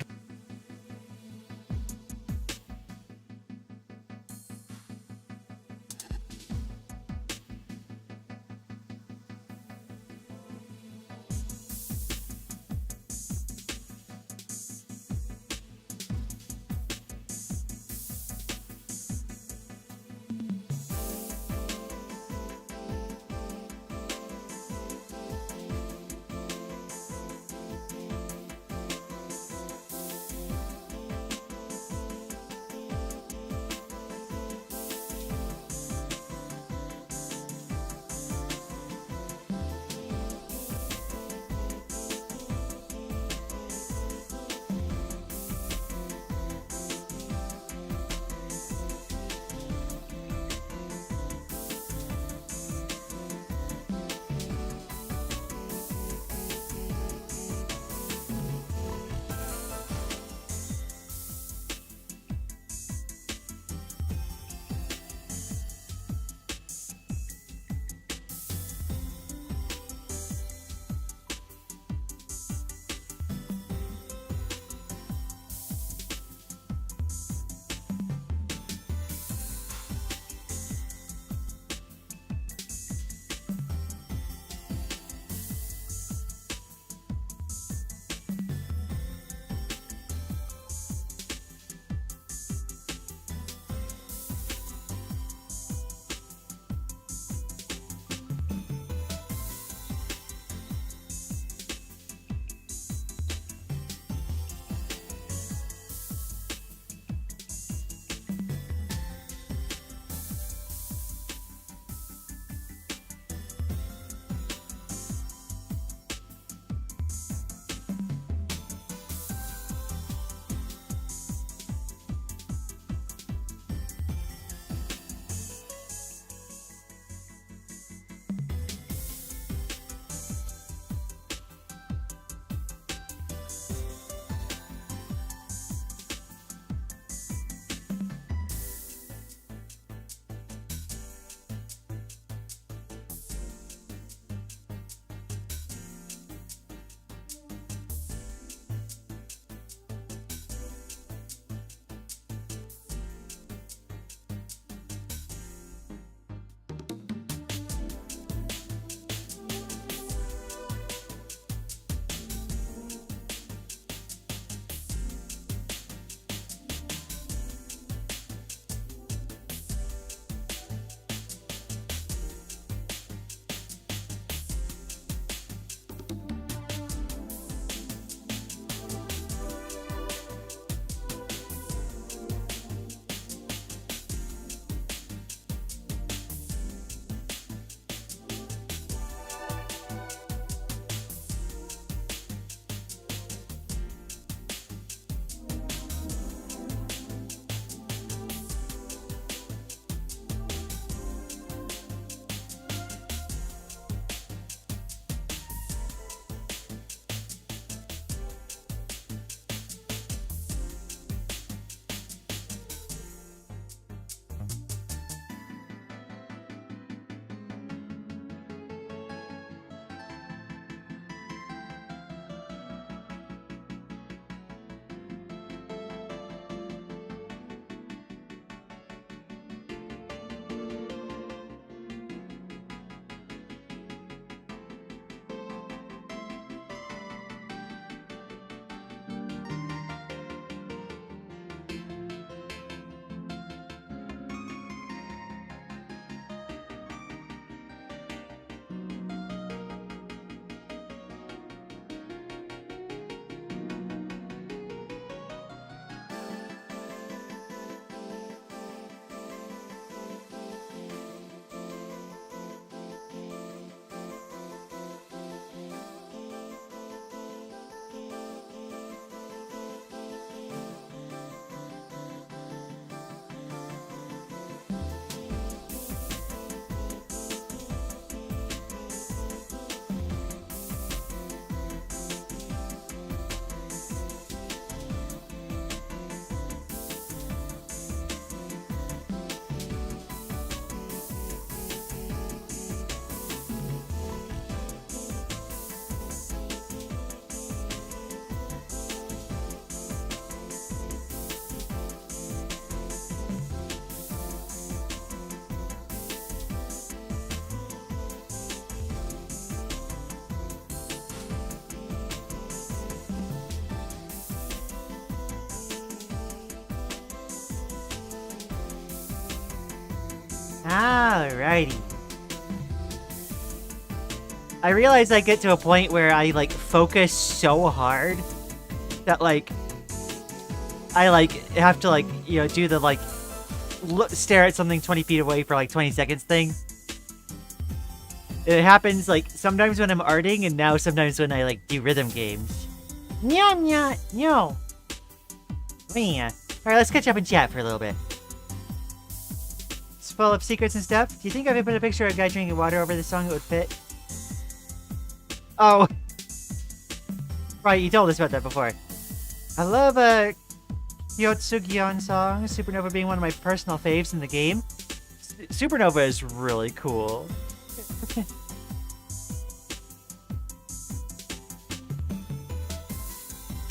Alrighty. I realize I get to a point where I, like, focus so hard that, like, I, like, have to, like, you know, do the, like, stare at something 20 feet away for, like, 20 seconds thing. It happens, like, sometimes when I'm arting, and now sometimes when I, like, do rhythm games. Nya, nya, no. Yeah. Alright, let's catch up and chat for a little bit. It's full of secrets and stuff. Do you think if I put a picture of a guy drinking water over the song, it would fit? Oh. Right, you told us about that before. I love Kyotsugion song, Supernova being one of my personal faves in the game. Supernova is really cool.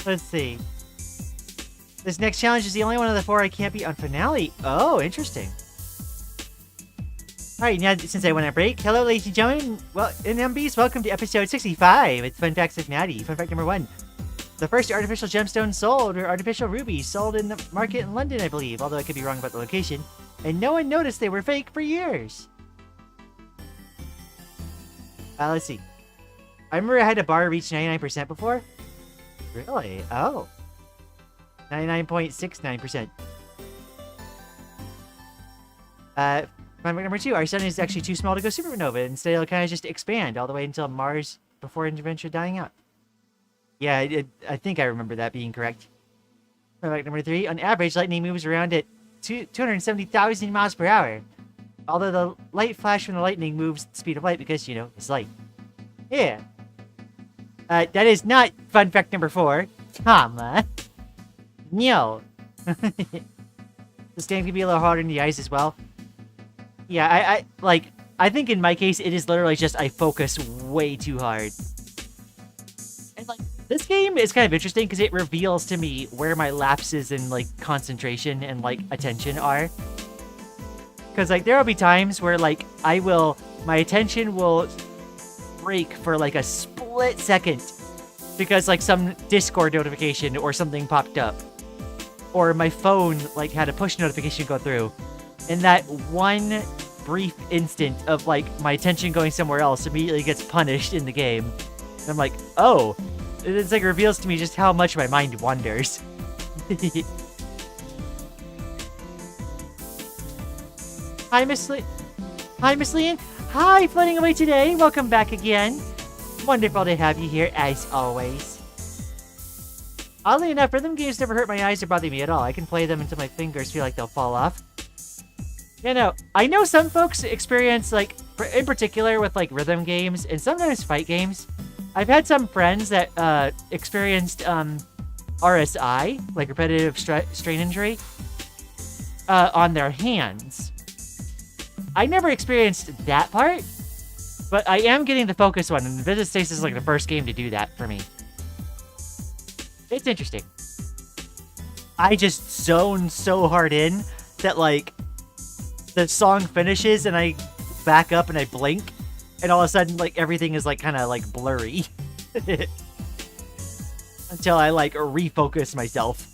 Let's see. This next challenge is the only one of the 4 I can't beat on finale. Oh, interesting. Alright, now since I went on break, hello ladies and gentlemen, well, NMBs, welcome to episode 65. It's Fun Facts with Maddie. Fun fact number 1. The first artificial gemstones sold were artificial rubies, sold in the market in London, I believe, although I could be wrong about the location, and no one noticed they were fake for years. Let's see. I remember I had a bar reach 99% before. Really? Oh. 99.69%. Fun fact number 2, our sun is actually too small to go supernova. Instead, it'll kind of just expand all the way until Mars before eventually dying out. Yeah, I think I remember that being correct. Fun fact number 3, on average, lightning moves around at 270,000 miles per hour. Although the light flash from the lightning moves at the speed of light because, you know, it's light. Yeah. That is not fun fact number 4, comma. No. This game can be a little harder in the eyes as well. Yeah, I think in my case, it is literally just I focus way too hard. And, like, this game is kind of interesting because it reveals to me where my lapses in, like, concentration and, like, attention are. Because, like, there will be times where, like, my attention will break for, like, a split second because, like, some Discord notification or something popped up. Or my phone, like, had a push notification go through. And that one brief instant of, like, my attention going somewhere else immediately gets punished in the game. And I'm like, oh. It's, like, reveals to me just how much my mind wanders. Hi, Miss Lian. Hi, floating away today. Welcome back again. Wonderful to have you here, as always. Oddly enough, rhythm games never hurt my eyes or bother me at all. I can play them until my fingers feel like they'll fall off. You know, I know some folks experience, like, in particular with, like, rhythm games and sometimes fight games. I've had some friends that experienced RSI, like repetitive strain injury, on their hands. I never experienced that part, but I am getting the focus one, and Visit Stasis is like the first game to do that for me. It's interesting. I just zone so hard in that, like, the song finishes and I back up and I blink, and all of a sudden, like, everything is, like, kind of, like, blurry. Until I, like, refocus myself.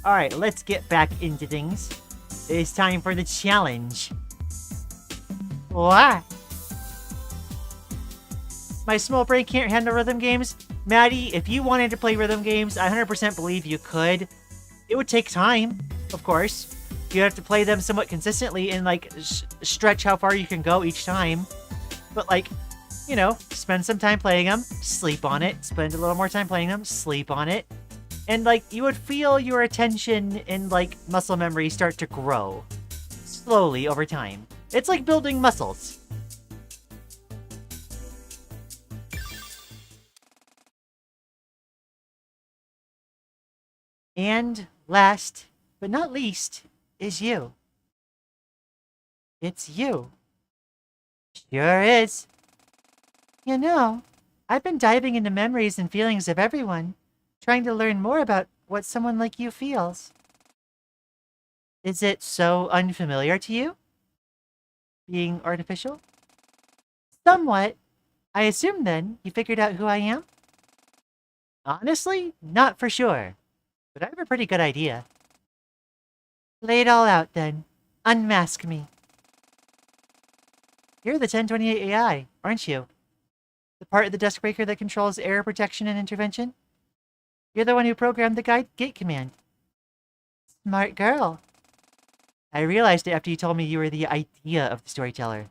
Alright, let's get back into things. It's time for the challenge. What? My small brain can't handle rhythm games? Maddie, if you wanted to play rhythm games, I 100% believe you could. It would take time, of course. You have to play them somewhat consistently and, like, stretch how far you can go each time. But, like, you know, spend some time playing them, sleep on it, spend a little more time playing them, sleep on it. And, like, you would feel your attention and, like, muscle memory start to grow. Slowly over time. It's like building muscles. And last, but not least, is you. It's you. Sure is. You know, I've been diving into memories and feelings of everyone, trying to learn more about what someone like you feels. Is it so unfamiliar to you? Being artificial? Somewhat. I assume then you figured out who I am? Honestly, not for sure. But I have a pretty good idea. Lay it all out, then. Unmask me. You're the 1028 AI, aren't you? The part of the desk breaker that controls error protection and intervention? You're the one who programmed the gate command. Smart girl. I realized it after you told me you were the idea of the storyteller.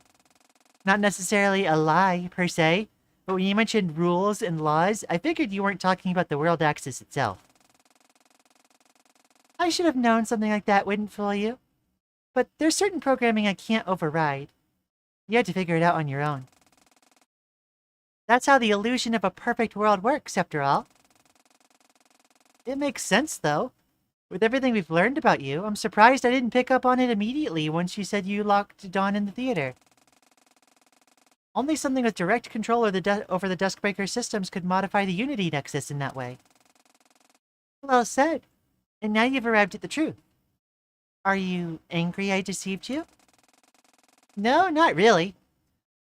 Not necessarily a lie, per se, but when you mentioned rules and laws, I figured you weren't talking about the world axis itself. I should have known something like that wouldn't fool you. But there's certain programming I can't override. You had to figure it out on your own. That's how the illusion of a perfect world works, after all. It makes sense, though. With everything we've learned about you, I'm surprised I didn't pick up on it immediately once you said you locked Dawn in the theater. Only something with direct control over the desk breaker systems could modify the Unity Nexus in that way. Well said. And now you've arrived at the truth. Are you angry I deceived you? No, not really.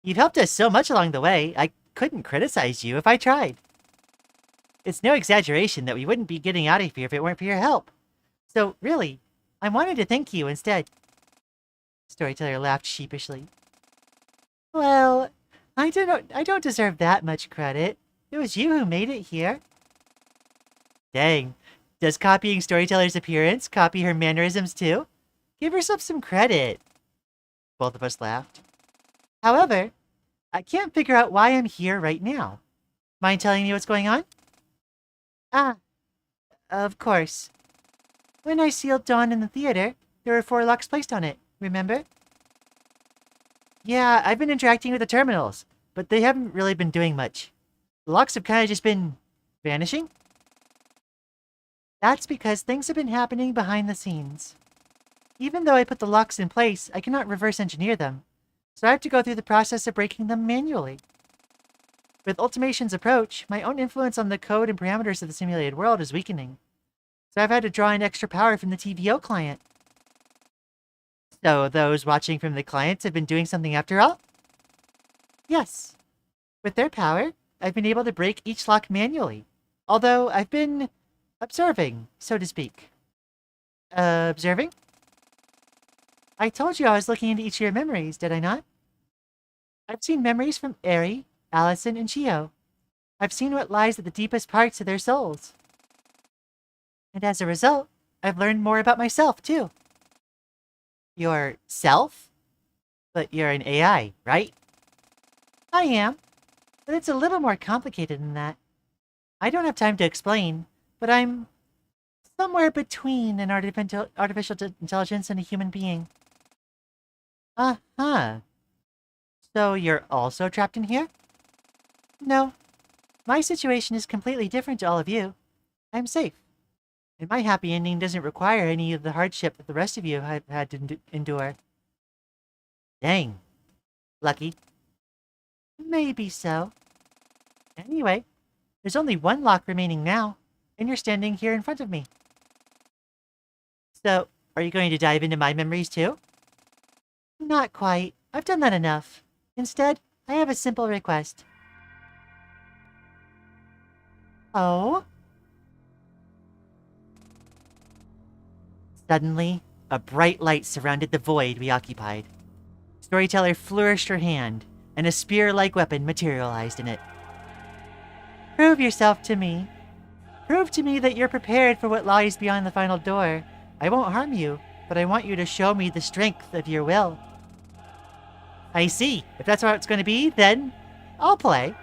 You've helped us so much along the way, I couldn't criticize you if I tried. It's no exaggeration that we wouldn't be getting out of here if it weren't for your help. So, really, I wanted to thank you instead. Storyteller laughed sheepishly. Well, I don't deserve that much credit. It was you who made it here. Dang. Does copying Storyteller's appearance copy her mannerisms too? Give herself some credit. Both of us laughed. However, I can't figure out why I'm here right now. Mind telling me what's going on? Ah, of course. When I sealed Dawn in the theater, there were 4 locks placed on it, remember? Yeah, I've been interacting with the terminals, but they haven't really been doing much. The locks have kind of just been vanishing. That's because things have been happening behind the scenes. Even though I put the locks in place, I cannot reverse engineer them, so I have to go through the process of breaking them manually. With Ultimation's approach, my own influence on the code and parameters of the simulated world is weakening, so I've had to draw in extra power from the TVO client. So those watching from the clients have been doing something after all? Yes. With their power, I've been able to break each lock manually, although I've been observing, so to speak. Observing? I told you I was looking into each of your memories, did I not? I've seen memories from Eri, Allison, and Chio. I've seen what lies at the deepest parts of their souls. And as a result, I've learned more about myself, too. Yourself? But you're an AI, right? I am, but it's a little more complicated than that. I don't have time to explain, but I'm somewhere between an artificial intelligence and a human being. Uh-huh. So you're also trapped in here? No. My situation is completely different to all of you. I'm safe. And my happy ending doesn't require any of the hardship that the rest of you have had to endure. Dang. Lucky. Maybe so. Anyway, there's only 1 lock remaining now, and you're standing here in front of me. So, are you going to dive into my memories too? Not quite. I've done that enough. Instead, I have a simple request. Oh? Suddenly, a bright light surrounded the void we occupied. Storyteller flourished her hand, and a spear-like weapon materialized in it. Prove yourself to me. Prove to me that you're prepared for what lies beyond the final door. I won't harm you, but I want you to show me the strength of your will. I see. If that's how it's going to be, then I'll play.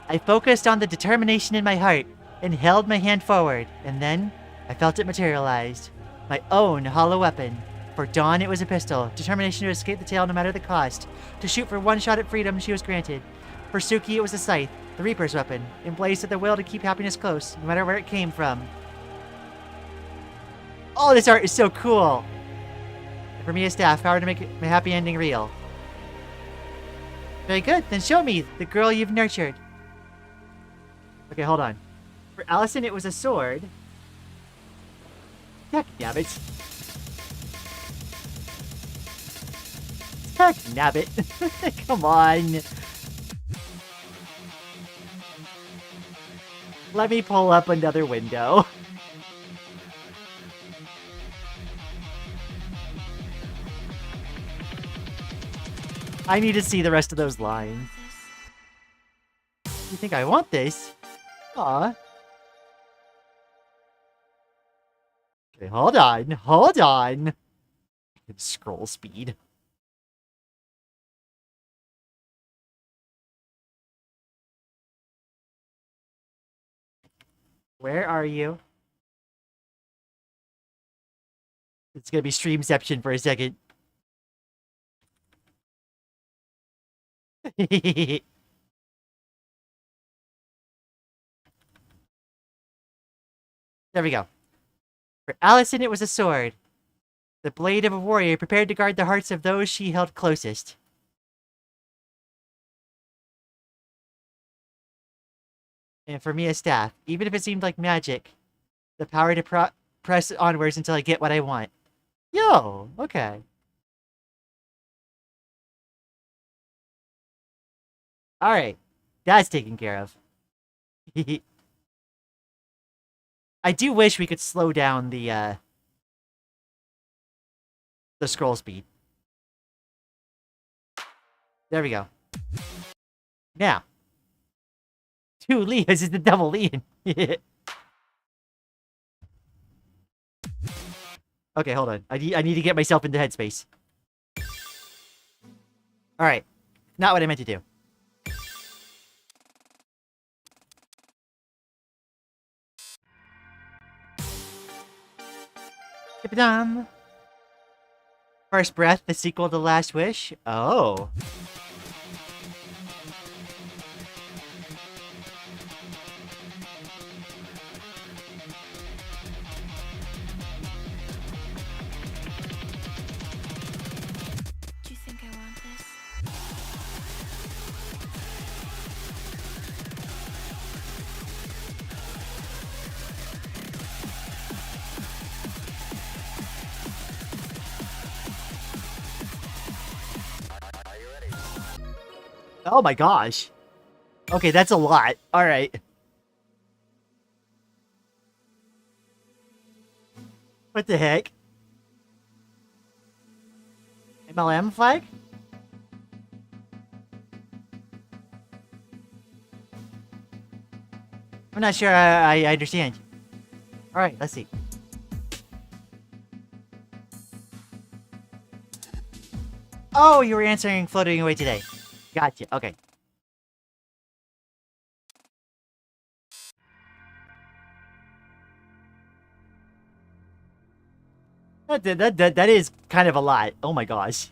I focused on the determination in my heart and held my hand forward, and then I felt it materialized. My own hollow weapon. For Dawn, it was a pistol. Determination to escape the tail no matter the cost. To shoot for 1 shot at freedom she was granted. For Suki, it was a scythe, the Reaper's weapon, emblazed with the will to keep happiness close, no matter where it came from. Oh, this art is so cool! And for me, a staff, power to make my happy ending real. Very good, then show me the girl you've nurtured. Okay, hold on. For Allison, it was a sword. Heck, nabbit. Heck, nabbit. Come on. Let me pull up another window. I need to see the rest of those lines. You think I want this? Aw. Okay, hold on. Hold on. Scroll speed. Where are you? It's gonna be streamception for a second. There we go. For Allison, it was a sword. The blade of a warrior prepared to guard the hearts of those she held closest. And for me, a staff. Even if it seemed like magic. The power to press onwards until I get what I want. Yo, okay. Alright. That's taken care of. I do wish we could slow down the scroll speed. There we go. Now. 2 Lias is the double Lian. Okay, hold on. I need to get myself into headspace. Alright. Not what I meant to do. Dum. First Breath, the sequel to Last Wish? Oh. Do you think I want this? Oh my gosh. Okay, that's a lot. Alright. What the heck? MLM flag? I'm not sure I understand. Alright, let's see. Oh, you were answering floating away today. Gotcha, okay. That is kind of a lot. Oh my gosh.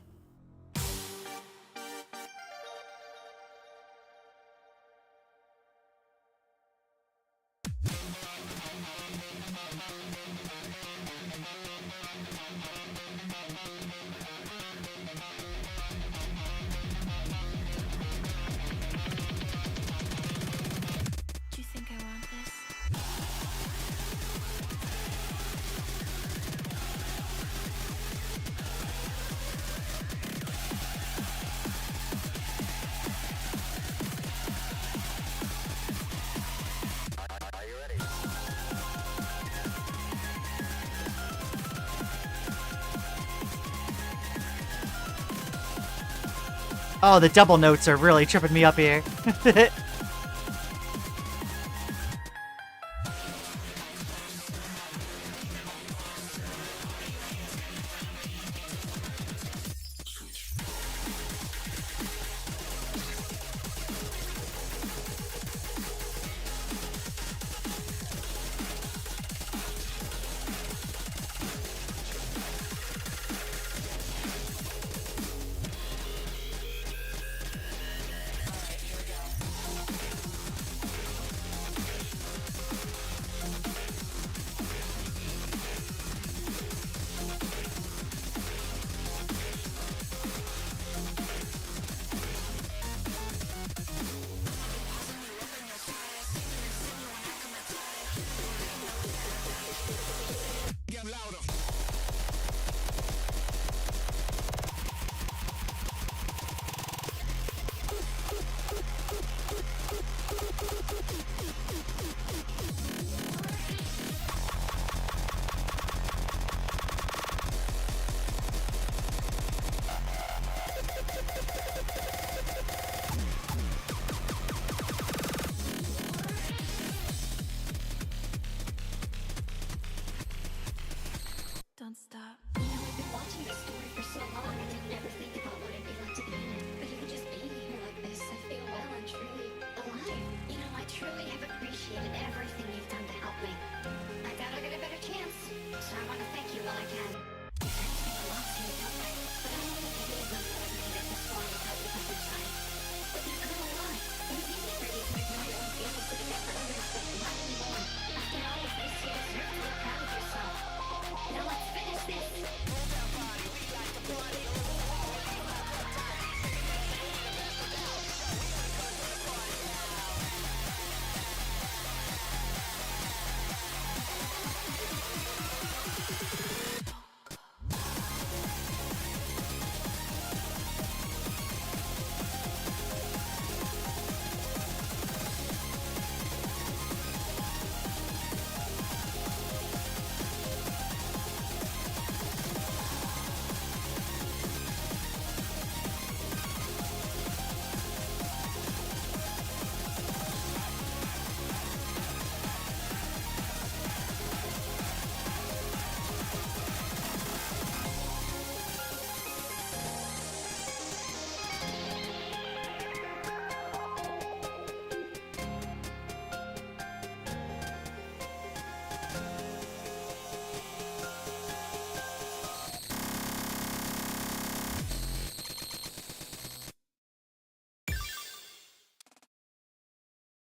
Do you think I want this? Oh, the double notes are really tripping me up here.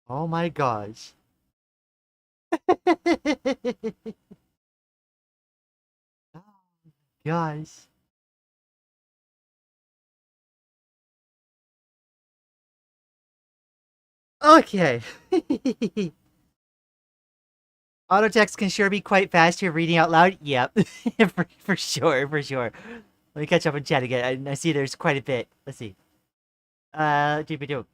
Oh my gosh. Oh gosh. Okay. Auto text can sure be quite fast here reading out loud. Yep. for sure, for sure. Let me catch up in chat again. I see there's quite a bit. Let's see. Doop.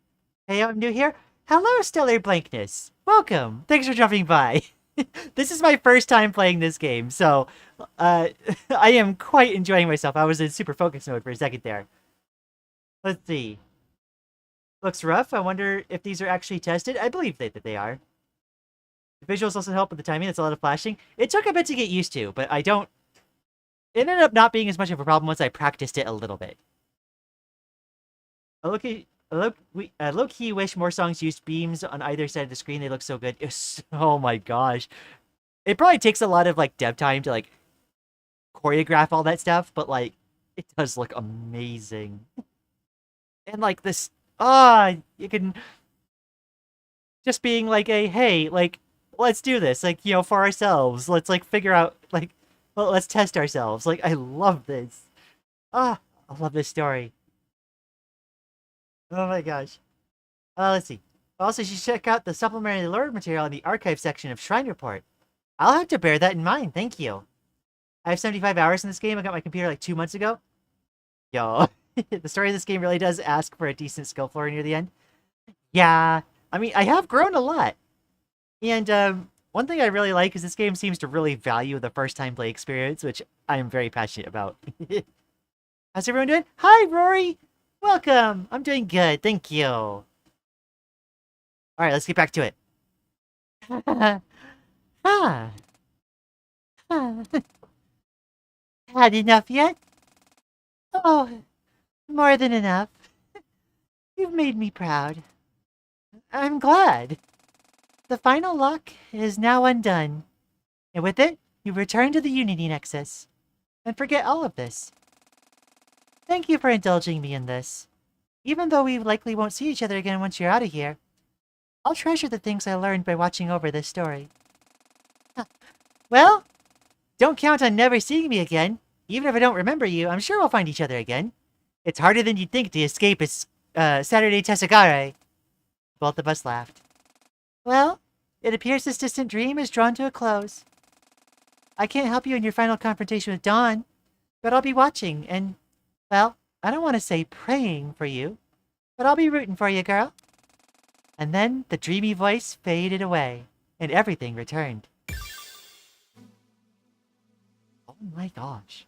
Hey, I'm new here. Hello, Stellar Blankness. Welcome. Thanks for dropping by. This is my first time playing this game, so I am quite enjoying myself. I was in super focus mode for a second there. Let's see. Looks rough. I wonder if these are actually tested. I believe that they are. The visuals also help with the timing. It's a lot of flashing. It took a bit to get used to, but I don't... It ended up not being as much of a problem once I practiced it a little bit. I low-key wish more songs used beams on either side of the screen. They look so good. Oh my gosh. It probably takes a lot of, like, dev time to, like, choreograph all that stuff, but, like, it does look amazing. And, like, this... you can... Just being like hey, like, let's do this, like, you know, for ourselves. Let's, like, figure out, like, well, let's test ourselves. Like, I love this. I love this story. Oh my gosh. Let's see. Also, you should check out the supplementary lore material in the archive section of Shrine Report. I'll have to bear that in mind, thank you. I have 75 hours in this game. I got my computer like 2 months ago. Yo, the story of this game really does ask for a decent skill floor near the end. Yeah, I mean, I have grown a lot. And one thing I really like is this game seems to really value the first-time play experience, which I am very passionate about. How's everyone doing? Hi, Rory! Welcome! I'm doing good, thank you. Alright, let's get back to it. Ah. Had enough yet? Oh, more than enough. You've made me proud. I'm glad. The final lock is now undone. And with it, you return to the Unity Nexus. And forget all of this. Thank you for indulging me in this. Even though we likely won't see each other again once you're out of here, I'll treasure the things I learned by watching over this story. Well, don't count on never seeing me again. Even if I don't remember you, I'm sure we'll find each other again. It's harder than you'd think to escape its Saturday Tessagare. Both of us laughed. Well, it appears this distant dream is drawn to a close. I can't help you in your final confrontation with Dawn, but I'll be watching and, well, I don't want to say praying for you, but I'll be rooting for you, girl. And then the dreamy voice faded away, and everything returned. Oh my gosh.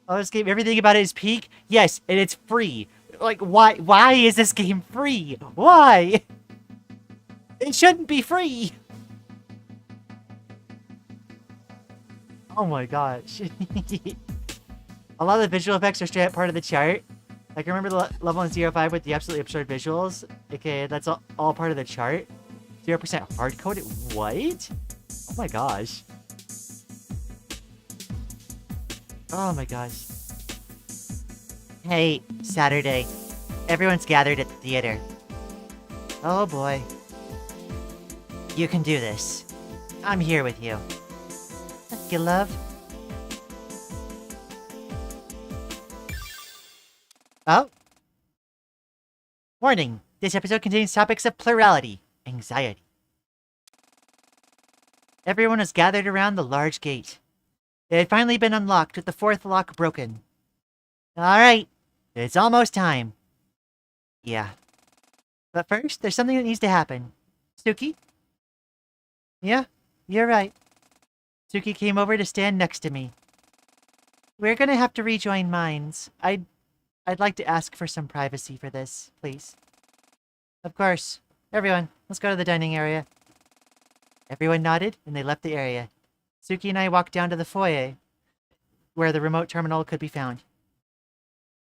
Oh, this game, everything about it is peak? Yes, and it's free. Like, why is this game free? Why? It shouldn't be free. Oh my gosh. A lot of the visual effects are straight up part of the chart. Like, remember the level in 05 with the absolutely absurd visuals? Okay, that's all part of the chart. 0% hard-coded? What? Oh my gosh. Oh my gosh. Hey, Saturday. Everyone's gathered at the theater. Oh boy. You can do this. I'm here with you. You love? Oh? Warning. This episode contains topics of plurality, anxiety. Everyone was gathered around the large gate. It had finally been unlocked with the fourth lock broken. Alright, it's almost time. Yeah. But first, there's something that needs to happen. Suki? Yeah, you're right. Suki came over to stand next to me. We're gonna have to rejoin minds. I'd like to ask for some privacy for this, please. Of course. Everyone, let's go to the dining area. Everyone nodded, and they left the area. Suki and I walked down to the foyer, where the remote terminal could be found.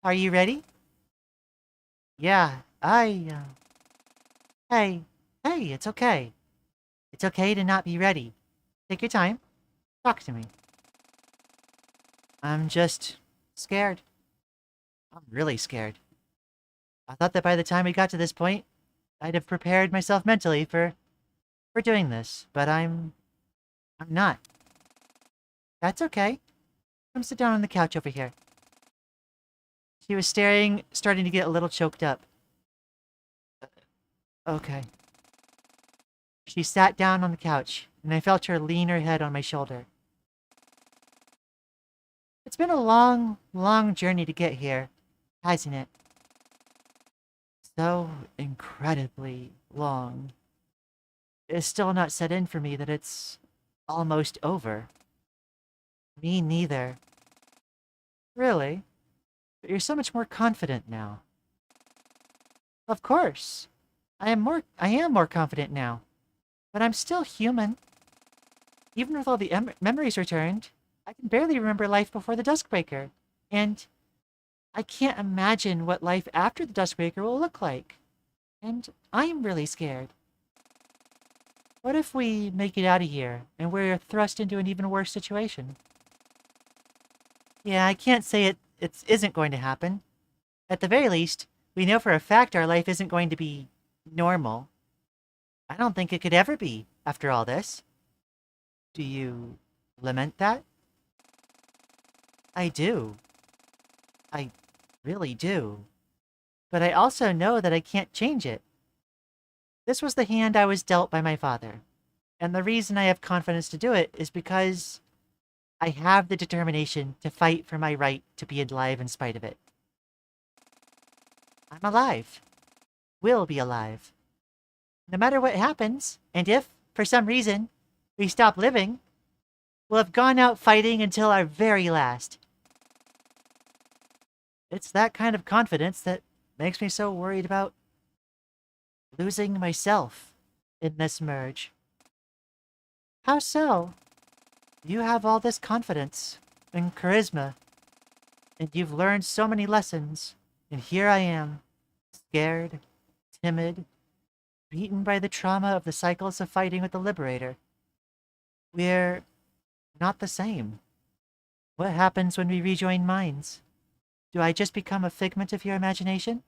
Are you ready? Yeah, Hey, it's okay. It's okay to not be ready. Take your time. Talk to me. I'm just scared. I'm really scared. I thought that by the time we got to this point, I'd have prepared myself mentally for doing this, but I'm not. That's okay. Come sit down on the couch over here. She was starting to get a little choked up. Okay. She sat down on the couch, and I felt her lean her head on my shoulder. It's been a long, long journey to get here, hasn't it? So incredibly long. It's still not set in for me that it's almost over. Me neither. Really? But you're so much more confident now. Of course. I am more confident now. But I'm still human. Even with all the memories returned, I can barely remember life before the Duskbreaker. And I can't imagine what life after the Duskbreaker will look like. And I'm really scared. What if we make it out of here, and we're thrust into an even worse situation? Yeah, I can't say it isn't going to happen. At the very least, we know for a fact our life isn't going to be normal. I don't think it could ever be, after all this. Do you lament that? I do. I really do. But I also know that I can't change it. This was the hand I was dealt by my father. And the reason I have confidence to do it is because I have the determination to fight for my right to be alive in spite of it. I'm alive. Will be alive. No matter what happens, and if, for some reason, we stop living, we'll have gone out fighting until our very last. It's that kind of confidence that makes me so worried about losing myself in this merge. How so? You have all this confidence and charisma, and you've learned so many lessons, and here I am, scared, timid, beaten by the trauma of the cycles of fighting with the Liberator. We're not the same. What happens when we rejoin minds? Do I just become a figment of your imagination?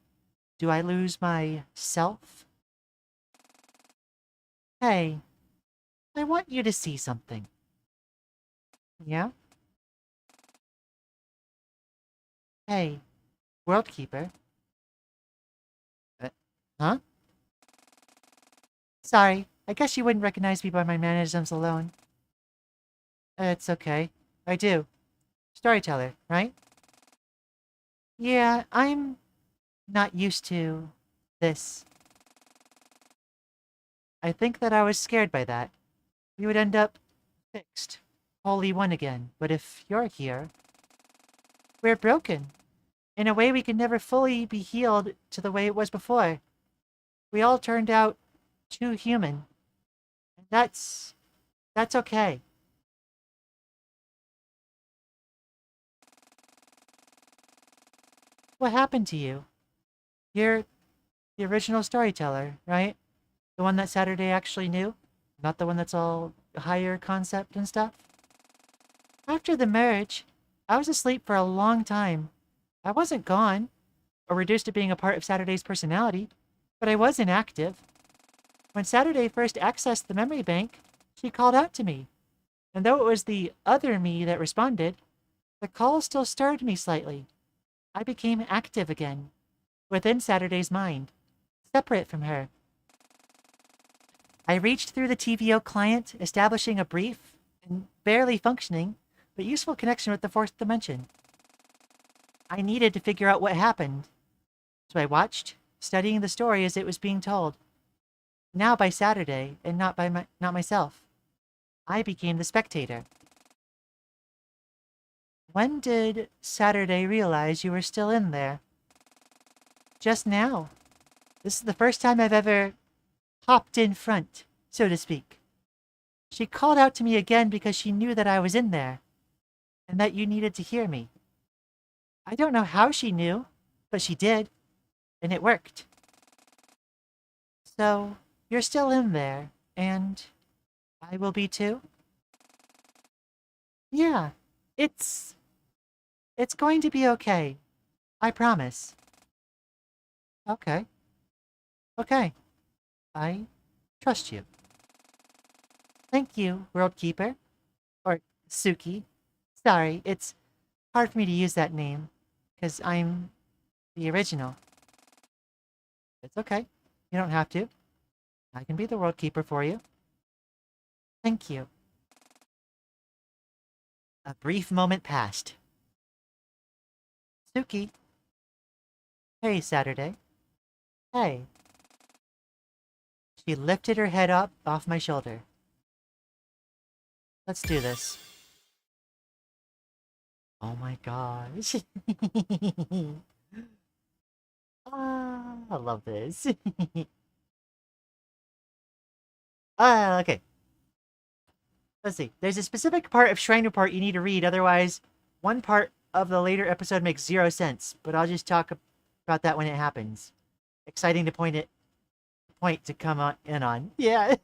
Do I lose my self? Hey, I want you to see something. Yeah? Hey, World Keeper. Huh? Sorry, I guess you wouldn't recognize me by my mannerisms alone. It's okay. I do. Storyteller, right? Yeah, I'm not used to this. I think that I was scared by that. We would end up fixed, wholly one again. But if you're here, we're broken. In a way we can never fully be healed to the way it was before. We all turned out too human. And that's okay. What happened to you? You're the original storyteller, right? The one that Saturday actually knew? Not the one that's all higher concept and stuff? After the marriage, I was asleep for a long time. I wasn't gone, or reduced to being a part of Saturday's personality, but I was inactive. When Saturday first accessed the memory bank, she called out to me, and though it was the other me that responded, the call still stirred me slightly. I became active again, within Saturday's mind, separate from her. I reached through the TVO client, establishing a brief and barely functioning, but useful connection with the fourth dimension. I needed to figure out what happened, so I watched, studying the story as it was being told. Now by Saturday, and not myself. I became the spectator. When did Saturday realize you were still in there? Just now. This is the first time I've ever hopped in front, so to speak. She called out to me again because she knew that I was in there, and that you needed to hear me. I don't know how she knew, but she did, and it worked. So, you're still in there, and I will be too? Yeah, it's going to be okay. I promise. Okay. Okay. I trust you. Thank you, World Keeper. Or Suki. Sorry, it's hard for me to use that name. Because I'm the original. It's okay. You don't have to. I can be the World Keeper for you. Thank you. A brief moment passed. Suki. Hey, Saturday. Hey. She lifted her head up off my shoulder. Let's do this. Oh my gosh. I love this. Okay. Let's see. There's a specific part of Shrine Report you need to read, otherwise, one part of the later episode makes 0 sense, but I'll just talk about that when it happens. Exciting to point to come on in on. Yeah.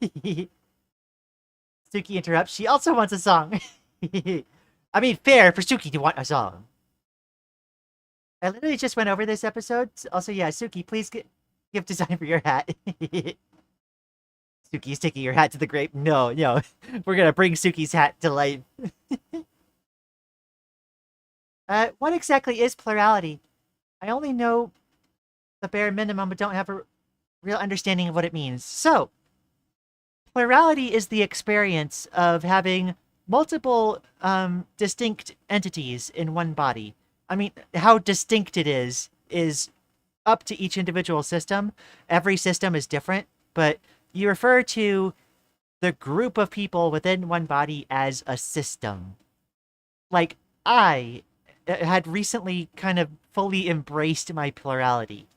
Suki interrupts. She also wants a song. I mean, fair for Suki to want a song. I literally just went over this episode. Also, yeah, Suki, please give design for your hat. Suki's taking your hat to the grave. No, no. We're gonna bring Suki's hat to life. What exactly is plurality? I only know the bare minimum, but don't have a real understanding of what it means. So, plurality is the experience of having multiple distinct entities in one body. I mean, how distinct it is up to each individual system. Every system is different, but you refer to the group of people within one body as a system. Like, I had recently kind of fully embraced my plurality.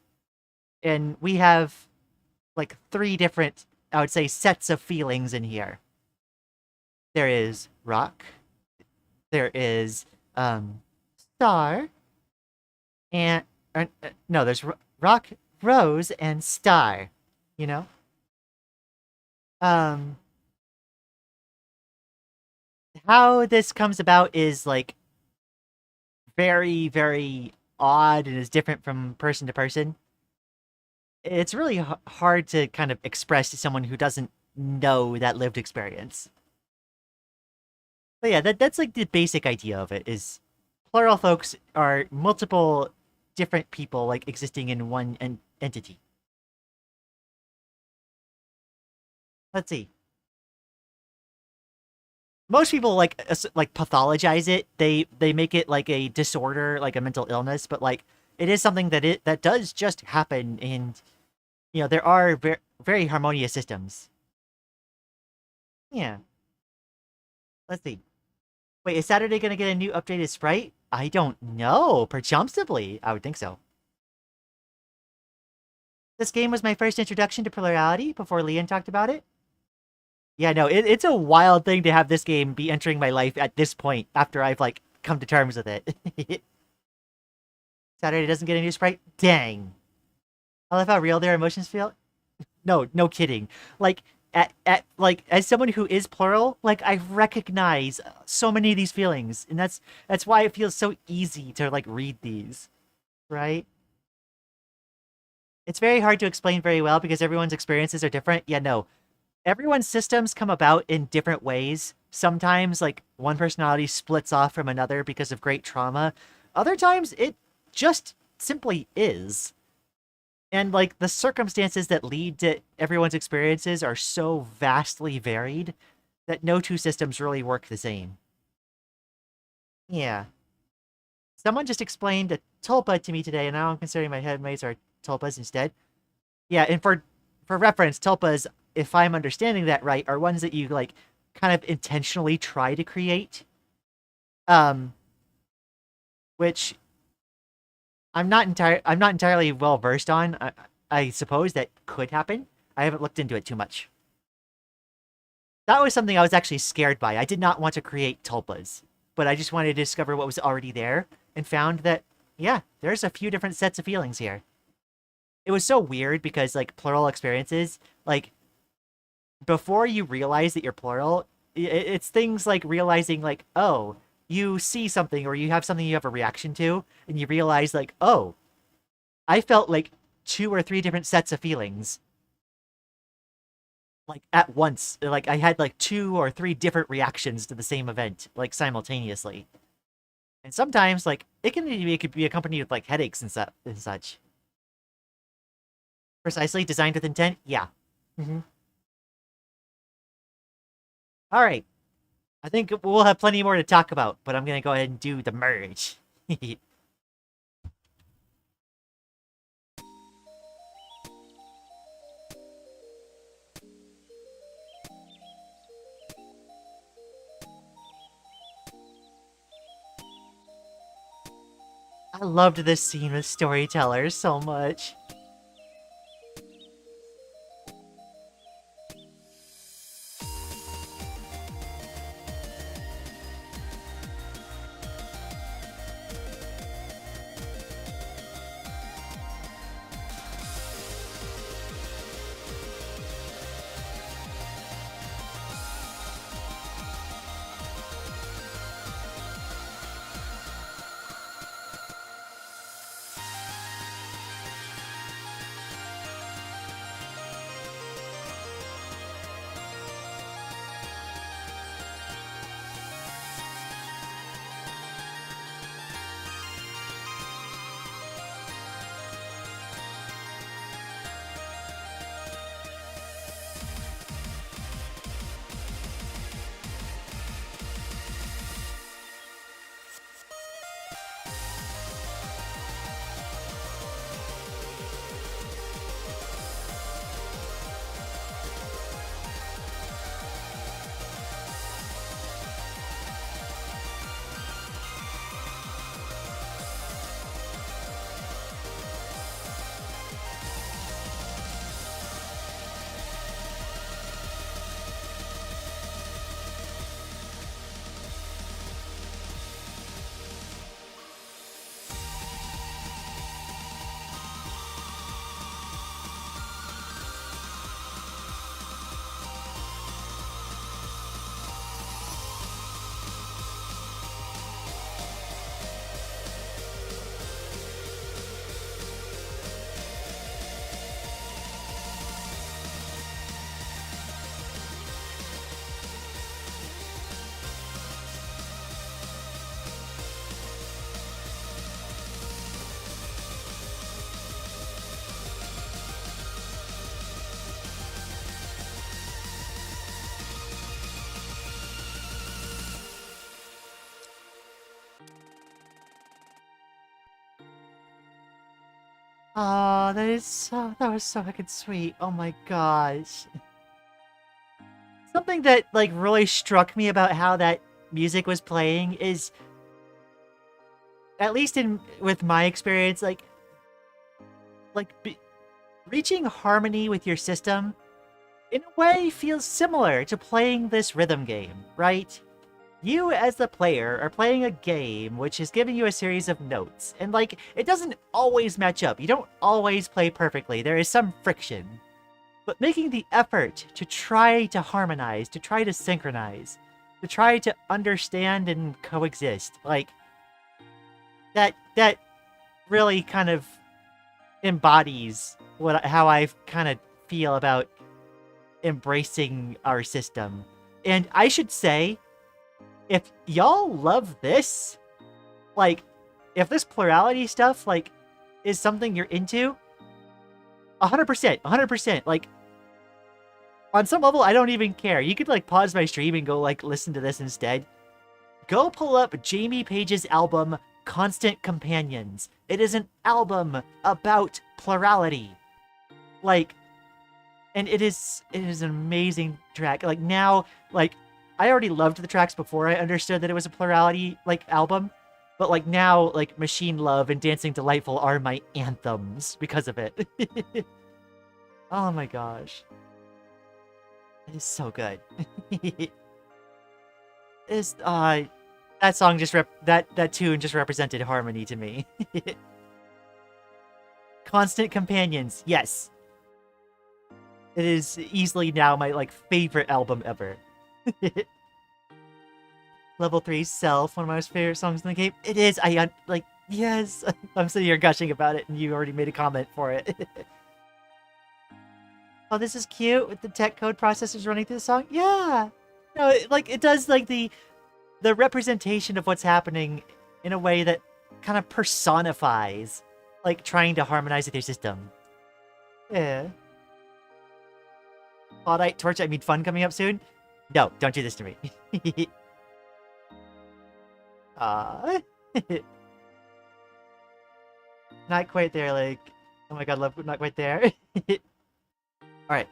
And we have, like, 3 different, I would say, sets of feelings in here. There is rock. There is, star. And, no, there's rock, rose, and star. You know? How this comes about is, like, very, very odd and is different from person to person. It's really hard to kind of express to someone who doesn't know that lived experience. But yeah, that's like the basic idea of it, is plural folks are multiple different people, like, existing in one entity. Let's see. Most people like pathologize it. They make it like a disorder, like a mental illness, but like it is something that does just happen, and there are very harmonious systems. Yeah. Let's see. Wait, is Saturday gonna get a new updated sprite? I don't know. Presumably, I would think so. This game was my first introduction to plurality before Lian talked about it. Yeah, no, it's a wild thing to have this game be entering my life at this point after I've, like, come to terms with it. Saturday doesn't get a new sprite? Dang. I love how real their emotions feel. No, no kidding. Like, like, as someone who is plural, like, I recognize so many of these feelings, and that's why it feels so easy to, like, read these, right? It's very hard to explain very well because everyone's experiences are different. Yeah, no. Everyone's systems come about in different ways. Sometimes, like, one personality splits off from another because of great trauma. Other times, it just simply is. And, like, the circumstances that lead to everyone's experiences are so vastly varied that no two systems really work the same. Yeah. Someone just explained a tulpa to me today, and now I'm considering my headmates are tulpas instead. Yeah, and for reference, tulpas, if I'm understanding that right, are ones that you, like, kind of intentionally try to create. Which I'm not entirely well versed on. I suppose that could happen. I haven't looked into it too much. That was something I was actually scared by. I did not want to create tulpas, but I just wanted to discover what was already there, and found that, yeah, there's a few different sets of feelings here. It was so weird because, like, plural experiences, like, before you realize that you're plural, it's things like realizing, like, oh, you see something or you have something you have a reaction to, and you realize, like, oh, I felt like 2 or 3 different sets of feelings. Like, at once. Like, I had, like, 2 or 3 different reactions to the same event, like, simultaneously. And sometimes, like, it could be accompanied with, like, headaches and such. Precisely, designed with intent? Yeah. Alright. I think we'll have plenty more to talk about, but I'm gonna go ahead and do the merge. I loved this scene with storytellers so much. Oh, that was so fucking sweet. Oh my gosh. Something that, like, really struck me about how that music was playing is, at least with my experience, reaching harmony with your system, in a way, feels similar to playing this rhythm game, right? You, as the player, are playing a game which is giving you a series of notes, and, like, it doesn't always match up. You don't always play perfectly. There is some friction. But making the effort to try to harmonize, to try to synchronize, to try to understand and coexist, like, that really kind of embodies how I kind of feel about embracing our system. And I should say, if y'all love this, like, if this plurality stuff, like, is something you're into, 100%, 100%, like, on some level, I don't even care. You could, like, pause my stream and go, like, listen to this instead. Go pull up Jamie Page's album, Constant Companions. It is an album about plurality. Like, and it is an amazing track. Like, now, like, I already loved the tracks before I understood that it was a plurality, like, album. But, like, now, like, Machine Love and Dancing Delightful are my anthems because of it. Oh my gosh. It is so good. That song just that tune just represented harmony to me. Constant Companions, yes. It is easily now my, like, favorite album ever. Level 3 Self, one of my most favorite songs in the game. It is, like, Yes, I'm sitting here gushing about it, and you already made a comment for it. Oh, this is cute with the tech code processors running through the song. Yeah, no, it does like the representation of what's happening in a way that kind of personifies like trying to harmonize with your system. Yeah. Alright, Torch, I mean fun coming up soon? No, don't do this to me. Not quite there, like... Oh my god, love, not quite there. Alright.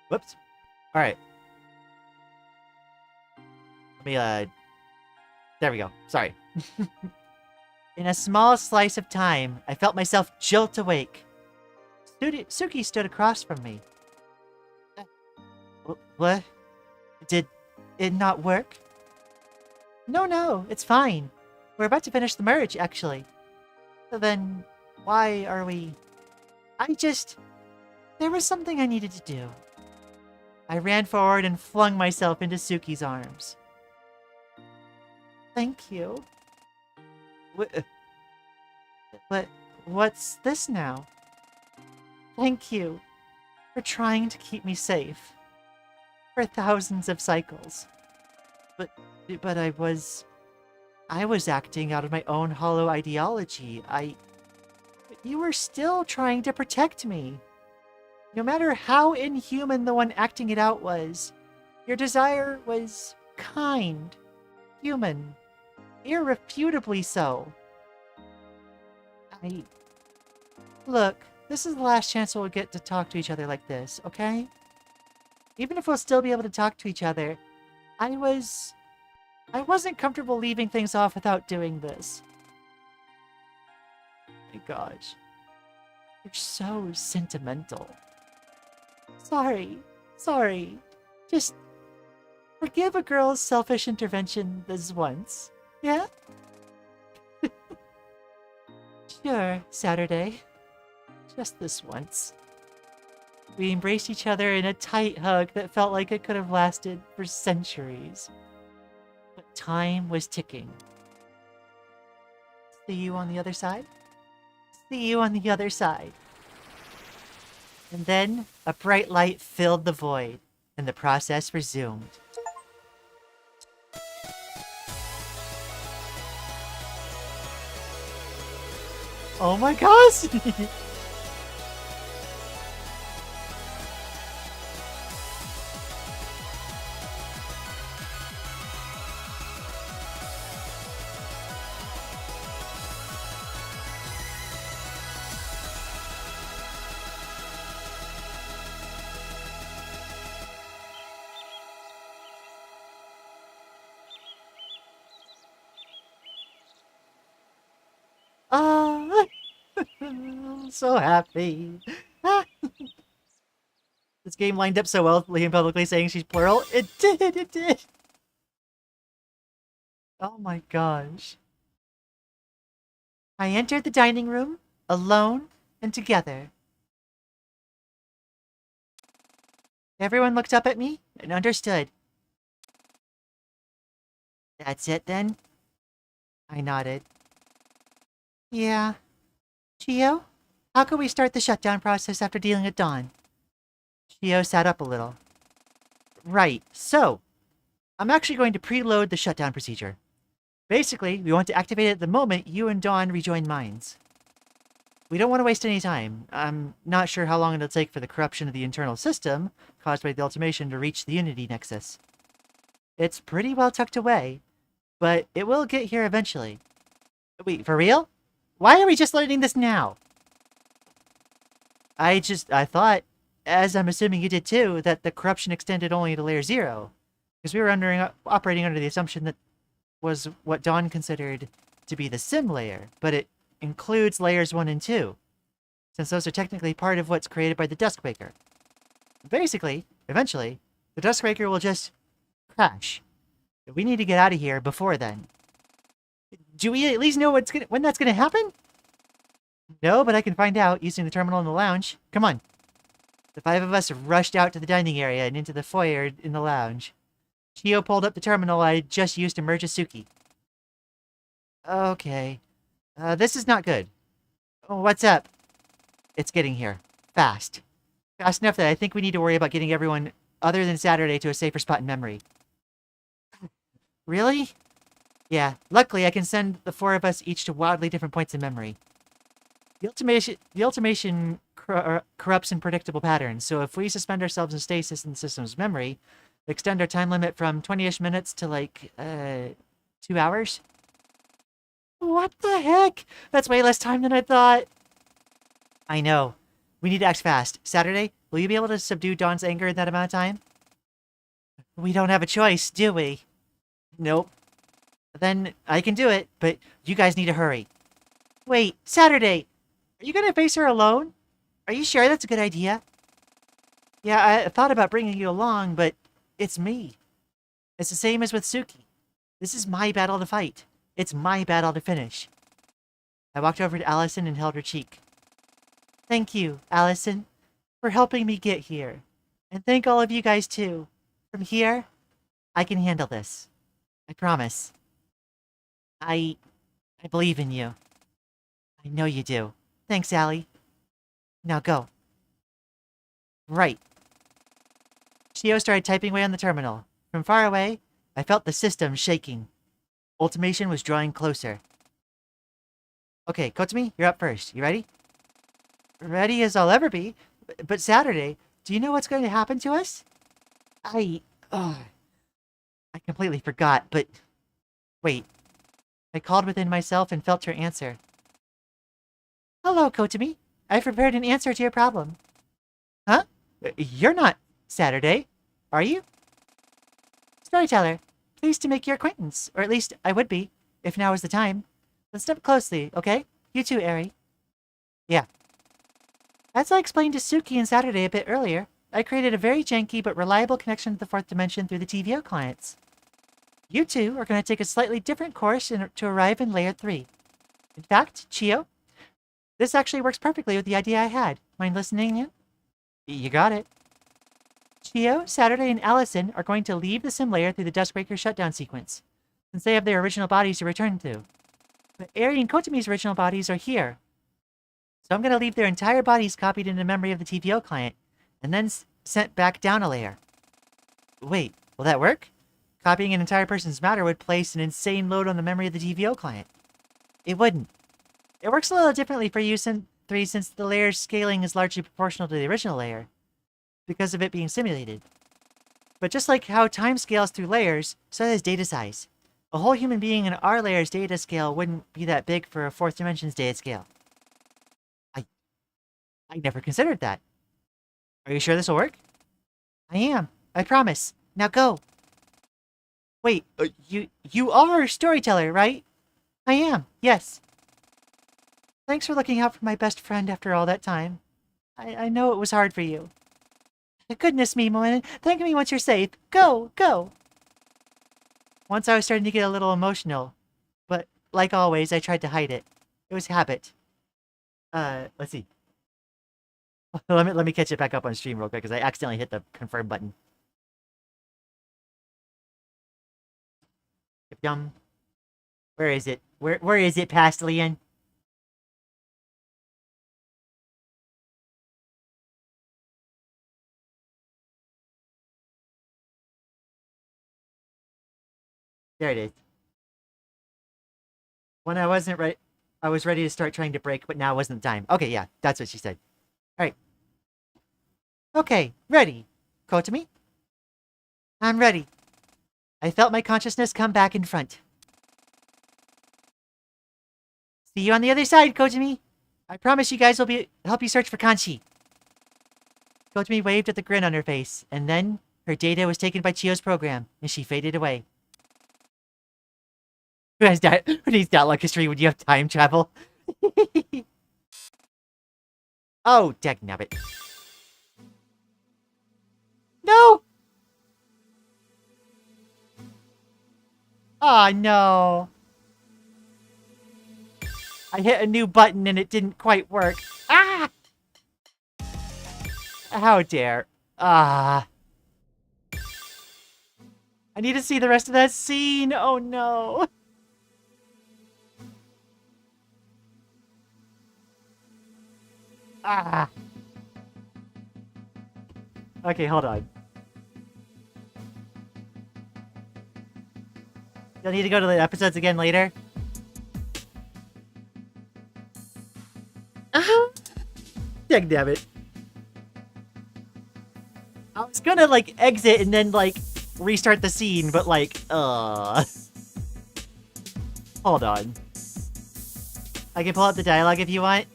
Whoops. Alright. Let me, There we go. Sorry. In a small slice of time, I felt myself jolt awake. Suki stood across from me. What? Did it not work? No, it's fine. We're about to finish the merge, actually. So then, why are we... There was something I needed to do. I ran forward and flung myself into Suki's arms. Thank you. But what's this now? Thank you for trying to keep me safe. For thousands of cycles. But I was acting out of my own hollow ideology. You were still trying to protect me. No matter how inhuman the one acting it out was, your desire was kind, human, irrefutably so. Look, this is the last chance we'll get to talk to each other like this, okay? Even if we'll still be able to talk to each other, I wasn't comfortable leaving things off without doing this. My gosh. You're so sentimental. Sorry. Just forgive a girl's selfish intervention this once, yeah? Sure, Saturday. Just this once. We embraced each other in a tight hug that felt like it could have lasted for centuries. But time was ticking. See you on the other side? See you on the other side. And then, a bright light filled the void, and the process resumed. Oh my gosh! Ah, I'm so happy. Ah. This game lined up so well, Lian publicly saying she's plural. It did. Oh my gosh. I entered the dining room, alone and together. Everyone looked up at me and understood. That's it then? I nodded. Yeah. Chio, how can we start the shutdown process after dealing with Dawn? Chio sat up a little. Right, so, I'm actually going to preload the shutdown procedure. Basically, we want to activate it the moment you and Dawn rejoin minds. We don't want to waste any time. I'm not sure how long it'll take for the corruption of the internal system, caused by the ultimation, to reach the Unity Nexus. It's pretty well tucked away, but it will get here eventually. Wait, for real? Why are we just learning this now? I thought, as I'm assuming you did too, that the corruption extended only to Layer 0. Because we were operating under the assumption that was what Dawn considered to be the sim layer, but it includes layers 1 and 2, since those are technically part of what's created by the Duskbreaker. Basically, eventually, the Duskbreaker will just crash. We need to get out of here before then. Do we at least know when that's gonna happen? No, but I can find out using the terminal in the lounge. Come on. The 5 of us rushed out to the dining area and into the foyer in the lounge. Chio pulled up the terminal I had just used to merge Suki. Okay. This is not good. Oh, what's up? It's getting here. Fast. Fast enough that I think we need to worry about getting everyone other than Saturday to a safer spot in memory. Really? Yeah, luckily I can send the four of us each to wildly different points in memory. The ultimation corrupts in predictable patterns, so if we suspend ourselves in stasis in the system's memory, extend our time limit from 20-ish minutes to like, 2 hours? What the heck? That's way less time than I thought. I know. We need to act fast. Saturday, will you be able to subdue Dawn's anger in that amount of time? We don't have a choice, do we? Nope. Then I can do it, but you guys need to hurry. Wait, Saturday! Are you gonna face her alone? Are you sure that's a good idea? Yeah, I thought about bringing you along, but it's me. It's the same as with Suki. This is my battle to fight. It's my battle to finish. I walked over to Allison and held her cheek. Thank you, Allison, for helping me get here. And thank all of you guys too. From here, I can handle this. I promise. I believe in you. I know you do. Thanks, Allie. Now go. Right. Shio started typing away on the terminal. From far away, I felt the system shaking. Ultimation was drawing closer. Okay, Kotsumi, you're up first. You ready? Ready as I'll ever be. But Saturday, do you know what's going to happen to us? I completely forgot, but... Wait. I called within myself and felt her answer. Hello, Kotomi. I've prepared an answer to your problem. Huh? You're not Saturday, are you? Storyteller, pleased to make your acquaintance. Or at least I would be, if now is the time. Let's step closely, okay? You too, Eri. Yeah. As I explained to Suki and Saturday a bit earlier, I created a very janky but reliable connection to the fourth dimension through the TVO clients. You two are going to take a slightly different course to arrive in Layer 3. In fact, Chio, this actually works perfectly with the idea I had. Mind listening in? You got it. Chio, Saturday, and Allison are going to leave the sim layer through the Duskbreaker shutdown sequence, since they have their original bodies to return to. But Eri and Kotomi's original bodies are here. So I'm going to leave their entire bodies copied into memory of the TVO client, and then sent back down a layer. Wait, will that work? Copying an entire person's matter would place an insane load on the memory of the TVO client. It wouldn't. It works a little differently for you, Sim 3, since the layer's scaling is largely proportional to the original layer, because of it being simulated. But just like how time scales through layers, so does data size. A whole human being in our layer's data scale wouldn't be that big for a fourth dimension's data scale. I never considered that. Are you sure this will work? I am. I promise. Now go. Wait, you are a storyteller, right? I am, yes. Thanks for looking out for my best friend after all that time. I know it was hard for you. Goodness me, Moen. Thank me once you're safe. Go, go. Once I was starting to get a little emotional, but like always, I tried to hide it. It was habit. Let's see. let me catch it back up on stream real quick because I accidentally hit the confirm button. Yum. Where is it? Where is it, past Lian? There it is. When I wasn't ready, I was ready to start trying to break, but now wasn't the time. Okay, yeah, that's what she said. All right. Okay, ready. Kotomi? I'm ready. I felt my consciousness come back in front. See you on the other side, Kotomi. I promise you guys will help you search for Kanchi. Kotomi waved at the grin on her face, and then her data was taken by Chio's program, and she faded away. Who needs that luck history when you have time travel? Oh, dagnabbit. No! Oh, no. I hit a new button and it didn't quite work. Ah! How dare. Ah. I need to see the rest of that scene. Oh, no. Ah. Okay, hold on. You'll need to go to the episodes again later. Dang damn it. I was gonna, like, exit and then, like, restart the scene, but, like, Hold on. I can pull out the dialogue if you want.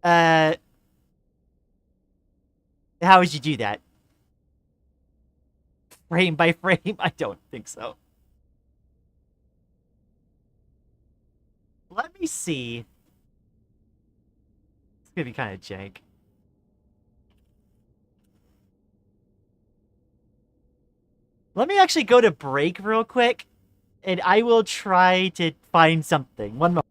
How would you do that? Frame by frame? I don't think so. Let me see. It's gonna be kind of jank. Let me actually go to break real quick, and I will try to find something. One moment.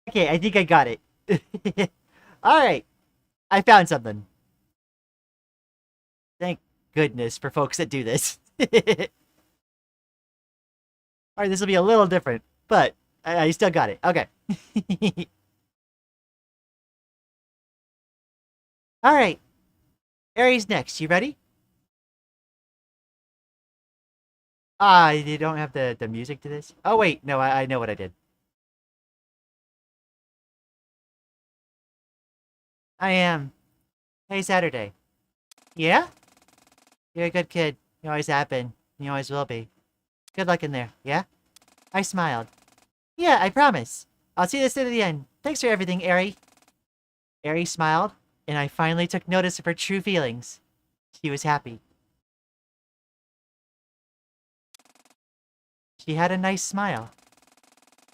Okay, I think I got it. Alright. I found something. Thank goodness for folks that do this. Alright, this will be a little different, but I still got it. Okay. Alright. Aries next. You ready? Ah, you don't have the music to this? Oh, wait. No, I know what I did. I am. Hey, Saturday. Yeah? You're a good kid. You always have been. You always will be. Good luck in there, yeah? I smiled. Yeah, I promise. I'll see this to the end. Thanks for everything, Ari. Ari smiled, and I finally took notice of her true feelings. She was happy. She had a nice smile.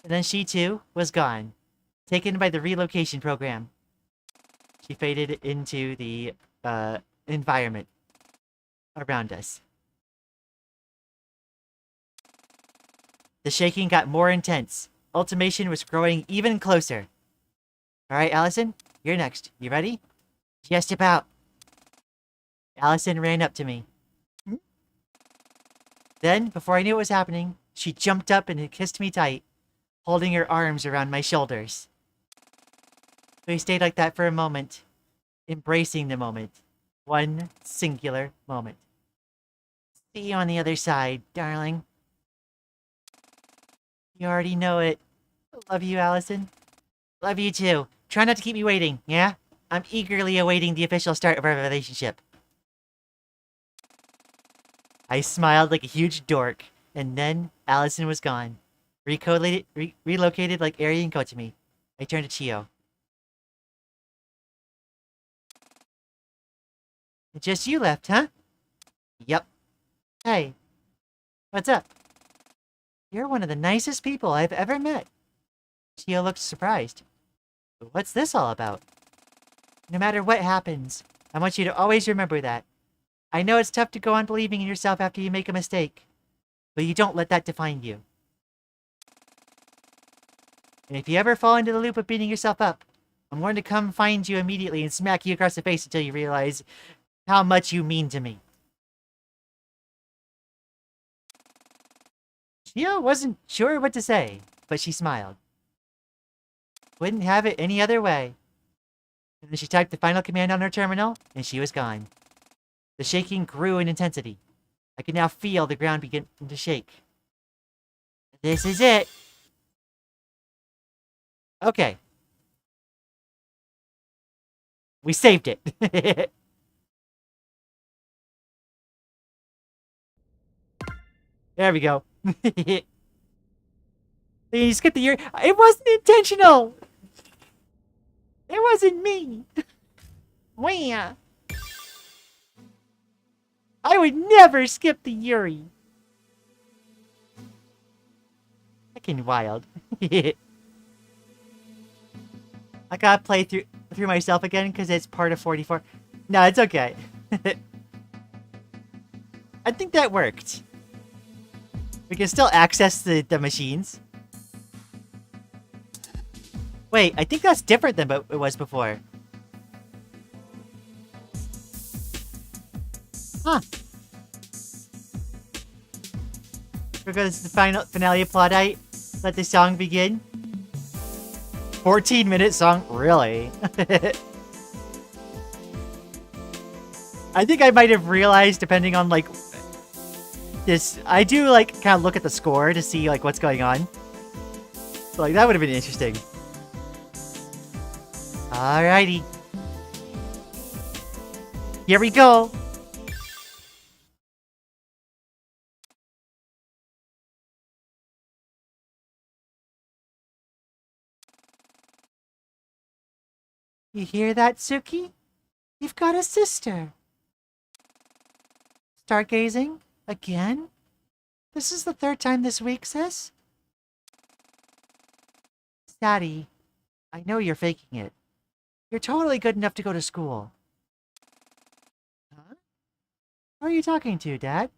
And then she, too, was gone, taken by the relocation program. She faded into the, environment around us. The shaking got more intense. Ultimation was growing even closer. Alright, Allison, you're next. You ready? Just about. Allison ran up to me. Then, before I knew what was happening, she jumped up and kissed me tight, holding her arms around my shoulders. We stayed like that for a moment, embracing the moment. One singular moment. See you on the other side, darling. You already know it. Love you, Allison. Love you too. Try not to keep me waiting, yeah? I'm eagerly awaiting the official start of our relationship. I smiled like a huge dork, and then Allison was gone. Relocated like Aryan Kotami. I turned to Chio. Just you left, huh? Yep. Hey, what's up? You're one of the nicest people I've ever met. Chio looked surprised. What's this all about? No matter what happens, I want you to always remember that. I know it's tough to go on believing in yourself after you make a mistake, but you don't let that define you. And if you ever fall into the loop of beating yourself up, I'm going to come find you immediately and smack you across the face until you realize how much you mean to me. Chio wasn't sure what to say, but she smiled. Wouldn't have it any other way. And then she typed the final command on her terminal, and she was gone. The shaking grew in intensity. I could now feel the ground begin to shake. This is it. Okay. We saved it. There we go. You skipped the year. It wasn't intentional. It wasn't me. Wah. I would never skip the Yuri. Fucking wild. I gotta play through myself again because it's part of 44. No, it's okay. I think that worked. We can still access the machines. Wait, I think that's different than it was before. Huh. Because the finale of Plaudite. Let the song begin. 14-minute song? Really? I think I might have realized, depending on, like, this... I do, like, kind of look at the score to see, like, what's going on. So, like, that would have been interesting. Alrighty. Here we go. You hear that, Suki? You've got a sister. Stargazing? Again? This is the third time this week, sis? Daddy, I know you're faking it. You're totally good enough to go to school. Huh? Who are you talking to, Dad?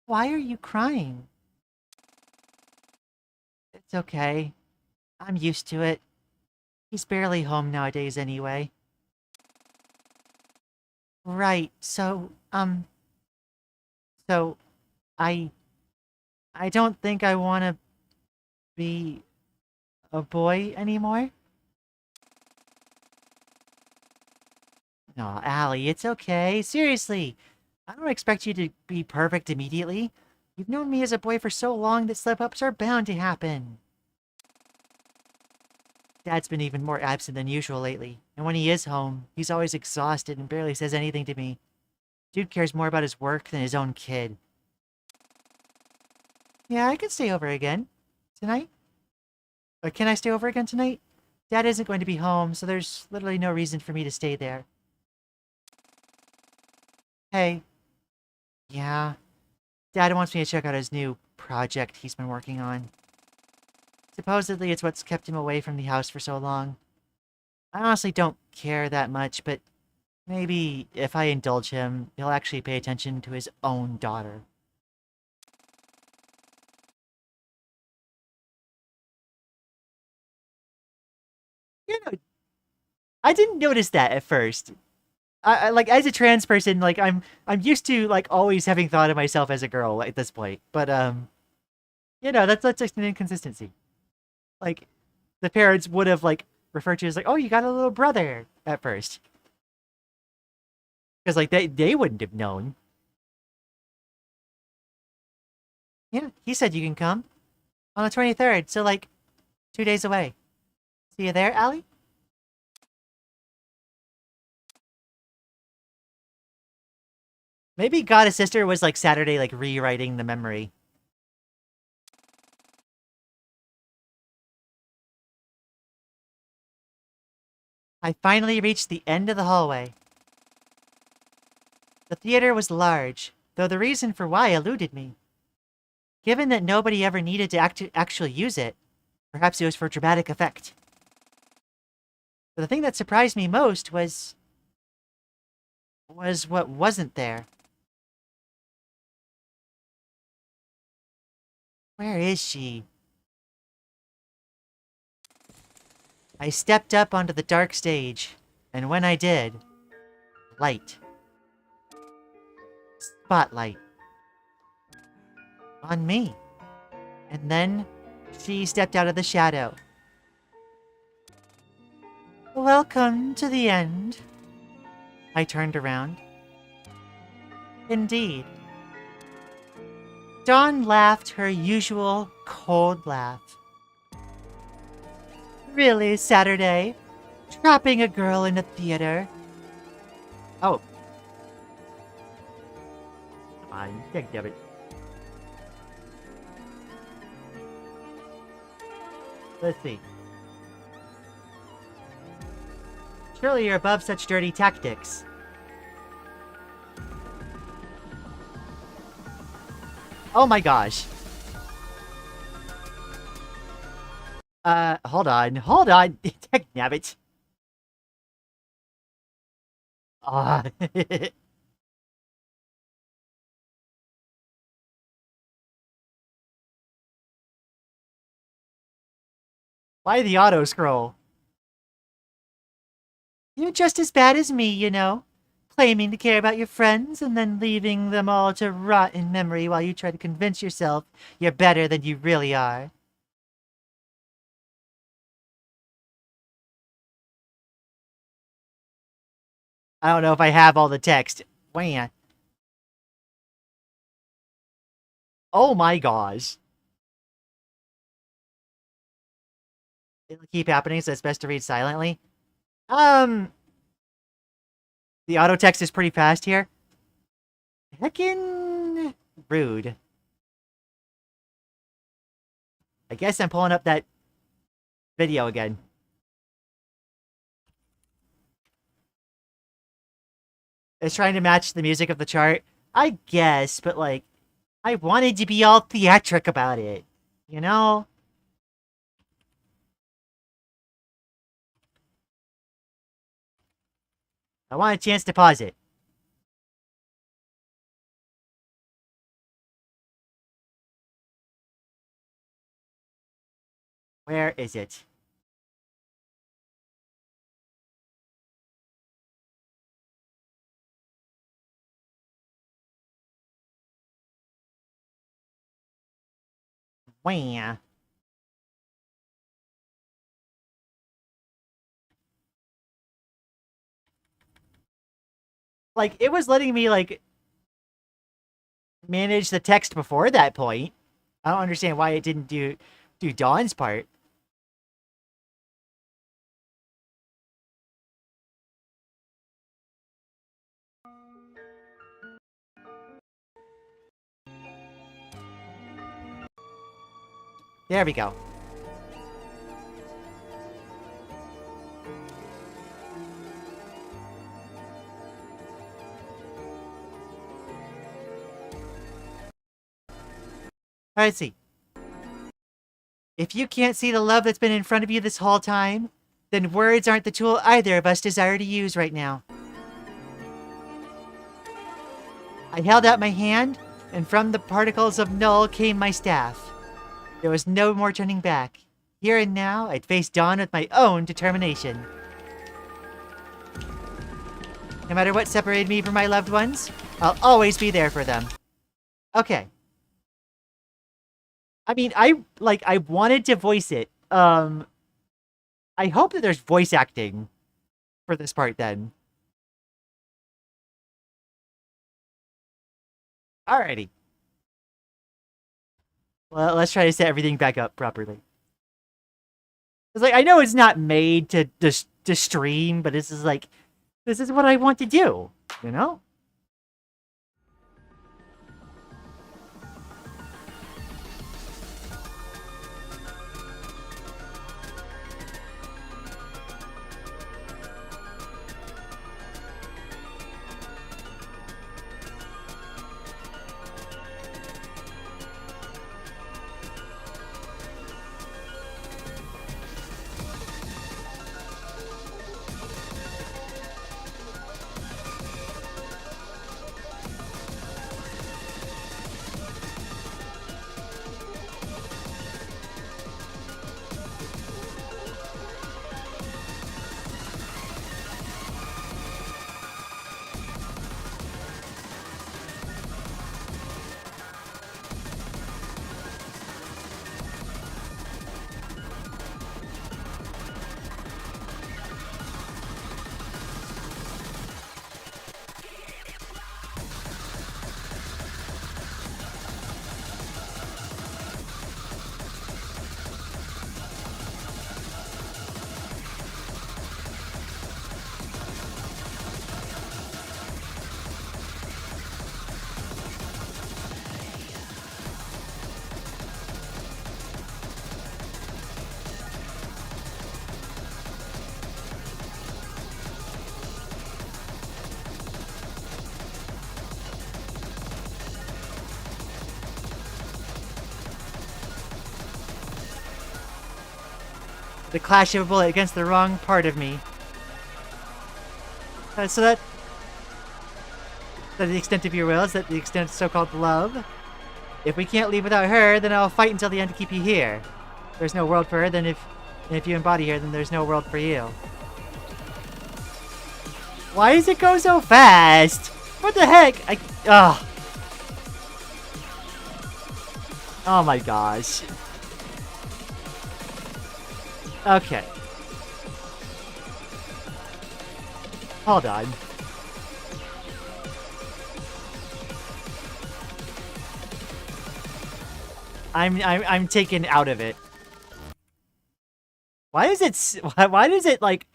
Why are you crying? It's okay. I'm used to it. He's barely home nowadays anyway. Right, so, so, I don't think I want to be a boy anymore? No, Allie, it's okay. Seriously, I don't expect you to be perfect immediately. You've known me as a boy for so long that slip-ups are bound to happen. Dad's been even more absent than usual lately, and when he is home, he's always exhausted and barely says anything to me. Dude cares more about his work than his own kid. Yeah, I can stay over again. Tonight? Or can I stay over again tonight? Dad isn't going to be home, so there's literally no reason for me to stay there. Hey. Yeah. Dad wants me to check out his new project he's been working on. Supposedly it's what's kept him away from the house for so long. I honestly don't care that much, but maybe if I indulge him, he'll actually pay attention to his own daughter. You know, I didn't notice that at first. I like as a trans person, like I'm used to like always having thought of myself as a girl at this point. But you know, that's just an inconsistency. Like the parents would have like referred to as like, oh, you got a little brother at first. Because like they wouldn't have known. Yeah, he said you can come. On the 23rd, so like 2 days away. See you there, Allie? Maybe Goddess Sister was like Saturday, like rewriting the memory. I finally reached the end of the hallway. The theater was large, though the reason for why eluded me. Given that nobody ever needed to actually use it, perhaps it was for dramatic effect. But the thing that surprised me most was what wasn't there. Where is she? I stepped up onto the dark stage, and when I did, light. Spotlight. On me. And then she stepped out of the shadow. Welcome to the end. I turned around. Indeed. Dawn laughed her usual cold laugh. Really, Saturday? Trapping a girl in a theater? Oh. Come on, damn it. Let's see. Surely you're above such dirty tactics. Oh my gosh. Hold on. Nabbit. Ah. Why the auto scroll? You're just as bad as me, you know. Claiming to care about your friends and then leaving them all to rot in memory while you try to convince yourself you're better than you really are. I don't know if I have all the text. Wah. Oh my gosh. It'll keep happening, so it's best to read silently. The auto text is pretty fast here. Heckin' rude. I guess I'm pulling up that video again. It's trying to match the music of the chart. I guess, but like, I wanted to be all theatric about it. You know? I want a chance to pause it. Where is it? Wah. Like, it was letting me, like, manage the text before that point. I don't understand why it didn't do Dawn's part. There we go. Alright, see. If you can't see the love that's been in front of you this whole time, then words aren't the tool either of us desire to use right now. I held out my hand, and from the particles of Null came my staff. There was no more turning back. Here and now, I'd face Dawn with my own determination. No matter what separated me from my loved ones, I'll always be there for them. Okay. I mean, I wanted to voice it. I hope that there's voice acting for this part then. Alrighty. Well, let's try to set everything back up properly. It's like, I know it's not made to stream, but this is like, this is what I want to do, you know? The clash of a bullet against the wrong part of me. So that the extent of your will is that the extent of so-called love. If we can't leave without her, then I'll fight until the end to keep you here. There's no world for her, then if you embody her, then there's no world for you. Why does it go so fast? What the heck? Oh my gosh. Okay. Hold on. I'm taken out of it. Why does it like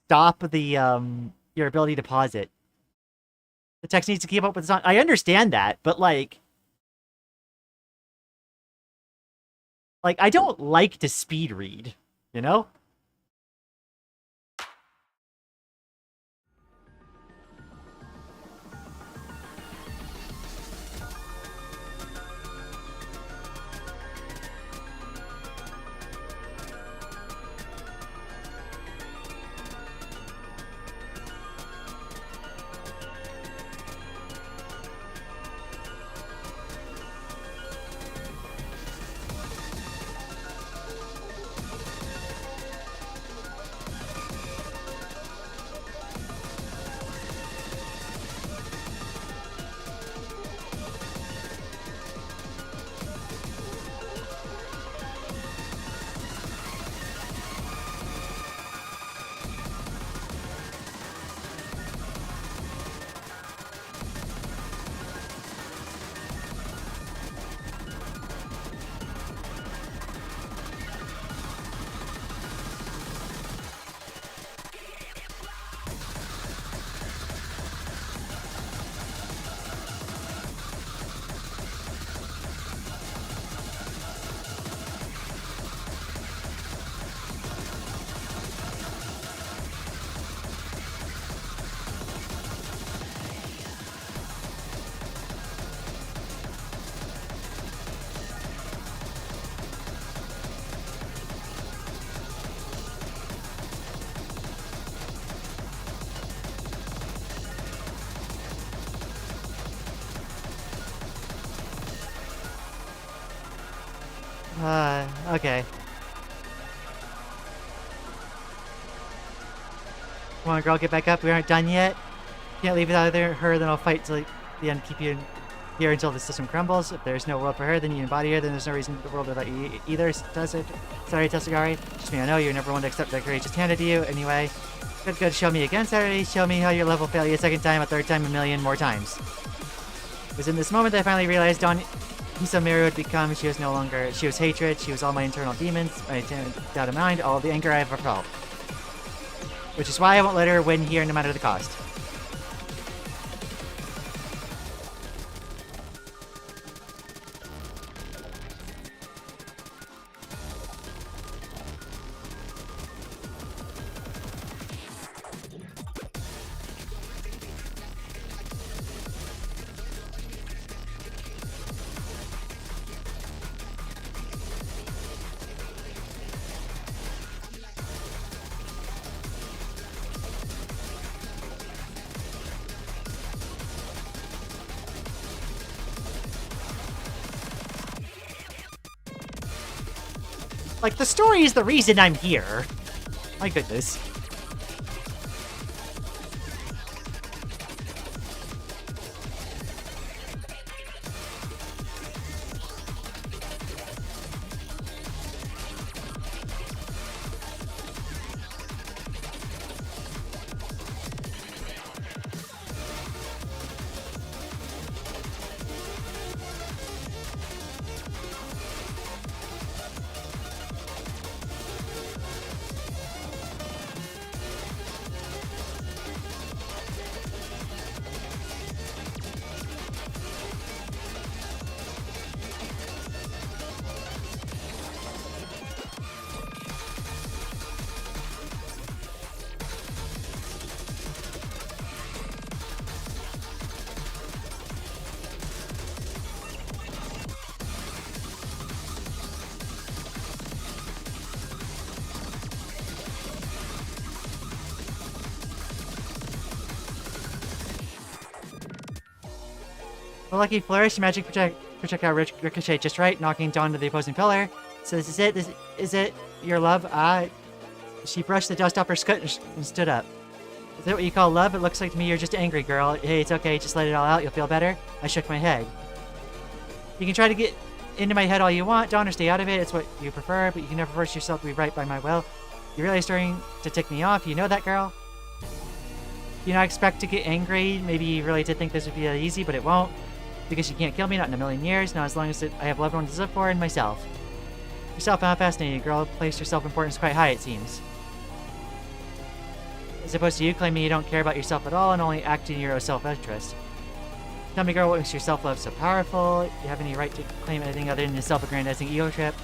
stop the your ability to pause it? The text needs to keep up with the song. I understand that, but like I don't like to speed read, you know? Okay. Come on, girl, get back up. We aren't done yet. Can't leave without her, then I'll fight till the end, keep you here until the system crumbles. If there's no world for her, then you embody her, then there's no reason the world without you either, does it? Sorry, Tessagari. Just me, I know you're never one to accept that courageous handed to you. Anyway, good, show me again, Saturday. Show me how your love will fail you a second time, a third time, a million more times. It was in this moment that I finally realized Mary would become, she was hatred, she was all my internal demons, my doubt of mind, all the anger I ever felt. Which is why I won't let her win here no matter the cost. Like, the story is the reason I'm here. My goodness. The lucky flourish, magic projectile ricochet just right, knocking Dawn to the opposing pillar. So this is it? This is it? Your love? She brushed the dust off her skirt and stood up. Is that what you call love? It looks like to me you're just angry, girl. Hey, it's okay, just let it all out, you'll feel better. I shook my head. You can try to get into my head all you want, Dawn, or stay out of it. It's what you prefer, but you can never force yourself to be right by my will. You're really starting to tick me off. You know that, girl? You know, I expect to get angry. Maybe you really did think this would be easy, but it won't. Because you can't kill me, not in a million years. Not as long as I have loved ones to live for and myself. Yourself, I'm fascinating. Girl placed your self-importance quite high, it seems. As opposed to you claiming you don't care about yourself at all and only act in your own self-interest. Tell me, girl, what makes your self-love so powerful? You have any right to claim anything other than a self-aggrandizing ego trip?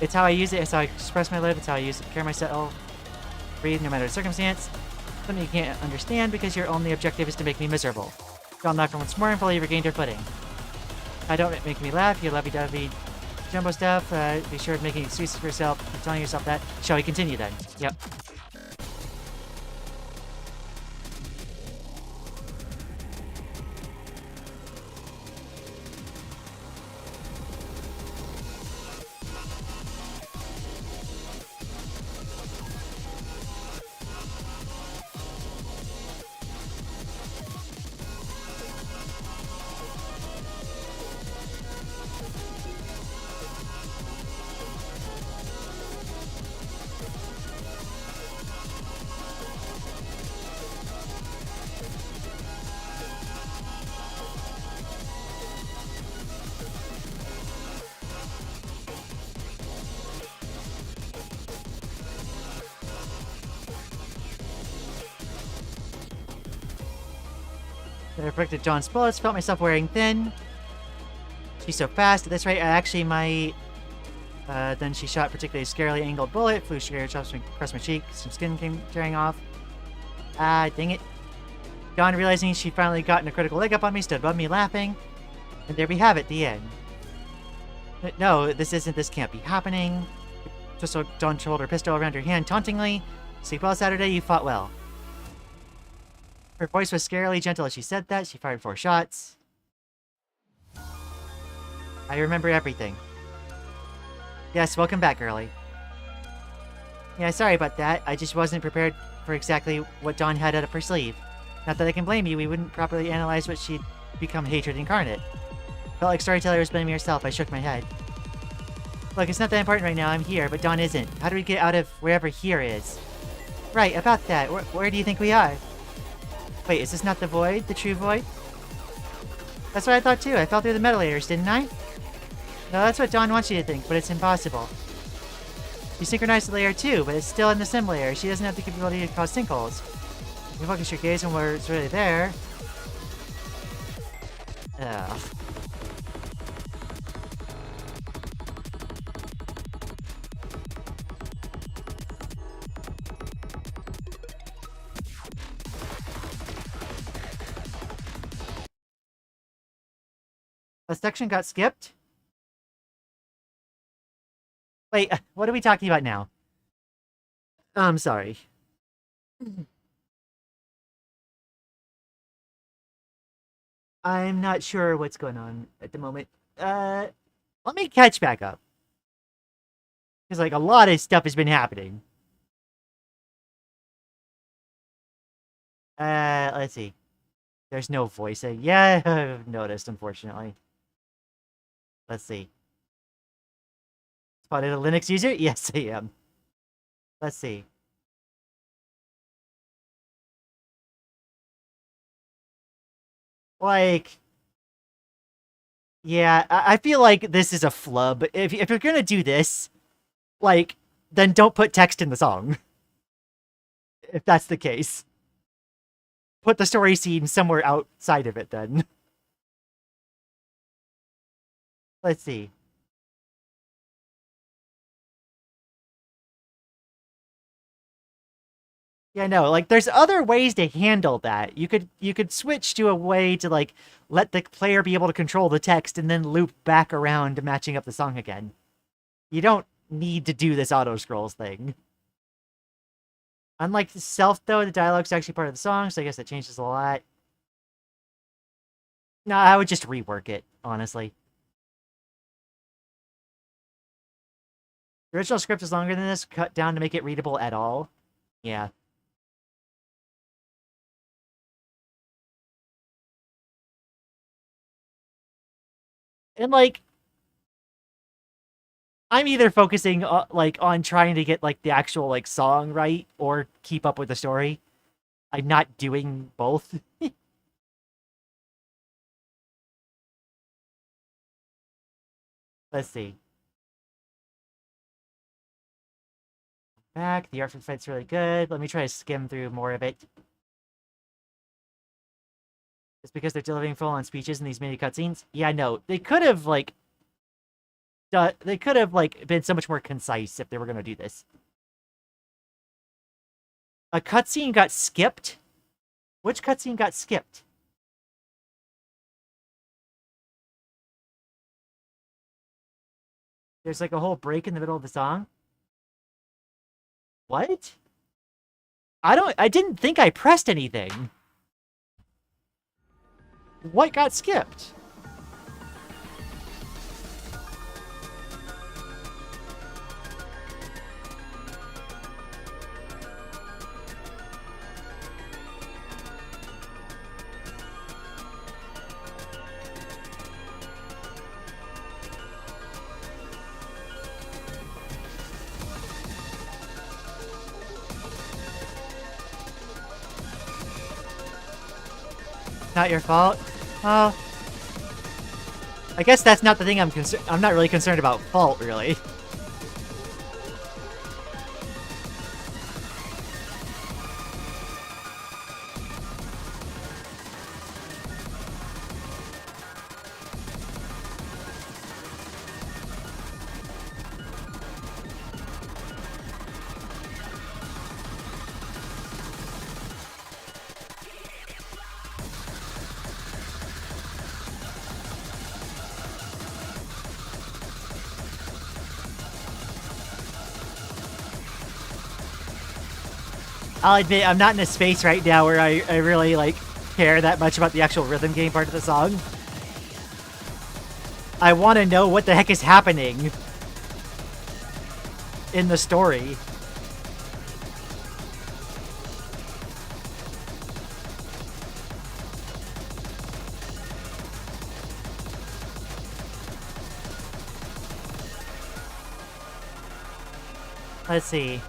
It's how I use it, it's how I express my love, it's how I use it to care myself. Breathe no matter the circumstance. Something you can't understand because your only objective is to make me miserable. Dawn laughed once more and fully regained her footing. I don't make me laugh, you lovey-dovey jumbo stuff. Be sure of making excuses for yourself, keep telling yourself that. Shall we continue then? Yep. I reflected John's bullets, felt myself wearing thin. She's so fast. At this rate, I actually might... then she shot a particularly scarily angled bullet, flew straight across my cheek, some skin came tearing off. Dang it. Dawn, realizing she'd finally gotten a critical leg up on me, stood above me laughing. And there we have it, the end. But no, this can't be happening. Just so Dawn rolled her pistol around her hand tauntingly. Sleep well, Saturday, you fought well. Her voice was scarily gentle as she said that. She fired 4 shots. I remember everything. Yes, welcome back, girlie. Yeah, sorry about that. I just wasn't prepared for exactly what Dawn had up her sleeve. Not that I can blame you, we wouldn't properly analyze what she'd become hatred incarnate. Felt like storyteller was blaming herself. I shook my head. Look, it's not that important right now. I'm here, but Dawn isn't. How do we get out of wherever here is? Right, about that. Where do you think we are? Wait, is this not the void? The true void? That's what I thought too. I fell through the metal layers, didn't I? No, that's what Dawn wants you to think, but it's impossible. You synchronize the layer too, but it's still in the sim layer. She doesn't have the capability to cause sinkholes. You focus your gaze on where it's really there. Ugh. A section got skipped? Wait, what are we talking about now? I'm sorry. I'm not sure what's going on at the moment. Let me catch back up. Because, like, a lot of stuff has been happening. Let's see. There's no voicing. Yeah, I've noticed, unfortunately. Let's see. Spotted a Linux user? Yes, I am. Let's see. Like... Yeah, I feel like this is a flub. If you're gonna do this, like, then don't put text in the song. If that's the case. Put the story scene somewhere outside of it, then. Let's see. Yeah, no, like, there's other ways to handle that. You could switch to a way to, like, let the player be able to control the text and then loop back around to matching up the song again. You don't need to do this auto-scrolls thing. Unlike the self, though, the dialogue's actually part of the song, so I guess that changes a lot. No, I would just rework it, honestly. The original script is longer than this, cut down to make it readable at all. Yeah. And, like, I'm either focusing, like, on trying to get, like, the actual, like, song right, or keep up with the story. I'm not doing both. Let's see. Back, the art for the fight's really good. Let me try to skim through more of it. It's because they're delivering full-on speeches in these mini cutscenes? Yeah, no. They could have, like... they could have, like, been so much more concise if they were gonna do this. A cutscene got skipped? Which cutscene got skipped? There's, like, a whole break in the middle of the song? What? I didn't think I pressed anything. What got skipped? Not your fault. Oh. I guess that's not the thing I'm not really concerned about fault, really. I'll admit, I'm not in a space right now where I really, like, care that much about the actual rhythm game part of the song. I want to know what the heck is happening in the story. Let's see.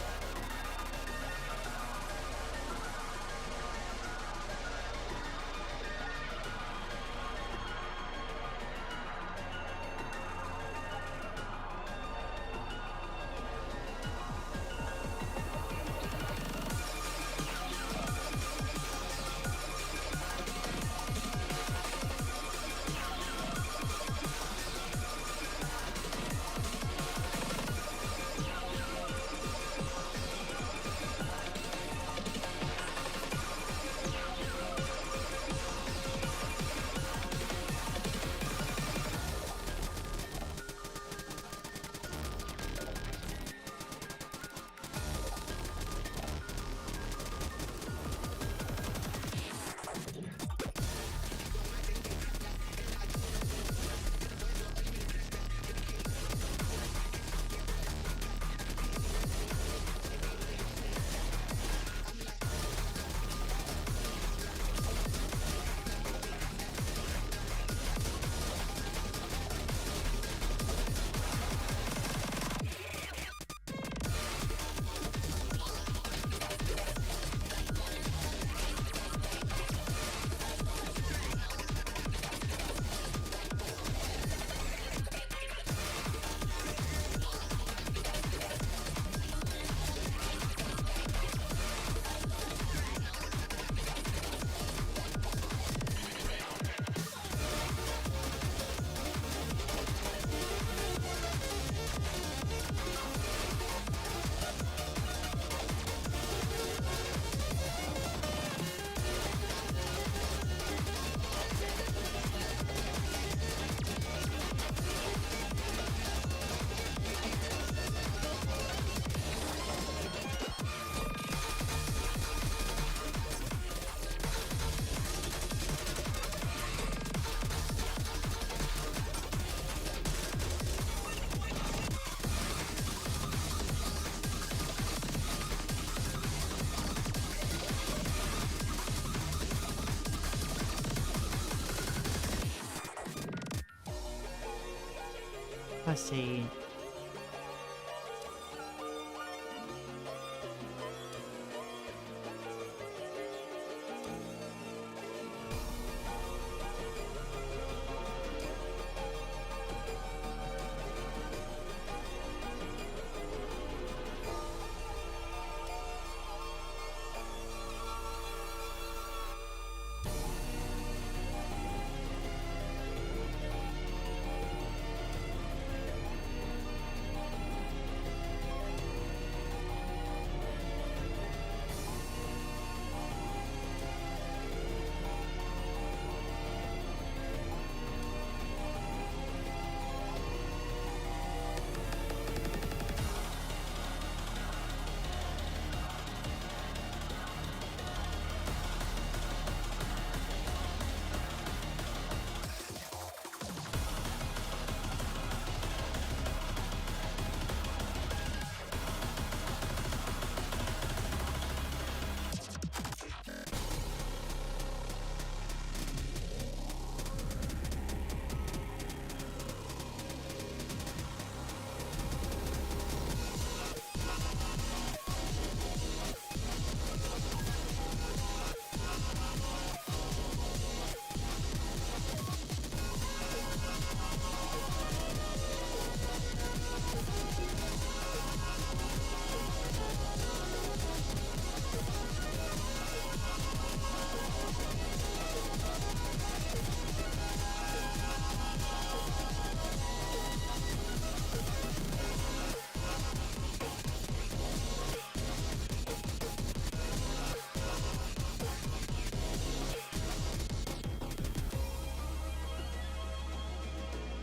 Let's see.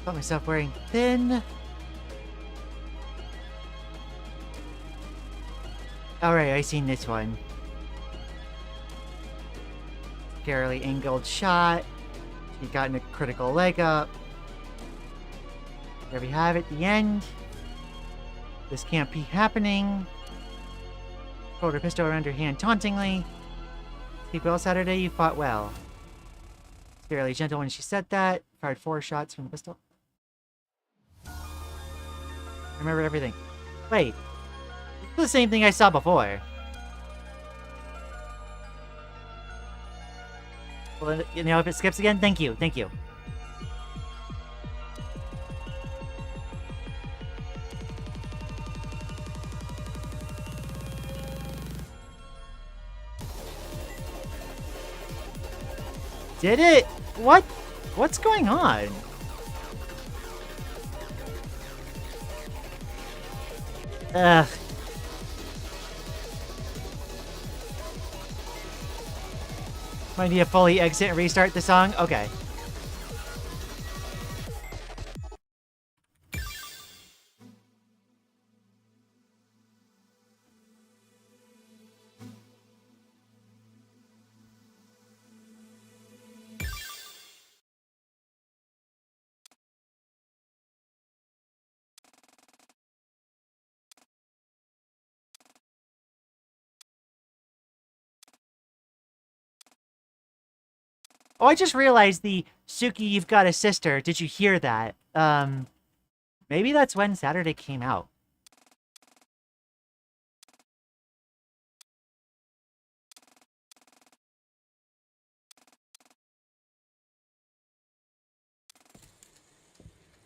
Got myself wearing thin. Alright, I seen this one. Scarily angled shot. She gotten a critical leg up. There we have it, the end. This can't be happening. Pulled her pistol around her hand tauntingly. Sleep well Saturday, you fought well. Fairly gentle when she said that. Fired 4 shots from the pistol. I remember everything. Wait. It's the same thing I saw before. Well, you know, if it skips again, thank you. Thank you. Did it? What? What's going on? Ugh. Might need to fully exit and restart the song? Okay. Oh, I just realized the Suki, you've got a sister. Did you hear that? Maybe that's when Saturday came out.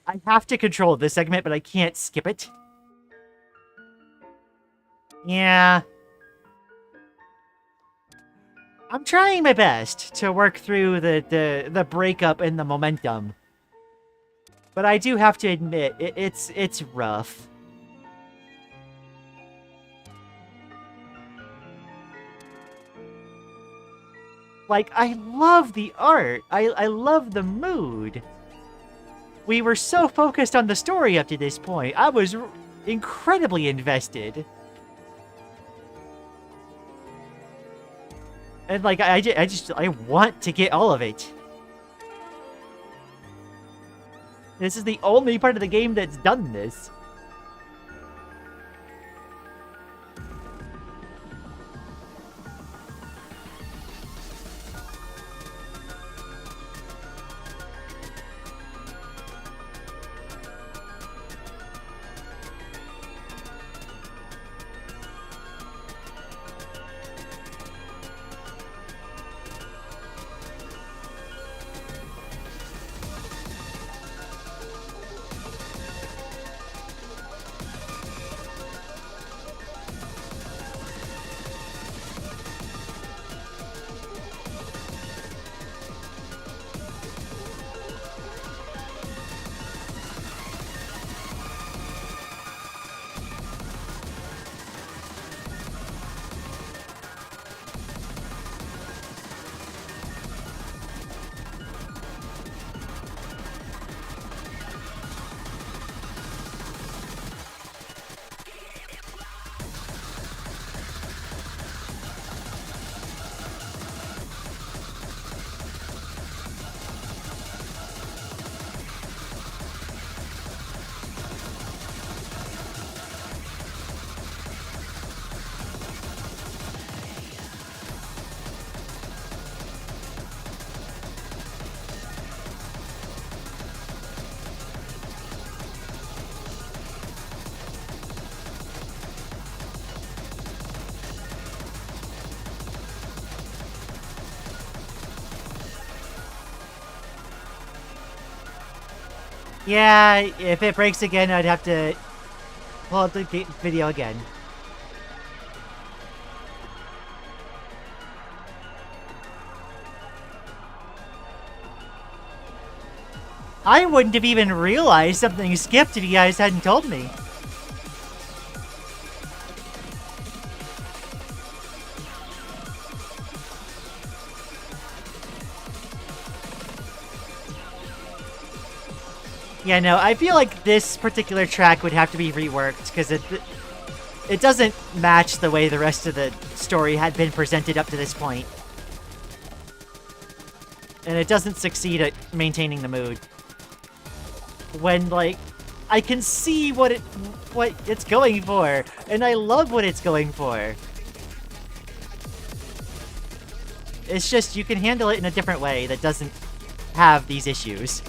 I have to control this segment, but I can't skip it. Yeah. I'm trying my best to work through the breakup and the momentum. But I do have to admit, it's rough. Like, I love the art. I love the mood. We were so focused on the story up to this point. I was incredibly invested. And like, I want to get all of it. This is the only part of the game that's done this. Yeah, if it breaks again, I'd have to pull up the video again. I wouldn't have even realized something skipped if you guys hadn't told me. Yeah, no, I feel like this particular track would have to be reworked because it doesn't match the way the rest of the story had been presented up to this point. And it doesn't succeed at maintaining the mood. When, like, I can see what it's going for, and I love what it's going for. It's just you can handle it in a different way that doesn't have these issues.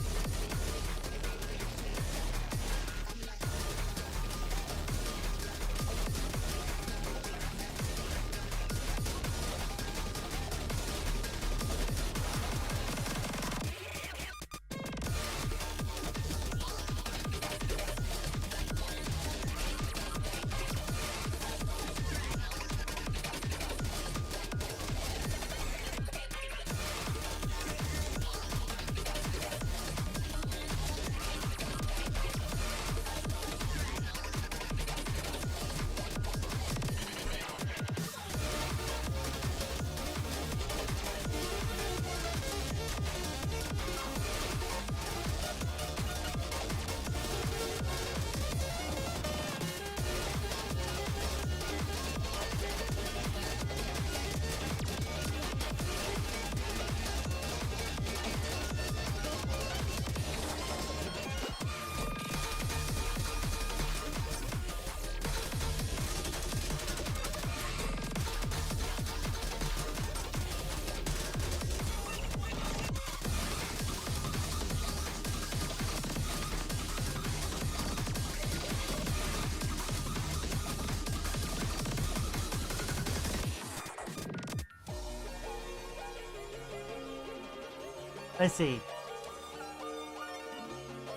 Let's see.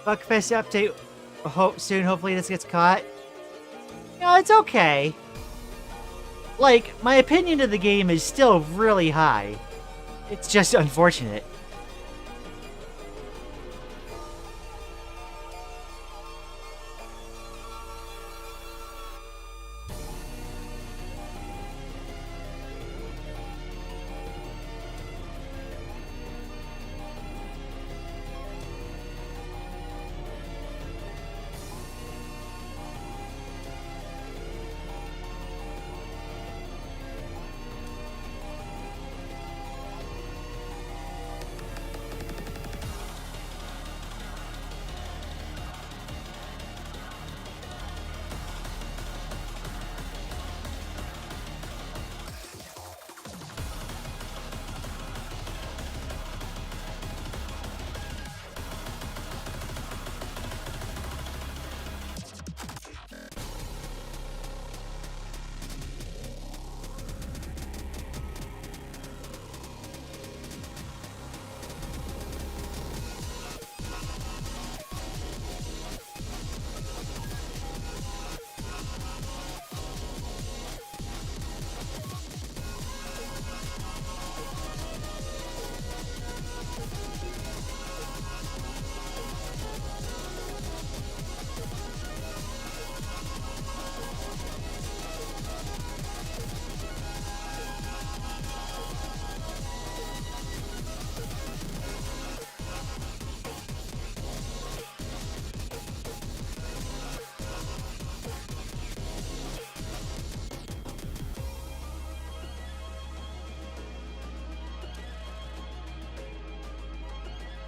Buckfest update soon. Hopefully this gets caught. No, it's okay. Like, my opinion of the game is still really high. It's just unfortunate.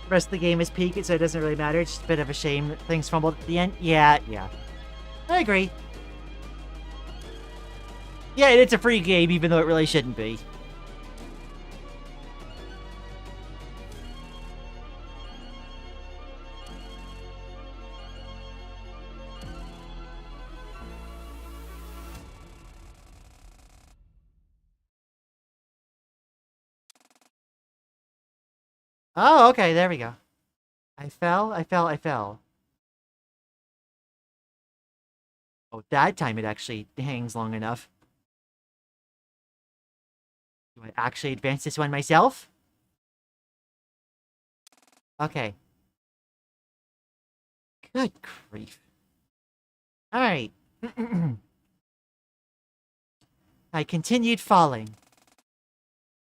The rest of the game is peaked, so it doesn't really matter. It's just a bit of a shame that things fumbled at the end. Yeah. I agree. Yeah, and it's a free game, even though it really shouldn't be. Oh, okay, there we go. I fell. Oh, that time it actually hangs long enough. Do I actually advance this one myself? Okay. Good grief. Alright. I continued falling.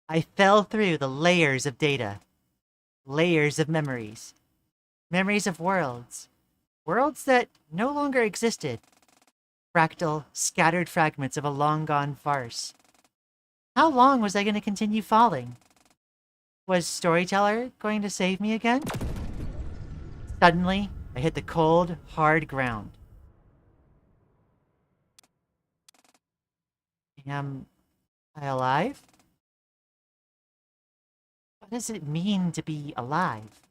I fell through the layers of data. Layers of memories. Memories of worlds. Worlds that no longer existed. Fractal, scattered fragments of a long-gone farce. How long was I going to continue falling? Was Storyteller going to save me again? Suddenly, I hit the cold, hard ground. Am I alive? What does it mean to be alive?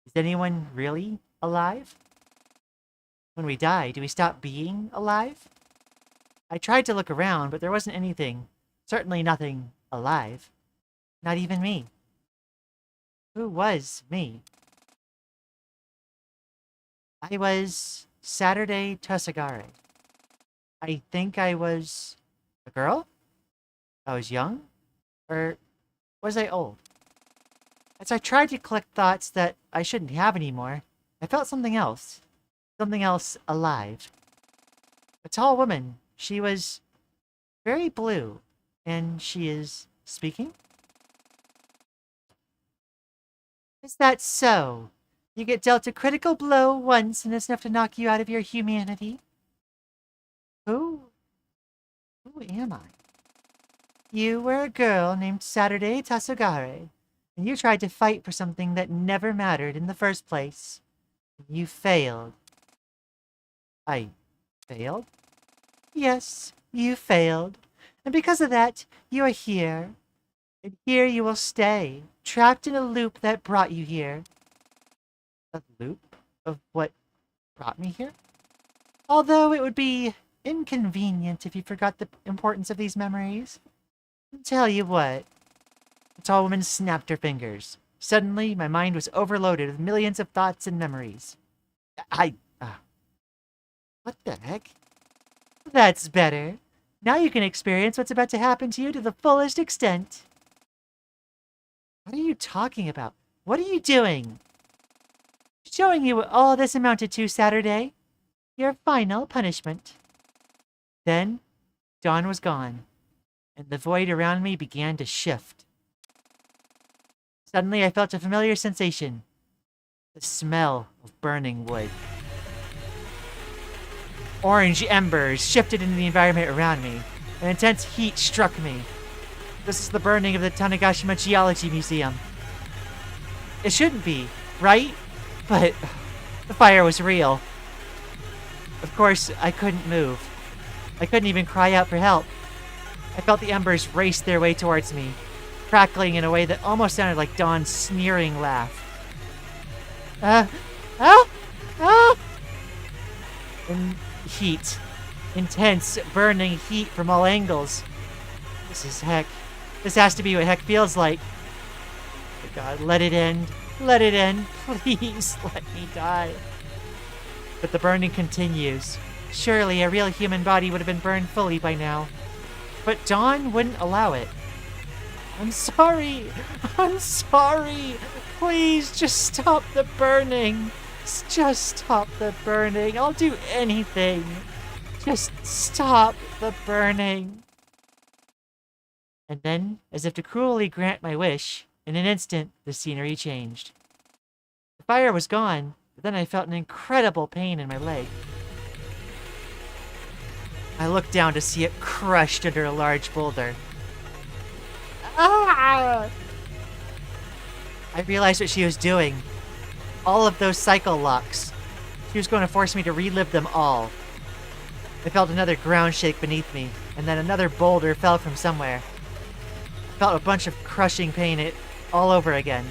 Is anyone really alive? When we die, do we stop being alive? I tried to look around, but there wasn't anything. Certainly nothing alive. Not even me. Who was me? I was Saturday Tasagare. I think I was a girl? I was young? Or was I old? As I tried to collect thoughts that I shouldn't have anymore, I felt something else. Something else alive. A tall woman. She was very blue. And she is speaking? Is that so? You get dealt a critical blow once and it's enough to knock you out of your humanity? Who am I? You were a girl named Saturday Tasugare, and you tried to fight for something that never mattered in the first place. You failed. I failed? Yes, you failed. And because of that, you are here. And here you will stay, trapped in a loop that brought you here. A loop of what brought me here? Although it would be inconvenient if you forgot the importance of these memories. Tell you what. The tall woman snapped her fingers. Suddenly, my mind was overloaded with millions of thoughts and memories. What the heck? That's better. Now you can experience what's about to happen to you to the fullest extent. What are you talking about? What are you doing? Showing you what all this amounted to, Saturday. Your final punishment. Then, dawn was gone, and the void around me began to shift. Suddenly, I felt a familiar sensation. The smell of burning wood. Orange embers shifted into the environment around me. An intense heat struck me. This is the burning of the Tanegashima Geology Museum. It shouldn't be, right? But the fire was real. Of course, I couldn't move. I couldn't even cry out for help. I felt the embers race their way towards me, crackling in a way that almost sounded like Dawn's sneering laugh. And heat. Intense, burning heat from all angles. This is heck. This has to be what heck feels like. Oh God, let it end. Let it end. Please, let me die. But the burning continues. Surely a real human body would have been burned fully by now. But Dawn wouldn't allow it. I'm sorry. I'm sorry. Please, just stop the burning. Just stop the burning. I'll do anything. Just stop the burning. And then, as if to cruelly grant my wish, in an instant, the scenery changed. The fire was gone, but then I felt an incredible pain in my leg. I looked down to see it crushed under a large boulder. Ah! I realized what she was doing. All of those cycle locks. She was going to force me to relive them all. I felt another ground shake beneath me, and then another boulder fell from somewhere. I felt a bunch of crushing pain all over again.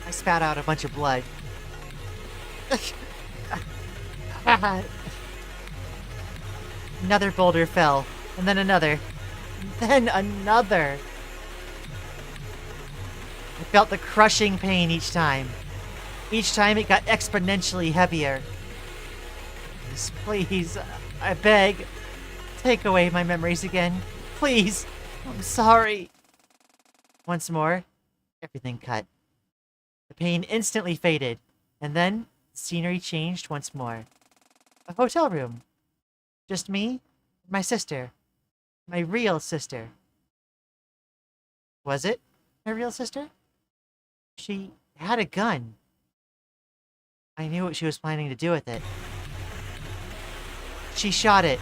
I spat out a bunch of blood. Another boulder fell, and then another, and then another. I felt the crushing pain each time. Each time it got exponentially heavier. please, I beg. Take away my memories again. Please. I'm sorry. Once more, everything cut. The pain instantly faded, and then the scenery changed once more. A hotel room. Just me, my sister. My real sister. Was it my real sister? She had a gun. I knew what she was planning to do with it. She shot it.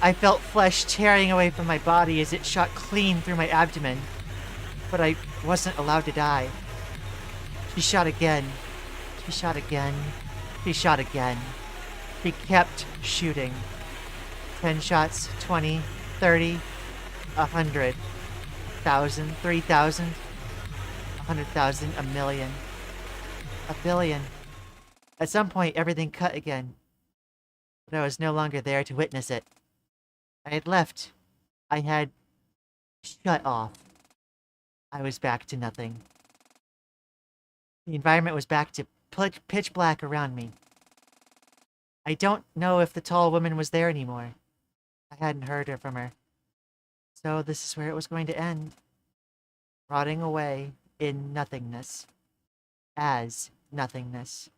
I felt flesh tearing away from my body as it shot clean through my abdomen. But I wasn't allowed to die. She shot again. She shot again. She shot again. She kept shooting. 10 shots, 20, 30, 100, 1,000, 3,000, 100,000, a million, a billion. At some point, everything cut again. But I was no longer there to witness it. I had left. I had shut off. I was back to nothing. The environment was back to pitch black around me. I don't know if the tall woman was there anymore. I hadn't heard from her. So this is where it was going to end. Rotting away in nothingness. As nothingness.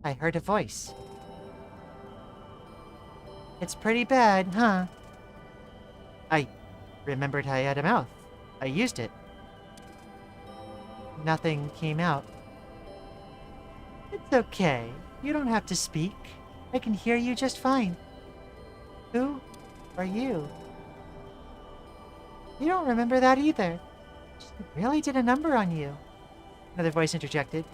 I heard a voice. It's pretty bad, huh? I remembered I had a mouth. I used it. Nothing came out. It's okay. You don't have to speak. I can hear you just fine. Who are you? You don't remember that either. She really did a number on you. Another voice interjected.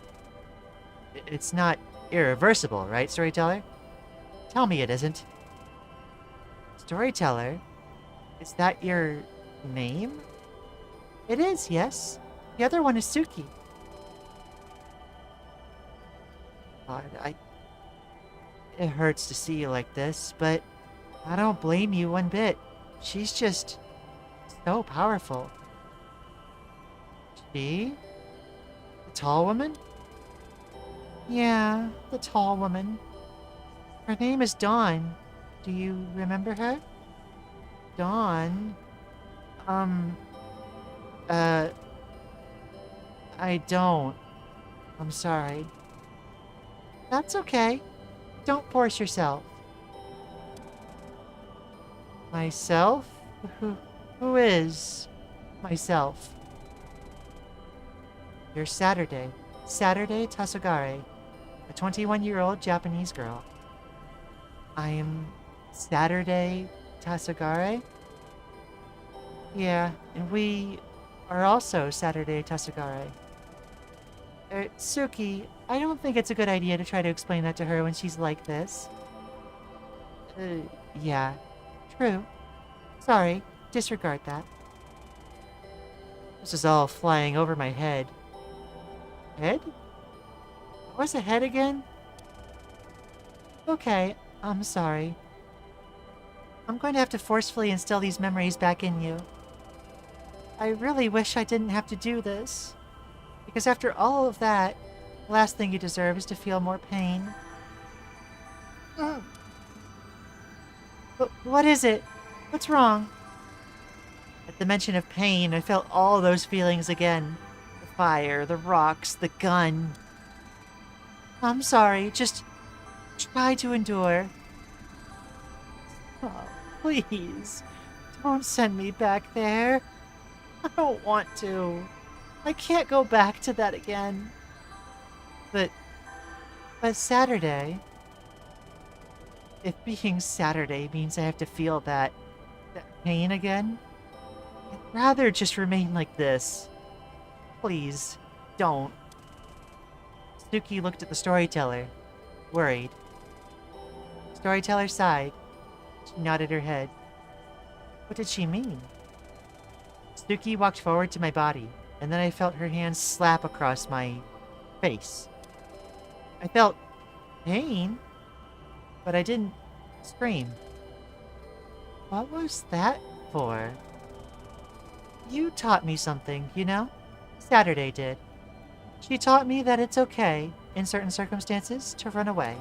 It's not irreversible, right, Storyteller? Tell me it isn't. Storyteller? Is that your name? It is, yes. The other one is Suki. God, it hurts to see you like this, but I don't blame you one bit. She's just so powerful. She? The tall woman? Yeah, the tall woman. Her name is Dawn. Do you remember her? Dawn? I don't. I'm sorry. That's okay. Don't force yourself. Myself? Who is myself? You're Saturday. Saturday Tasugare, a 21-year-old Japanese girl. I am Saturday Tasugare? Yeah, and we are also Saturday Tasugare. Suki, I don't think it's a good idea to try to explain that to her when she's like this. Yeah, true. Sorry, disregard that. This is all flying over my head. Head? What's a head again? Okay, I'm sorry. I'm going to have to forcefully instill these memories back in you. I really wish I didn't have to do this. Because after all of that, the last thing you deserve is to feel more pain. But what is it? What's wrong? At the mention of pain, I felt all those feelings again. The fire, the rocks, the gun. I'm sorry, just try to endure. Oh, please, don't send me back there. I don't want to. I can't go back to that again. But Saturday... If being Saturday means I have to feel that pain again, I'd rather just remain like this. Please, don't. Suki looked at the storyteller, worried. Storyteller sighed. She nodded her head. What did she mean? Suki walked forward to my body. and then I felt her hand slap across my face. I felt pain, but I didn't scream. What was that for? You taught me something, you know? Saturday did. She taught me that it's okay, in certain circumstances, to run away.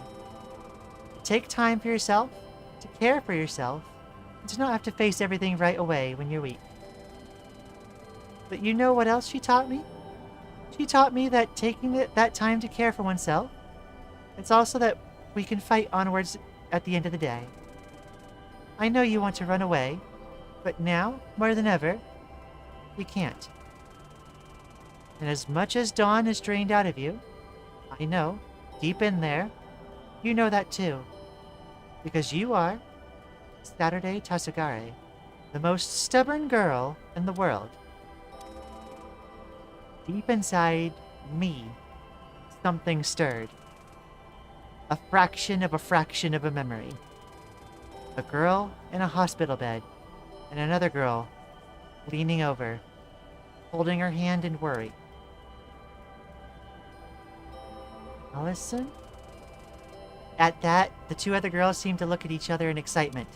To take time for yourself, to care for yourself, and to not have to face everything right away when you're weak. But you know what else she taught me? She taught me that taking that time to care for oneself, it's also that we can fight onwards at the end of the day. I know you want to run away, but now, more than ever, we can't. And as much as dawn is drained out of you, I know, deep in there, you know that too. Because you are Saturday Tasugare, the most stubborn girl in the world. Deep inside me, something stirred. A fraction of a memory. A girl in a hospital bed, and another girl leaning over, holding her hand in worry. Allison? At that, the two other girls seemed to look at each other in excitement.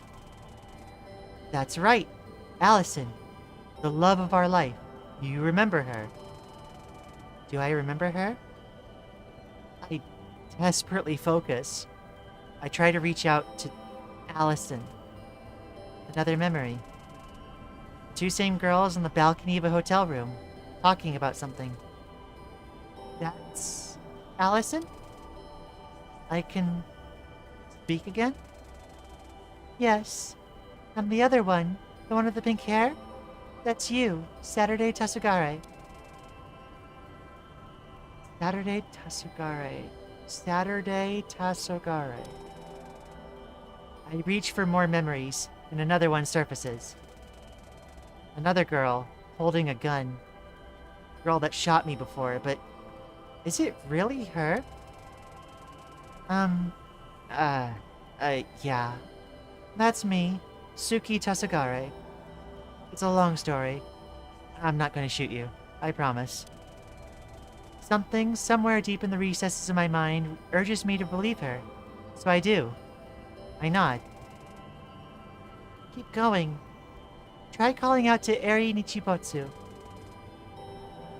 That's right, Allison, the love of our life. You remember her. Do I remember her? I desperately focus. I try to reach out to Allison. Another memory. Two same girls on the balcony of a hotel room, talking about something. That's Allison? I can speak again? Yes. And the other one, the one with the pink hair? That's you, Saturday Tasugare. Saturday Tasugare. Saturday Tasugare. I reach for more memories, and another one surfaces. Another girl, holding a gun. Girl that shot me before, but is it really her? Yeah. That's me, Suki Tasugare. It's a long story. I'm not going to shoot you, I promise. Something, somewhere deep in the recesses of my mind, urges me to believe her. So I do. I nod. Keep going. Try calling out to Eri Nichibotsu.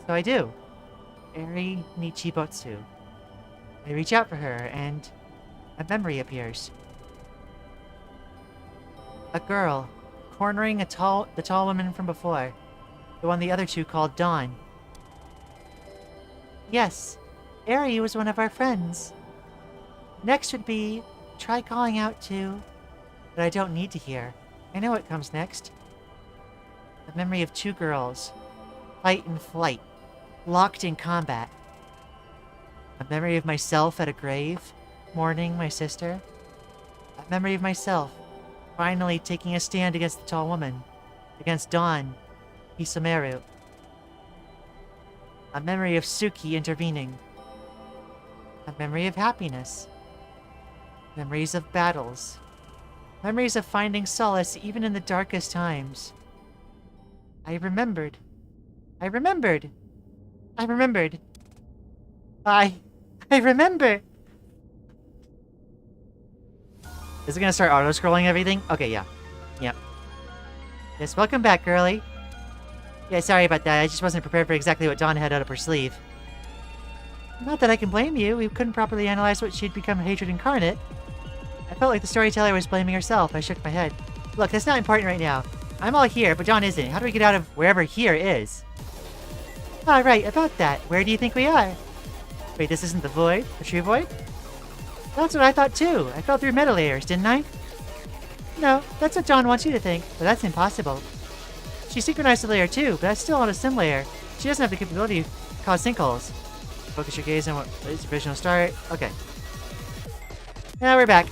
So I do. Eri Nichibotsu. I reach out for her, and a memory appears. A girl, cornering the tall woman from before. The one the other two called Dawn. Yes, Eri was one of our friends. Next would be, try calling out to... But I don't need to hear. I know what comes next. The memory of two girls. Fight and flight. Locked in combat. A memory of myself at a grave, mourning my sister. A memory of myself, finally taking a stand against the tall woman. Against Dawn, Hisameru. A memory of Suki intervening. A memory of happiness. Memories of battles. Memories of finding solace even in the darkest times. I remembered. I remember. I remember. Is it gonna start auto-scrolling everything? Okay, yeah. Yep. Yes, welcome back, girlie. Yeah, sorry about that. I just wasn't prepared for exactly what Dawn had out up her sleeve. Not that I can blame you. We couldn't properly analyze what she'd become hatred incarnate. I felt like the storyteller was blaming herself. I shook my head. Look, that's not important right now. I'm all here, but Dawn isn't. How do we get out of wherever here is? Ah, right, about that. Where do you think we are? Wait, this isn't the void? The true void? That's what I thought too. I fell through meta layers, didn't I? No, that's what Dawn wants you to think, but that's impossible. She synchronized the layer too, but that's still not a sim layer. She doesn't have the capability to cause sinkholes. Focus your gaze on what is the original start. Okay. Now we're back.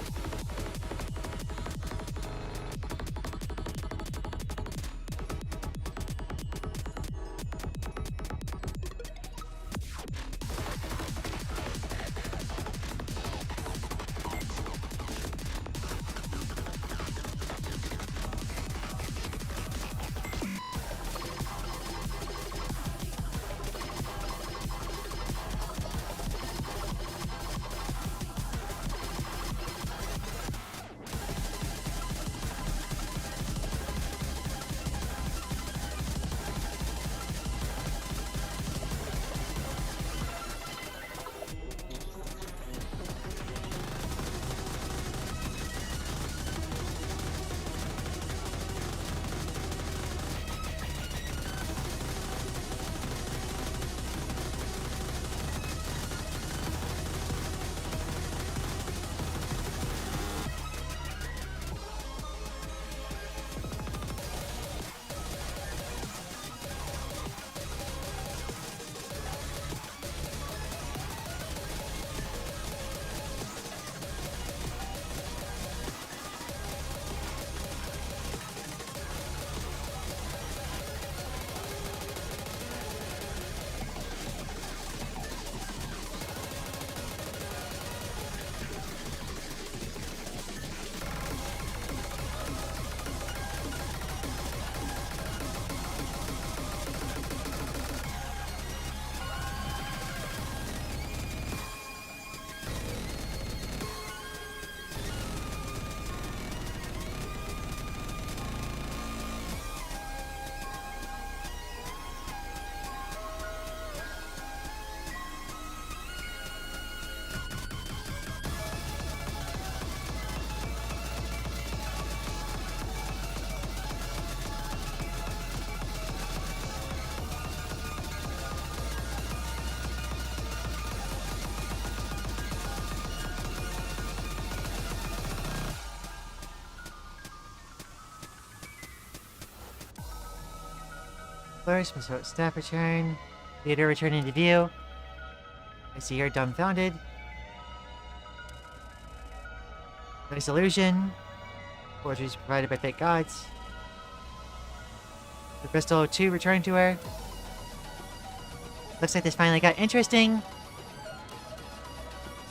First, Mr. Staff return. Theater return into view. I see her dumbfounded. Nice illusion. Forgeries provided by fake gods. The crystal 2 returning to her. Looks like this finally got interesting.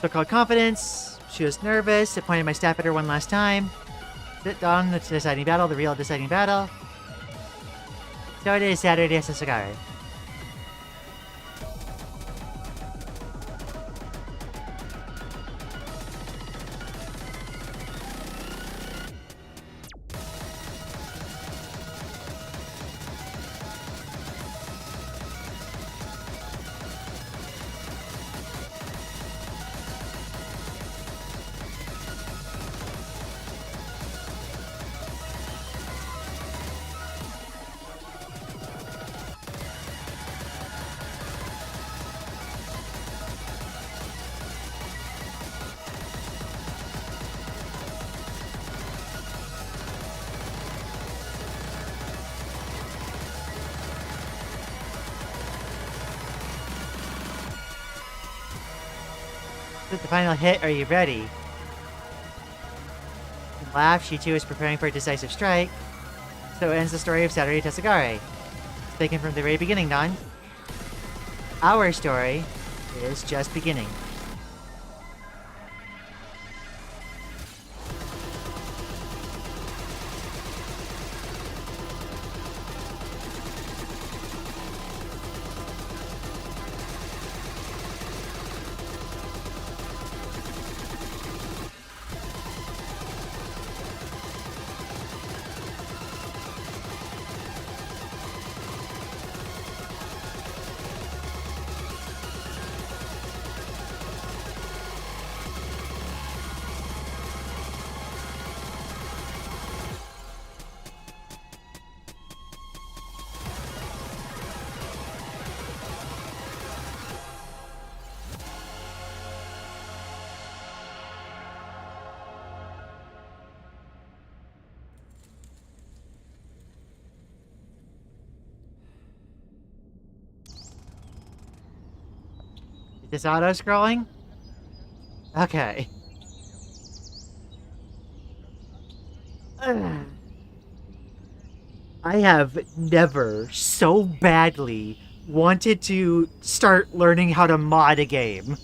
So-called confidence. She was nervous. I pointed my staff at her one last time. Sit down, the deciding battle, the real deciding battle. So it is Saturday as a cigar. With the final hit, are you ready? Laugh, she too is preparing for a decisive strike. So ends the story of Saturday Tessagare. Speaking from the very beginning, Don. Our story is just beginning. Is this auto-scrolling? Okay. I have never so badly wanted to start learning how to mod a game.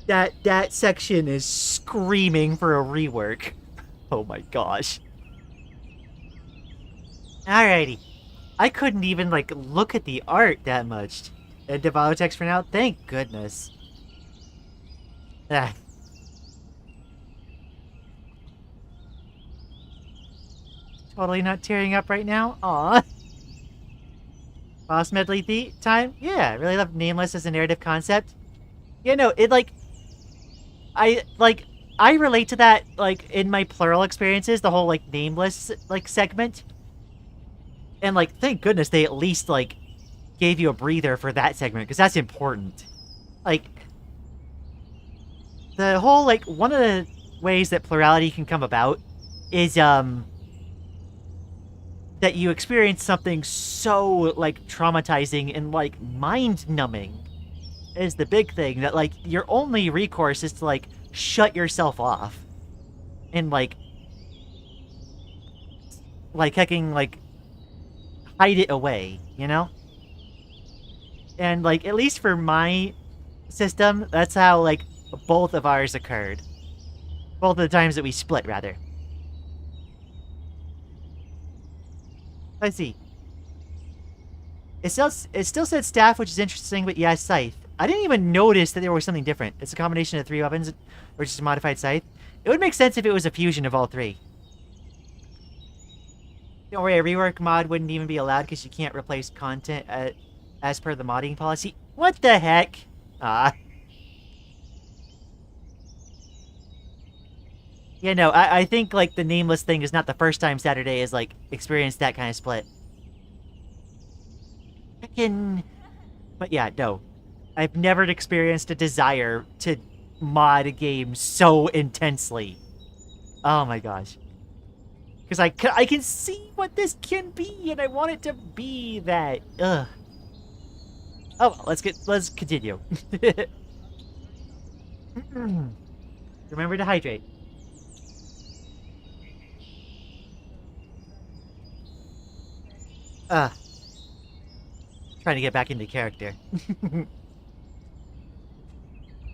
That section is screaming for a rework. Oh my gosh. Alrighty. I couldn't even, like, look at the art that much. End of auto text for now? Thank goodness. Ah. Totally not tearing up right now? Aw. Boss medley time? Yeah, I really love Nameless as a narrative concept. You know, it, like... I relate to that, like, in my plural experiences, the whole, like, Nameless, like, segment. And, like, thank goodness they at least, like, gave you a breather for that segment, because that's important. Like, the whole, like, one of the ways that plurality can come about is, that you experience something so, like, traumatizing and, like, mind-numbing is the big thing, that, like, your only recourse is to, like, shut yourself off. And, like, hecking, like, hide it away, you know? And, like, at least for my system, that's how, like, both of ours occurred. Both of the times that we split, rather. Let's see. It still said staff, which is interesting, but yeah, scythe. I didn't even notice that there was something different. It's a combination of 3 weapons, or just a modified scythe. It would make sense if it was a fusion of all 3. Don't worry, a rework mod wouldn't even be allowed because you can't replace content as per the modding policy. What the heck? Ah. Yeah, no, I think, like, the Nameless thing is not the first time Saturday has, like, experienced that kind of split. But yeah, no. I've never experienced a desire to mod a game so intensely. Oh my gosh. Because I can see what this can be, and I want it to be that. Ugh. Oh, well, let's continue. Remember to hydrate. Trying to get back into character.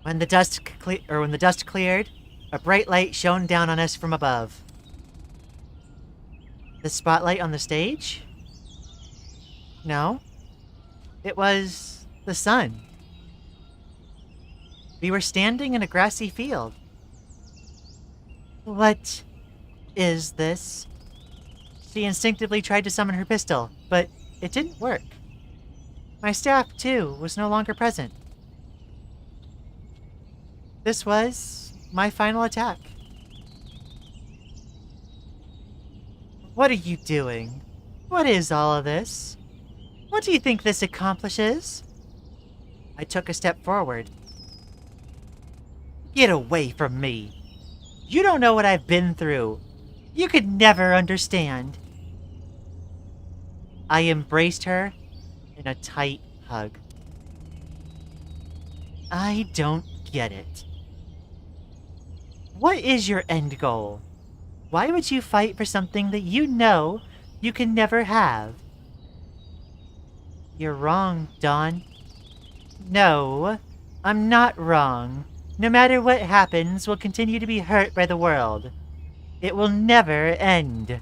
When the dust cleared, a bright light shone down on us from above. The spotlight on the stage? No. It was the sun. We were standing in a grassy field. What is this? She instinctively tried to summon her pistol, but it didn't work. My staff, too, was no longer present. This was my final attack. What are you doing? What is all of this? What do you think this accomplishes? I took a step forward. Get away from me. You don't know what I've been through. You could never understand. I embraced her in a tight hug. I don't get it. What is your end goal? Why would you fight for something that you know you can never have? You're wrong, Dawn. No, I'm not wrong. No matter what happens, we'll continue to be hurt by the world. It will never end.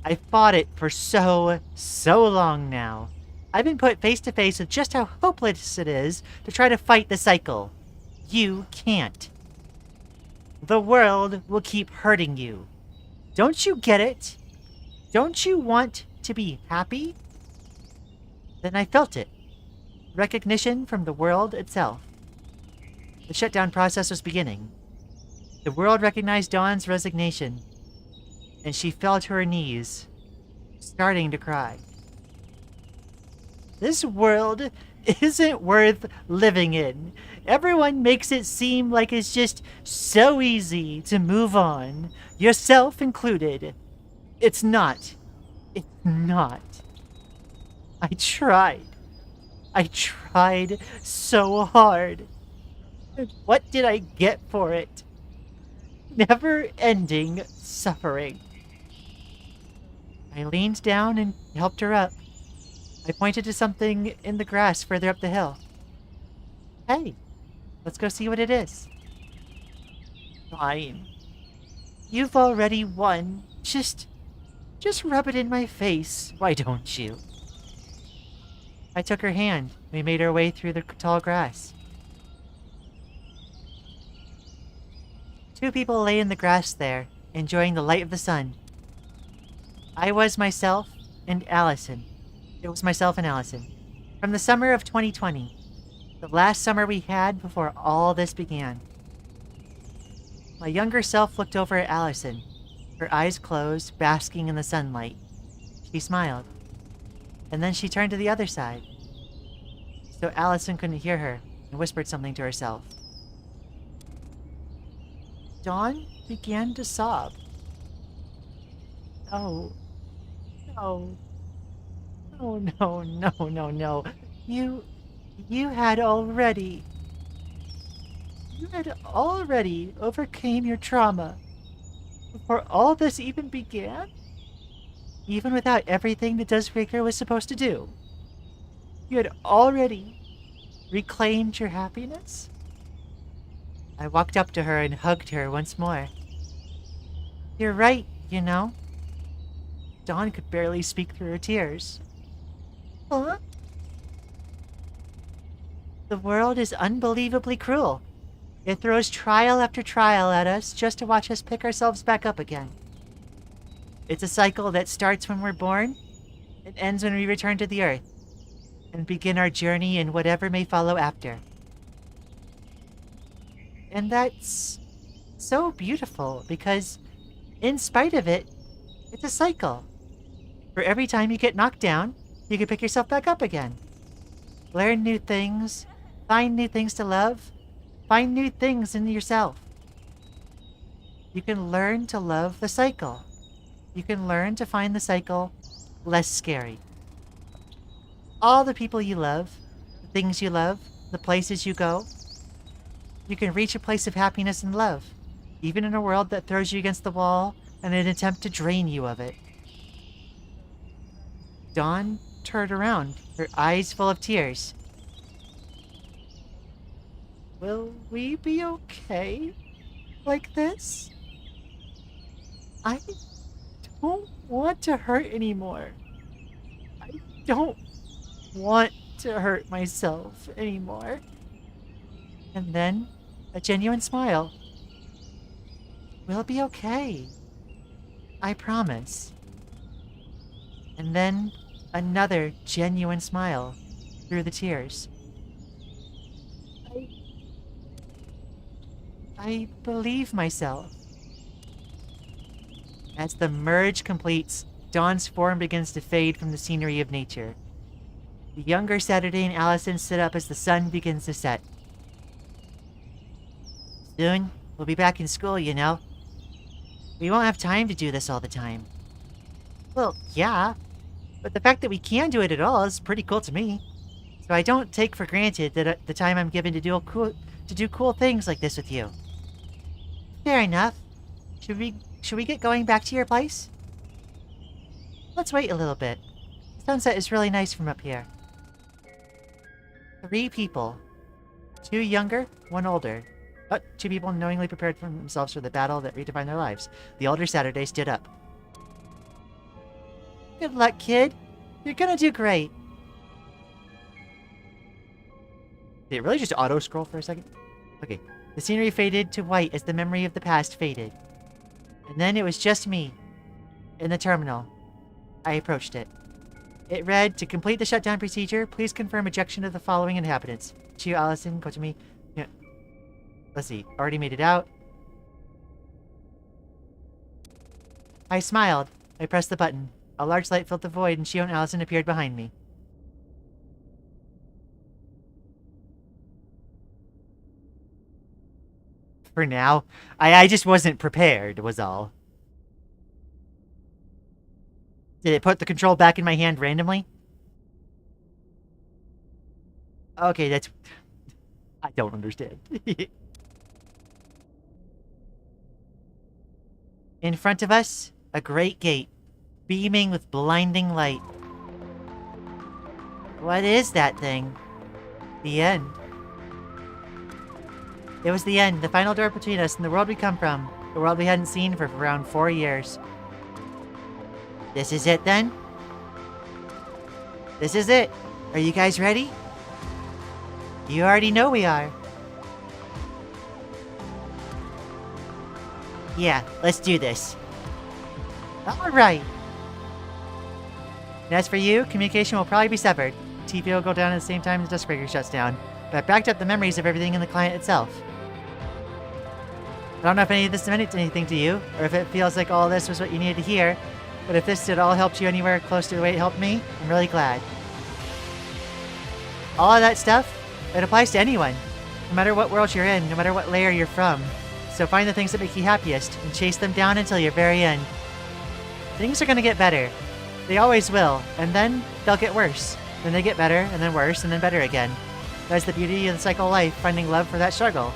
I fought it for so long now. I've been put face to face with just how hopeless it is to try to fight the cycle. You can't. The world will keep hurting you. Don't you get it? Don't you want to be happy? Then I felt it. Recognition from the world itself. The shutdown process was beginning. The world recognized Dawn's resignation, and she fell to her knees, starting to cry. This world isn't worth living in. Everyone makes it seem like it's just so easy to move on, yourself included. It's not. It's not. I tried. I tried so hard. And what did I get for it? Never-ending suffering. I leaned down and helped her up. I pointed to something in the grass further up the hill. Hey, let's go see what it is. Fine. You've already won. Just rub it in my face, why don't you? I took her hand. We made our way through the tall grass. Two people lay in the grass there, enjoying the light of the sun. I was myself and Allison. It was myself and Allison. From the summer of 2020. The last summer we had before all this began. My younger self looked over at Allison, her eyes closed, basking in the sunlight. She smiled. And then she turned to the other side. So Allison couldn't hear her and whispered something to herself. Dawn began to sob. No. No. Oh, no, no, no, no. You had already overcame your trauma before all this even began? Even without everything that Dustbreaker was supposed to do? You had already reclaimed your happiness? I walked up to her and hugged her once more. You're right, you know. Dawn could barely speak through her tears. Huh? The world is unbelievably cruel. It throws trial after trial at us just to watch us pick ourselves back up again. It's a cycle that starts when we're born and ends when we return to the Earth and begin our journey in whatever may follow after. And that's so beautiful because, in spite of it, it's a cycle. For every time you get knocked down, you can pick yourself back up again. Learn new things, find new things to love, find new things in yourself. you can learn to love the cycle. You can learn to find the cycle less scary. All the people you love, the things you love, the places you go, you can reach a place of happiness and love, even in a world that throws you against the wall in an attempt to drain you of it. Dawn turned around, her eyes full of tears. Will we be okay like this? I don't want to hurt anymore. I don't want to hurt myself anymore. And then, a genuine smile. We'll be okay. I promise. And then, another genuine smile through the tears. I believe myself. As the merge completes, Dawn's form begins to fade from the scenery of nature. The younger Saturday and Allison sit up as the sun begins to set. Soon, we'll be back in school, you know. We won't have time to do this all the time. Well, yeah, but the fact that we can do it at all is pretty cool to me. So I don't take for granted that the time I'm given to do cool things like this with you. Fair enough. Should we get going back to your place? Let's wait a little bit. The sunset is really nice from up here. 3 people. 2 younger, 1 older. 2 people knowingly prepared for themselves for the battle that redefined their lives. The older Saturday stood up. Good luck, kid. You're gonna do great. Did it really just auto-scroll for a second? Okay. The scenery faded to white as the memory of the past faded. And then it was just me. In the terminal. I approached it. It read, to complete the shutdown procedure, please confirm ejection of the following inhabitants. Chiyu, Allison, go to me. Yeah. Let's see. Already made it out. I smiled. I pressed the button. A large light filled the void, and Chiyu and Allison appeared behind me. For now. I just wasn't prepared, was all. Did it put the control back in my hand randomly? Okay, that's... I don't understand. In front of us, a great gate, beaming with blinding light. What is that thing? The end. It was the end, the final door between us and the world we come from. The world we hadn't seen for around 4 years. This is it, then? This is it. Are you guys ready? You already know we are. Yeah, let's do this. Alright. And as for you, communication will probably be severed. TV will go down at the same time the disk breaker shuts down. But I've backed up the memories of everything in the client itself. I don't know if any of this meant anything to you, or if it feels like all this was what you needed to hear, but if this at all helped you anywhere close to the way it helped me, I'm really glad. All of that stuff, it applies to anyone, no matter what world you're in, no matter what layer you're from. So find the things that make you happiest, and chase them down until your very end. Things are gonna get better. They always will, and then they'll get worse. Then they get better, and then worse, and then better again. That's the beauty of the cycle of life, finding love for that struggle.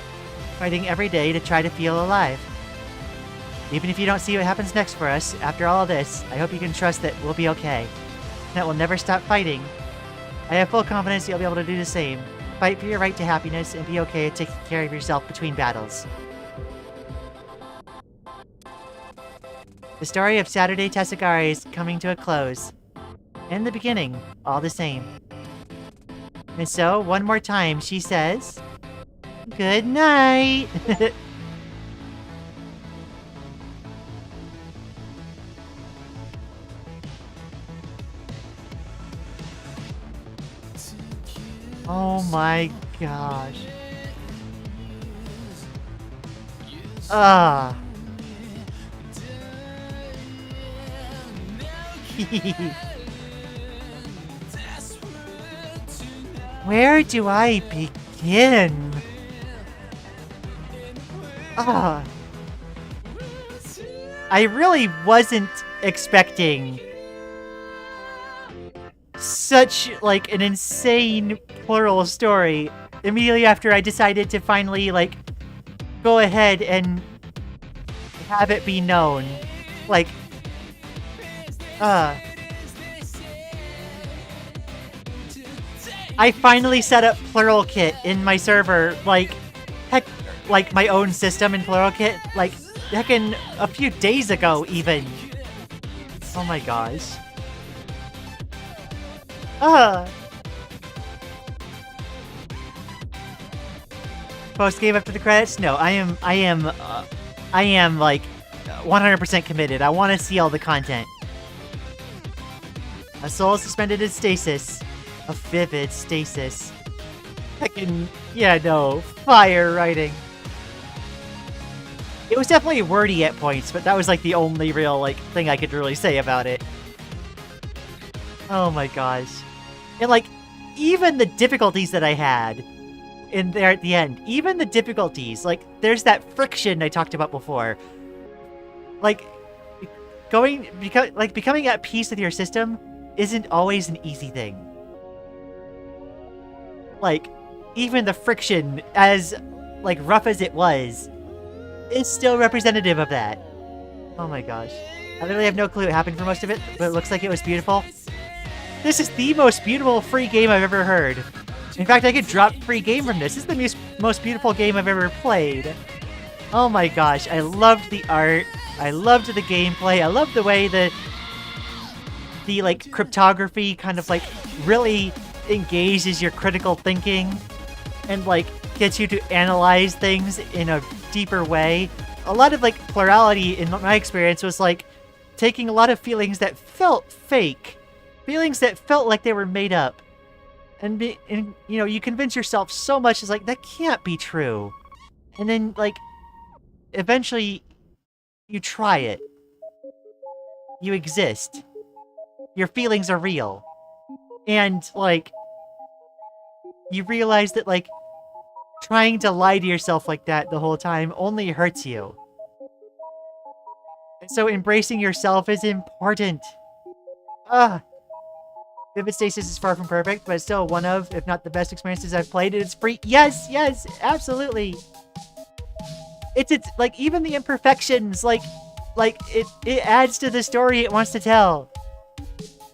Fighting every day to try to feel alive. Even if you don't see what happens next for us, after all of this, I hope you can trust that we'll be okay. That we'll never stop fighting. I have full confidence you'll be able to do the same. Fight for your right to happiness and be okay at taking care of yourself between battles. The story of Saturday Tessagari is coming to a close. In the beginning, all the same. And so, one more time, she says, good night! Oh my gosh. Ah. Where do I begin? Ah. I really wasn't expecting such, like, an insane plural story immediately after I decided to finally, like, go ahead and have it be known. Like, I finally set up Plural Kit in my server, like, heck, like my own system in Plural Kit, like, heckin' a few days ago, even. Oh my gosh. Post game after the credits? No, I am like 100% committed. I want to see all the content. A soul suspended in stasis. A vivid stasis. Heckin', yeah, no, fire writing. It was definitely wordy at points, but that was like the only real like thing I could really say about it. Oh my gosh. And like, even the difficulties that I had in there at the end, even the difficulties, like there's that friction I talked about before. Like, becoming at peace with your system isn't always an easy thing. Like, even the friction, as like rough as it was, is still representative of that. Oh my gosh. I literally have no clue what happened for most of it, but it looks like it was beautiful. This is the most beautiful free game I've ever heard. In fact, I could drop free game from this. This is the most beautiful game I've ever played. Oh my gosh, I loved the art. I loved the gameplay. I loved the way the like cryptography kind of like really engages your critical thinking and like gets you to analyze things in a deeper way. A lot of like plurality in my experience was like taking a lot of feelings that felt fake, feelings that felt like they were made up, and you know, you convince yourself so much, it's like, that can't be true. And then like eventually you try it. You exist. Your feelings are real. And like you realize that like trying to lie to yourself like that the whole time only hurts you. And so embracing yourself is important. Vivid Stasis is far from perfect, but it's still one of, if not the best experiences I've played, and it's free. Yes, yes, absolutely. It's like, even the imperfections, like it adds to the story it wants to tell.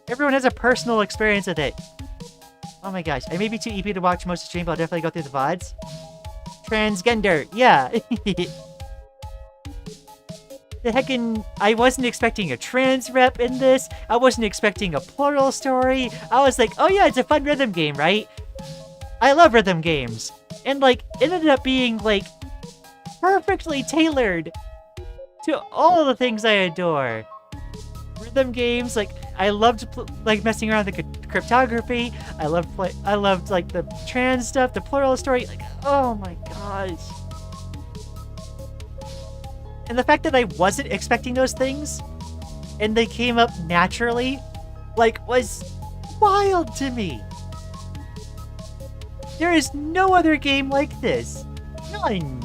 Everyone has a personal experience with it. Oh my gosh, I may be too EP to watch most of the stream, but I'll definitely go through the VODs. Transgender, yeah. The heckin', I wasn't expecting a trans rep in this. I wasn't expecting a plural story. I was like, oh yeah, it's a fun rhythm game, right? I love rhythm games. And like, it ended up being like perfectly tailored to all the things I adore. Rhythm games, like, I loved like messing around with the cryptography. I loved like the trans stuff, the plural story. Like, oh my gosh. And the fact that I wasn't expecting those things, and they came up naturally, like, was wild to me. There is no other game like this. None.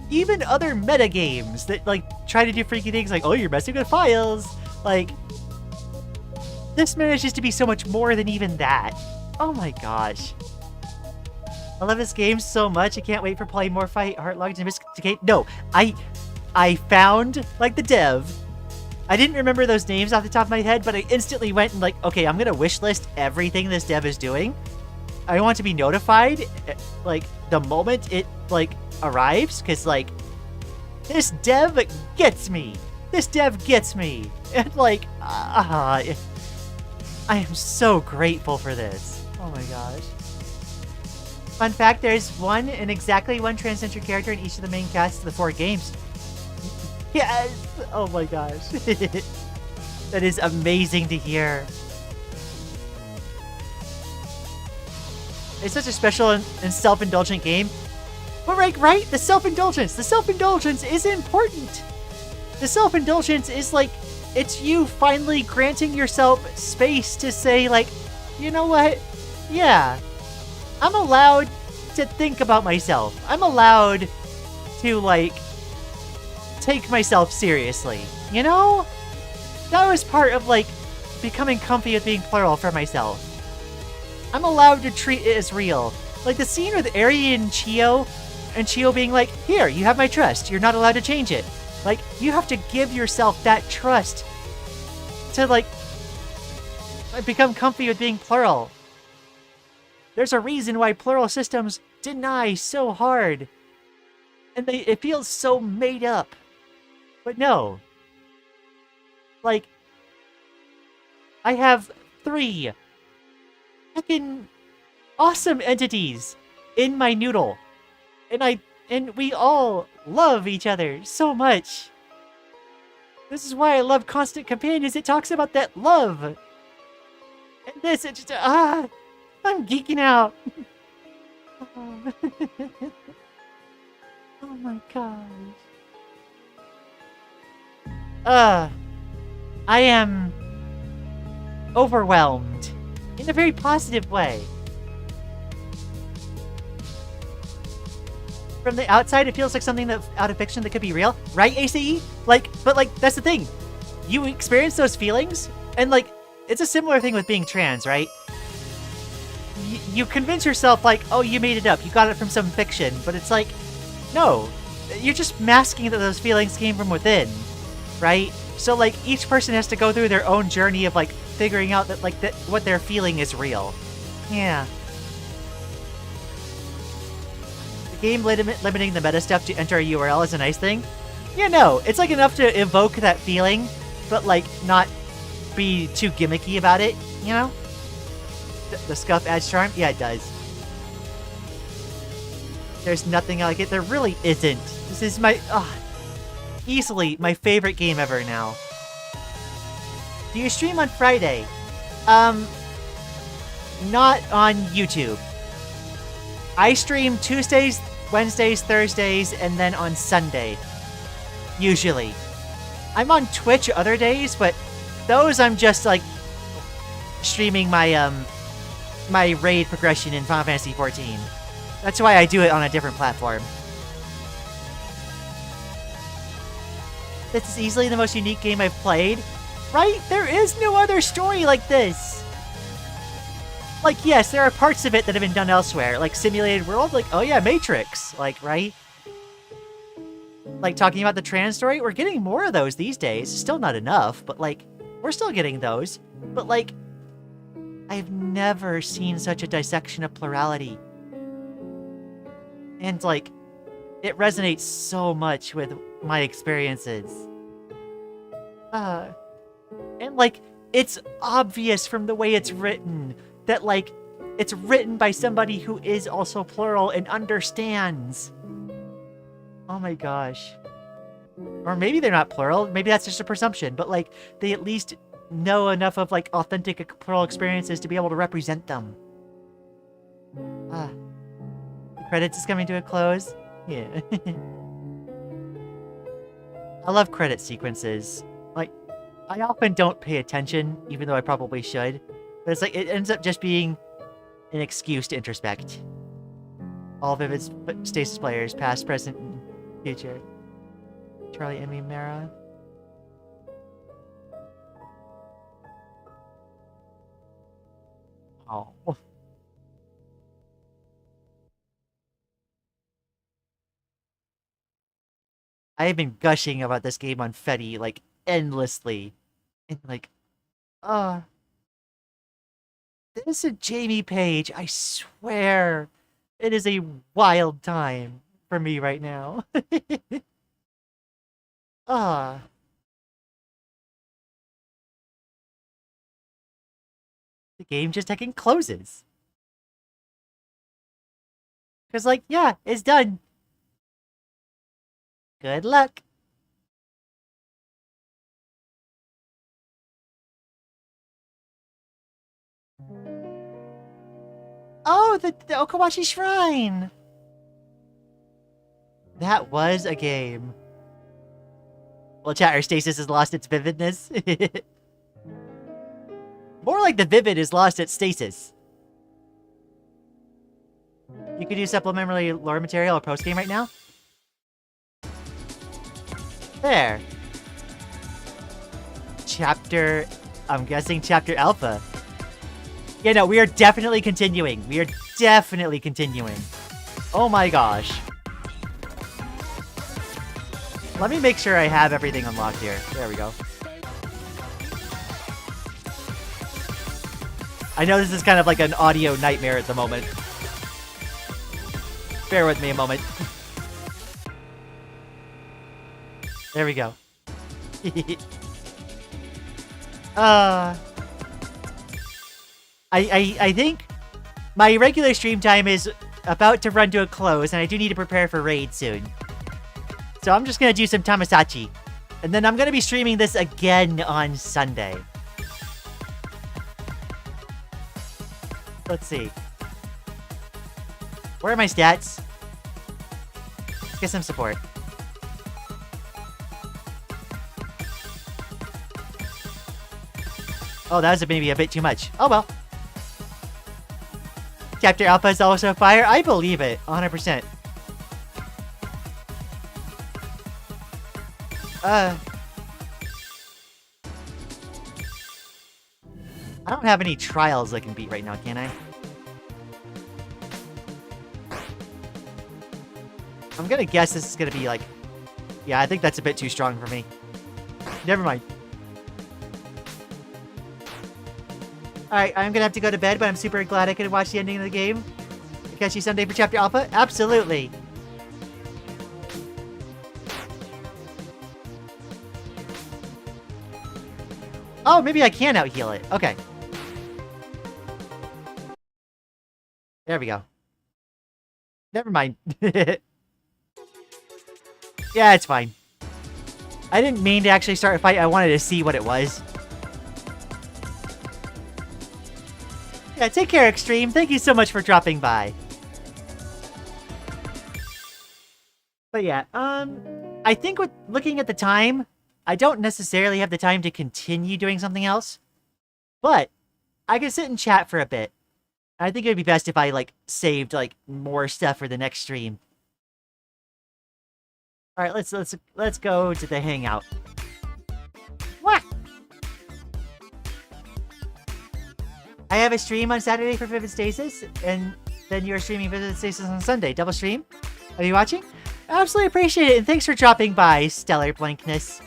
Even other meta games that, like, try to do freaky things like, oh, you're messing with files. Like, this manages to be so much more than even that. Oh my gosh. I love this game so much. I can't wait for playing more Fight, Heartlogged, and Investigate. No, I found, like, the dev. I didn't remember those names off the top of my head, but I instantly went and, like, okay, I'm gonna wishlist everything this dev is doing. I want to be notified, like, the moment it, like, arrives, because, like, this dev gets me. This dev gets me. And, like, I am so grateful for this. Oh my gosh. Fun fact, there's exactly one transgender character in each of the main casts of the 4 games. Yes! Oh my gosh. That is amazing to hear. It's such a special and self-indulgent game. But right? The self-indulgence is important. The self-indulgence is like, it's you finally granting yourself space to say, like, you know what? Yeah, I'm allowed to think about myself. I'm allowed to, like, take myself seriously, you know? That was part of, like, becoming comfy with being plural for myself. I'm allowed to treat it as real. Like, the scene with Ari and Chio being like, here, you have my trust, you're not allowed to change it. Like, you have to give yourself that trust to, like, become comfy with being plural. There's a reason why plural systems deny so hard. And it feels so made up. But no. Like, I have 3 heckin' awesome entities in my noodle. And we all love each other so much. This is why I love Constant Companions. It talks about that love. And this, it just, I'm geeking out. Oh my gosh. I am overwhelmed in a very positive way. From the outside, it feels like something that out of fiction that could be real, right, ACE? Like, but like, that's the thing. You experience those feelings, and like, it's a similar thing with being trans, right? You convince yourself, like, oh, you made it up, you got it from some fiction, but it's like, no, you're just masking that those feelings came from within, right? So like, each person has to go through their own journey of like, figuring out that like, that what they're feeling is real. Yeah. Game limiting the meta stuff to enter a URL is a nice thing. Yeah, no, it's like enough to evoke that feeling, but like not be too gimmicky about it, you know? The scuff adds charm? Yeah, it does. There's nothing like it. There really isn't. This is my, easily my favorite game ever now. Do you stream on Friday? Not on YouTube. I stream Tuesdays, Wednesdays, Thursdays, and then on Sunday. Usually. I'm on Twitch other days, but those I'm just like streaming my my raid progression in Final Fantasy XIV. That's why I do it on a different platform. This is easily the most unique game I've played. Right? There is no other story like this. Like, yes, there are parts of it that have been done elsewhere, like Simulated World, like, oh yeah, Matrix, like, right? Like, talking about the trans story, we're getting more of those these days. Still not enough, but, like, we're still getting those. But, like, I've never seen such a dissection of plurality. And, like, it resonates so much with my experiences. And, like, it's obvious from the way it's written that, like, it's written by somebody who is also plural and understands. Oh my gosh. Or maybe they're not plural, maybe that's just a presumption, but, like, they at least know enough of, like, authentic plural experiences to be able to represent them. The credits is coming to a close? Yeah. I love credit sequences. Like, I often don't pay attention, even though I probably should. But it's like, it ends up just being an excuse to introspect. All Vivid Stasis players, past, present, and future. Charlie, Emmy, Mara. Oh. I have been gushing about this game on Fetty, like, endlessly. And, like, this is a Jamie Page, I swear. It is a wild time for me right now. The game just heckin' closes. Because, like, yeah, it's done. Good luck. Oh, the Okawashi Shrine! That was a game. Well, chatter Stasis has lost its vividness. More like the vivid is lost its stasis. You could do supplementary lore material or post-game right now? There. Chapter... I'm guessing Chapter Alpha. Yeah, no, we are definitely continuing. We are definitely continuing. Oh my gosh. Let me make sure I have everything unlocked here. There we go. I know this is kind of like an audio nightmare at the moment. Bear with me a moment. There we go. I think my regular stream time is about to run to a close, and I do need to prepare for raid soon. So I'm just gonna do some Tamasachi. And then I'm gonna be streaming this again on Sunday. Let's see. Where are my stats? Let's get some support. Oh, that was maybe a bit too much. Oh well. Chapter Alpha is also fire. I believe it, 100%. I don't have any trials I can beat right now, can I? I'm gonna guess this is gonna be like... Yeah, I think that's a bit too strong for me. Never mind. Alright, I'm gonna have to go to bed, but I'm super glad I could watch the ending of the game. Catch you Sunday for Chapter Alpha? Absolutely! Oh, maybe I can out-heal it. Okay. There we go. Never mind. Yeah, it's fine. I didn't mean to actually start a fight. I wanted to see what it was. Yeah, take care, Extreme. Thank you so much for dropping by. But yeah, I think with looking at the time, I don't necessarily have the time to continue doing something else. But I can sit and chat for a bit. I think it would be best if I, like, saved, like, more stuff for the next stream. Alright, let's go to the hangout. What? I have a stream on Saturday for Vivid Stasis, and then you're streaming Vivid Stasis on Sunday. Double stream? Are you watching? Absolutely appreciate it, and thanks for dropping by, Stellar Blankness.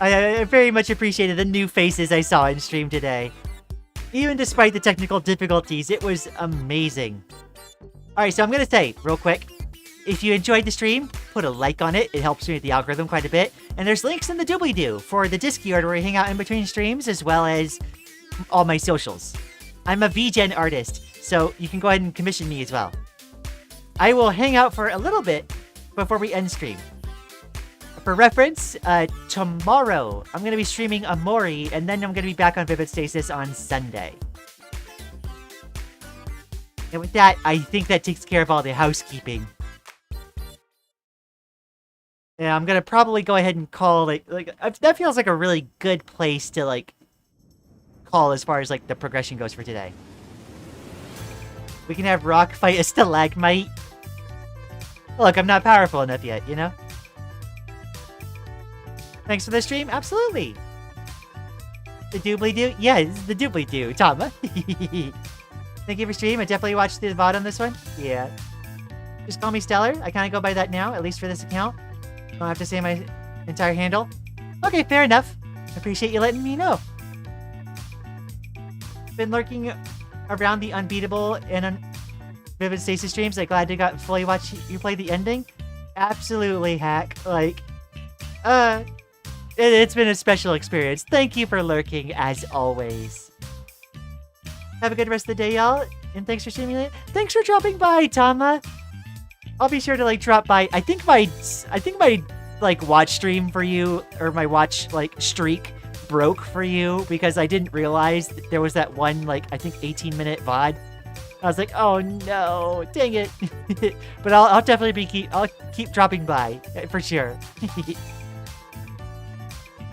I very much appreciated the new faces I saw in stream today. Even despite the technical difficulties, it was amazing. Alright, so I'm gonna say, real quick, if you enjoyed the stream, put a like on it. It helps me with the algorithm quite a bit. And there's links in the doobly-doo for the Discord where we hang out in between streams, as well as all my socials. I'm a VGen artist, so you can go ahead and commission me as well. I will hang out for a little bit before we end stream. For reference, tomorrow I'm going to be streaming Amori, and then I'm going to be back on Vivid Stasis on Sunday. And with that, I think that takes care of all the housekeeping. Yeah, I'm going to probably go ahead and call, that feels like a really good place to, like, call as far as, like, the progression goes for today. We can have Rock fight a stalagmite. Look, I'm not powerful enough yet, you know? Thanks for the stream? Absolutely! The doobly-doo? Yeah, this is the doobly-doo, Tama. Thank you for stream. I definitely watched the VOD on this one. Yeah. Just call me Stellar. I kind of go by that now, at least for this account. Don't have to say my entire handle. Okay, fair enough. Appreciate you letting me know. Been lurking around the Unbeatable and Vivid Stasis streams. I'm glad to got fully watch you play the ending. Absolutely, Hack. Like, it's been a special experience. Thank you for lurking, as always. Have a good rest of the day, y'all. And thanks for streaming. Thanks for dropping by, Tama. I'll be sure to, like, drop by. I think my like, watch stream for you, or my watch, like, streak broke for you because I didn't realize that there was that one, like, I think 18-minute VOD. I was like, oh no, dang it. But I'll definitely I'll keep dropping by, for sure.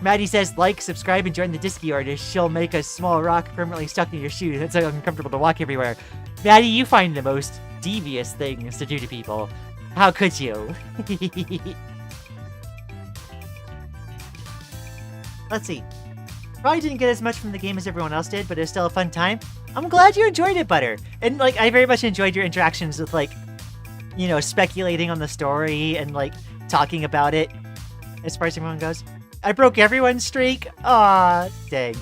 Maddie says, like, subscribe, and join the Discord. She'll make a small rock permanently stuck in your shoe. That's so uncomfortable to walk everywhere. Maddie, you find the most devious things to do to people. How could you? let's see. Probably didn't get as much from the game as everyone else did, but it was still a fun time. I'm glad you enjoyed it, Butter. And, like, I very much enjoyed your interactions with, like, you know, speculating on the story and, like, talking about it as far as everyone goes. I broke everyone's streak. Aw, dang.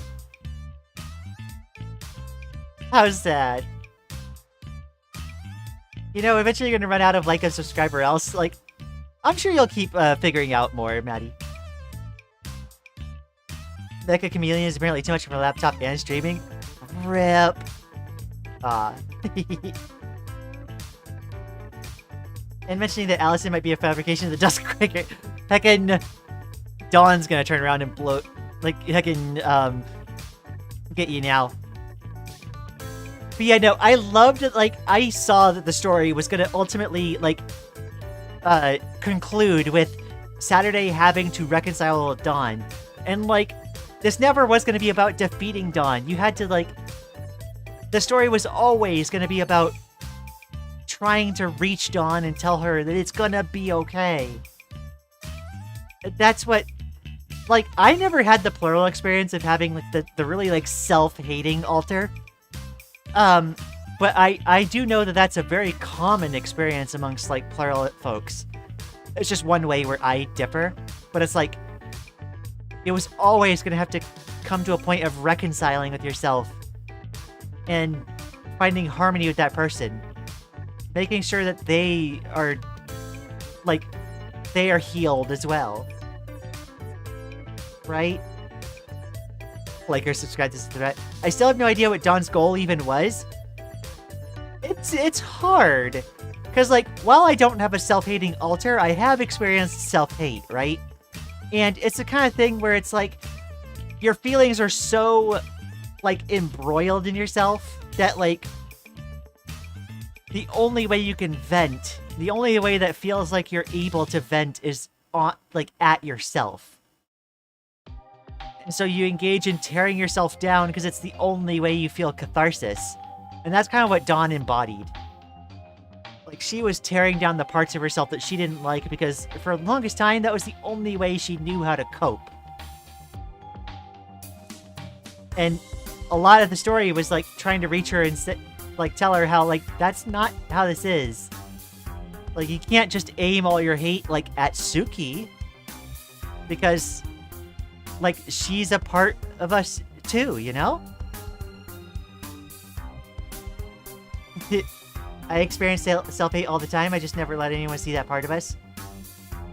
How sad. You know, eventually you're gonna run out of, like, a subscriber else. Like, I'm sure you'll keep figuring out more, Maddie. Mecha Chameleon is apparently too much for my laptop and streaming. RIP. Aw. And mentioning that Allison might be a fabrication of the Dusk Cricket. Heckin' Dawn's gonna turn around and blow, like, heckin', get you now. But yeah, no, I loved it, like, I saw that the story was gonna ultimately, like, conclude with Saturday having to reconcile with Dawn. And, like, this never was gonna be about defeating Dawn. You had to, like, the story was always gonna be about trying to reach Dawn and tell her that it's gonna be okay. That's what, like, I never had the plural experience of having, like, the really, like, self-hating alter. But I do know that that's a very common experience amongst, like, plural folks. It's just one way where I differ, but it's like, it was always gonna have to come to a point of reconciling with yourself and finding harmony with that person. Making sure that they are, like, they are healed as well. Right? Like or subscribe to this thread. I still have no idea what Dawn's goal even was. It's hard. Because, like, while I don't have a self-hating alter, I have experienced self-hate, right? And it's the kind of thing where it's like, your feelings are so, like, embroiled in yourself that, like, the only way you can vent, the only way that feels like you're able to vent is on, like, at yourself. And so you engage in tearing yourself down because it's the only way you feel catharsis. And that's kind of what Dawn embodied. Like, she was tearing down the parts of herself that she didn't like because for the longest time, that was the only way she knew how to cope. And a lot of the story was, like, trying to reach her and like, tell her how, like, that's not how this is. Like, you can't just aim all your hate, like, at Suki. Because, like, she's a part of us, too, you know? I experience self-hate all the time. I just never let anyone see that part of us.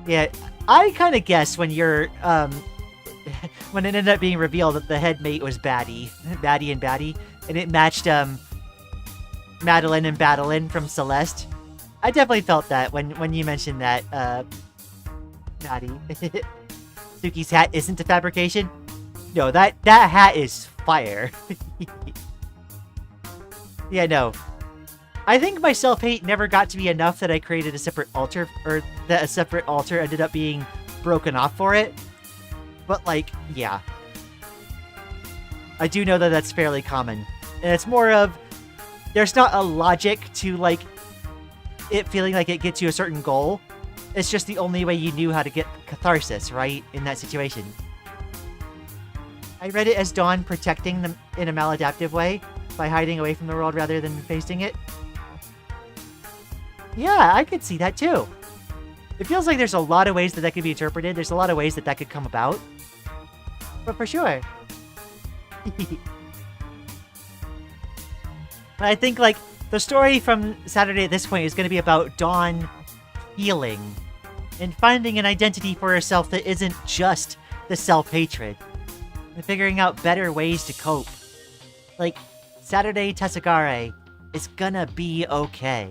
Yeah, I kind of guessed when you're, when it ended up being revealed that the head mate was Baddie and Baddie, and it matched, Madeline and Badeline from Celeste. I definitely felt that when you mentioned that, Maddie. Suki's hat isn't a fabrication? No, that hat is fire. Yeah, no. I think my self-hate never got to be enough that I created a separate altar, or that a separate altar ended up being broken off for it. But, like, yeah. I do know that that's fairly common. And it's more of, there's not a logic to, like, it feeling like it gets you a certain goal. It's just the only way you knew how to get catharsis, right? In that situation. I read it as Dawn protecting them in a maladaptive way by hiding away from the world rather than facing it. Yeah, I could see that too. It feels like there's a lot of ways that could be interpreted. There's a lot of ways that could come about. But for sure. But I think, like, the story from Saturday at this point is going to be about Dawn healing and finding an identity for herself that isn't just the self-hatred, and figuring out better ways to cope. Like, Saturday Tesagare is gonna be okay.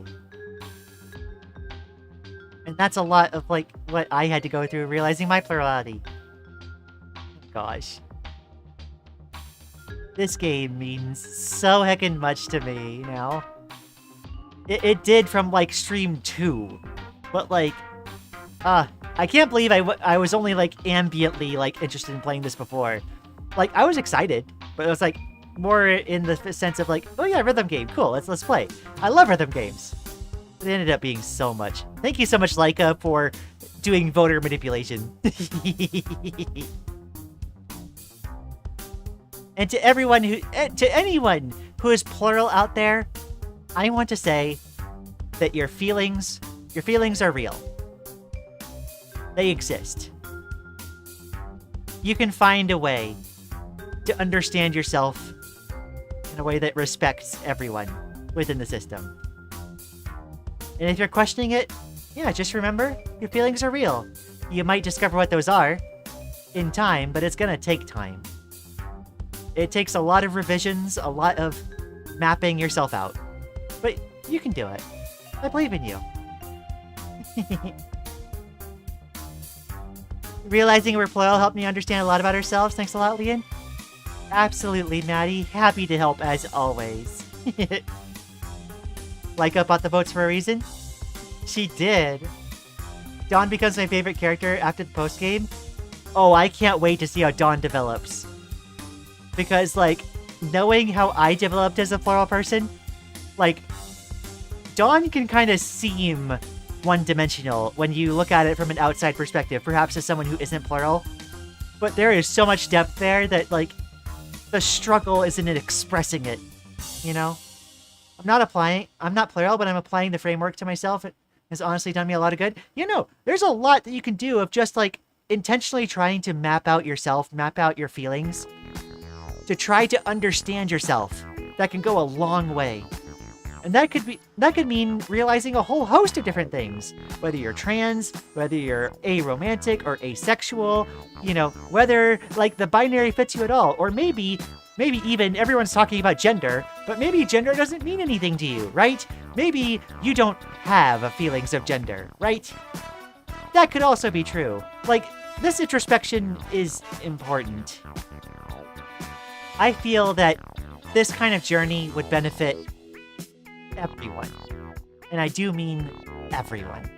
And that's a lot of, like, what I had to go through realizing my plurality. Gosh. This game means so heckin' much to me, you know? It did from, like, Stream 2. But, like, I can't believe I was only, like, ambiently, like, interested in playing this before. Like, I was excited, but it was, like, more in the sense of, like, oh yeah, rhythm game, cool, let's play. I love rhythm games. It ended up being so much. Thank you so much, Laika, for doing voter manipulation. And to anyone who is plural out there, I want to say that your feelings are real. They exist. You can find a way to understand yourself in a way that respects everyone within the system. And if you're questioning it, yeah, just remember, your feelings are real. You might discover what those are in time, but it's gonna take time. It takes a lot of revisions, a lot of mapping yourself out. But you can do it. I believe in you. Realizing we're plural helped me understand a lot about ourselves. Thanks a lot, Lian. Absolutely, Maddie. Happy to help as always. Laika bought the votes for a reason? She did. Dawn becomes my favorite character after the postgame. Oh, I can't wait to see how Dawn develops. Because, like, knowing how I developed as a plural person, like, Dawn can kind of seem one-dimensional when you look at it from an outside perspective, perhaps as someone who isn't plural. But there is so much depth there that, like, the struggle isn't in expressing it, you know? I'm not plural, but I'm applying the framework to myself. It has honestly done me a lot of good. You know, there's a lot that you can do of just, like, intentionally trying to map out yourself, map out your feelings, to try to understand yourself. That can go a long way. And that could mean realizing a whole host of different things. Whether you're trans, whether you're aromantic or asexual, you know, whether, like, the binary fits you at all, or maybe even everyone's talking about gender, but maybe gender doesn't mean anything to you, right? Maybe you don't have feelings of gender, right? That could also be true. Like, this introspection is important. I feel that this kind of journey would benefit everyone. And I do mean everyone.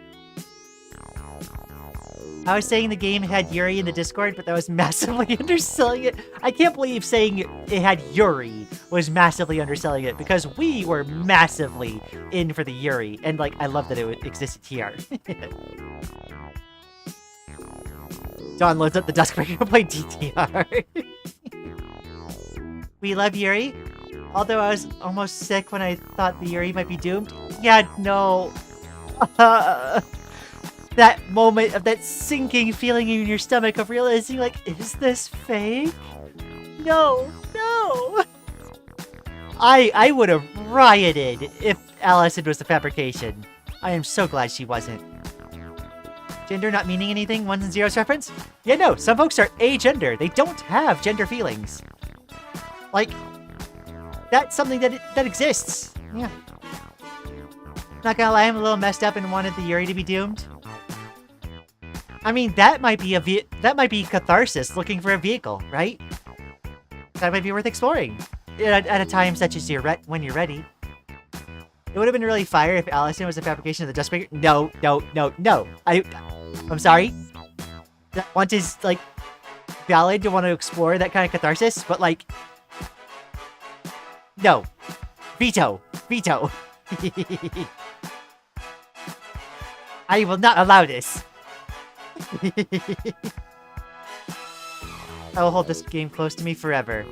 I was saying the game had Yuri in the Discord, but that was massively underselling it. I can't believe saying it had Yuri was massively underselling it, because we were massively in for the Yuri. And, like, I love that it existed here. Dawn loads up the Duskbreaker to play DTR. We love Yuri. Although I was almost sick when I thought the Yuri might be doomed. Yeah, no. That moment of that sinking feeling in your stomach of realizing, like, is this fake? No. I would have rioted if Allison was a fabrication. I am so glad she wasn't. Gender not meaning anything? Ones and zeros reference? Yeah, no. Some folks are agender. They don't have gender feelings. Like, that's something that exists. Yeah. Not gonna lie, I'm a little messed up and wanted the Yuri to be doomed. I mean, that might be catharsis, looking for a vehicle, right? That might be worth exploring at a time such as when you're ready. It would have been really fire if Allison was a fabrication of the Duskbreaker. No. I'm sorry. That want is, like, valid to want to explore that kind of catharsis, but, like, no. Veto. I will not allow this. I will hold this game close to me forever.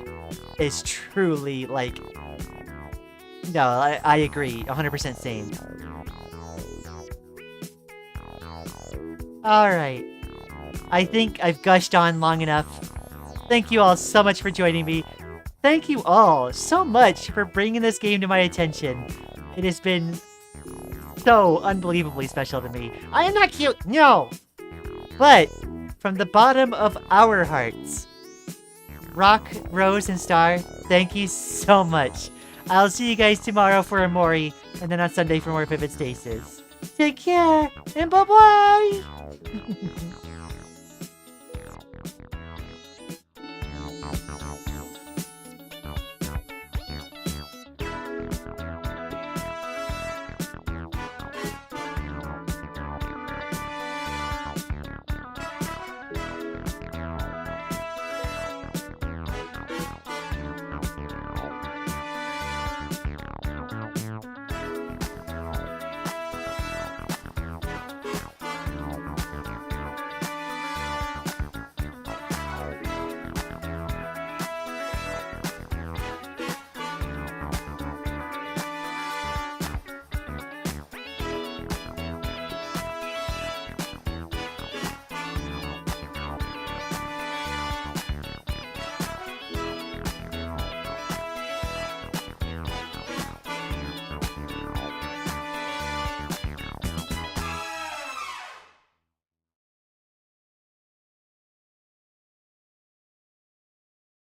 It's truly, like... No, I agree. 100% same. Alright. I think I've gushed on long enough. Thank you all so much for joining me. Thank you all so much for bringing this game to my attention. It has been so unbelievably special to me. I am not cute, no! But, from the bottom of our hearts, Rock, Rose, and Star, thank you so much. I'll see you guys tomorrow for Amori, and then on Sunday for more Vivid Stasis. Take care, and bye-bye!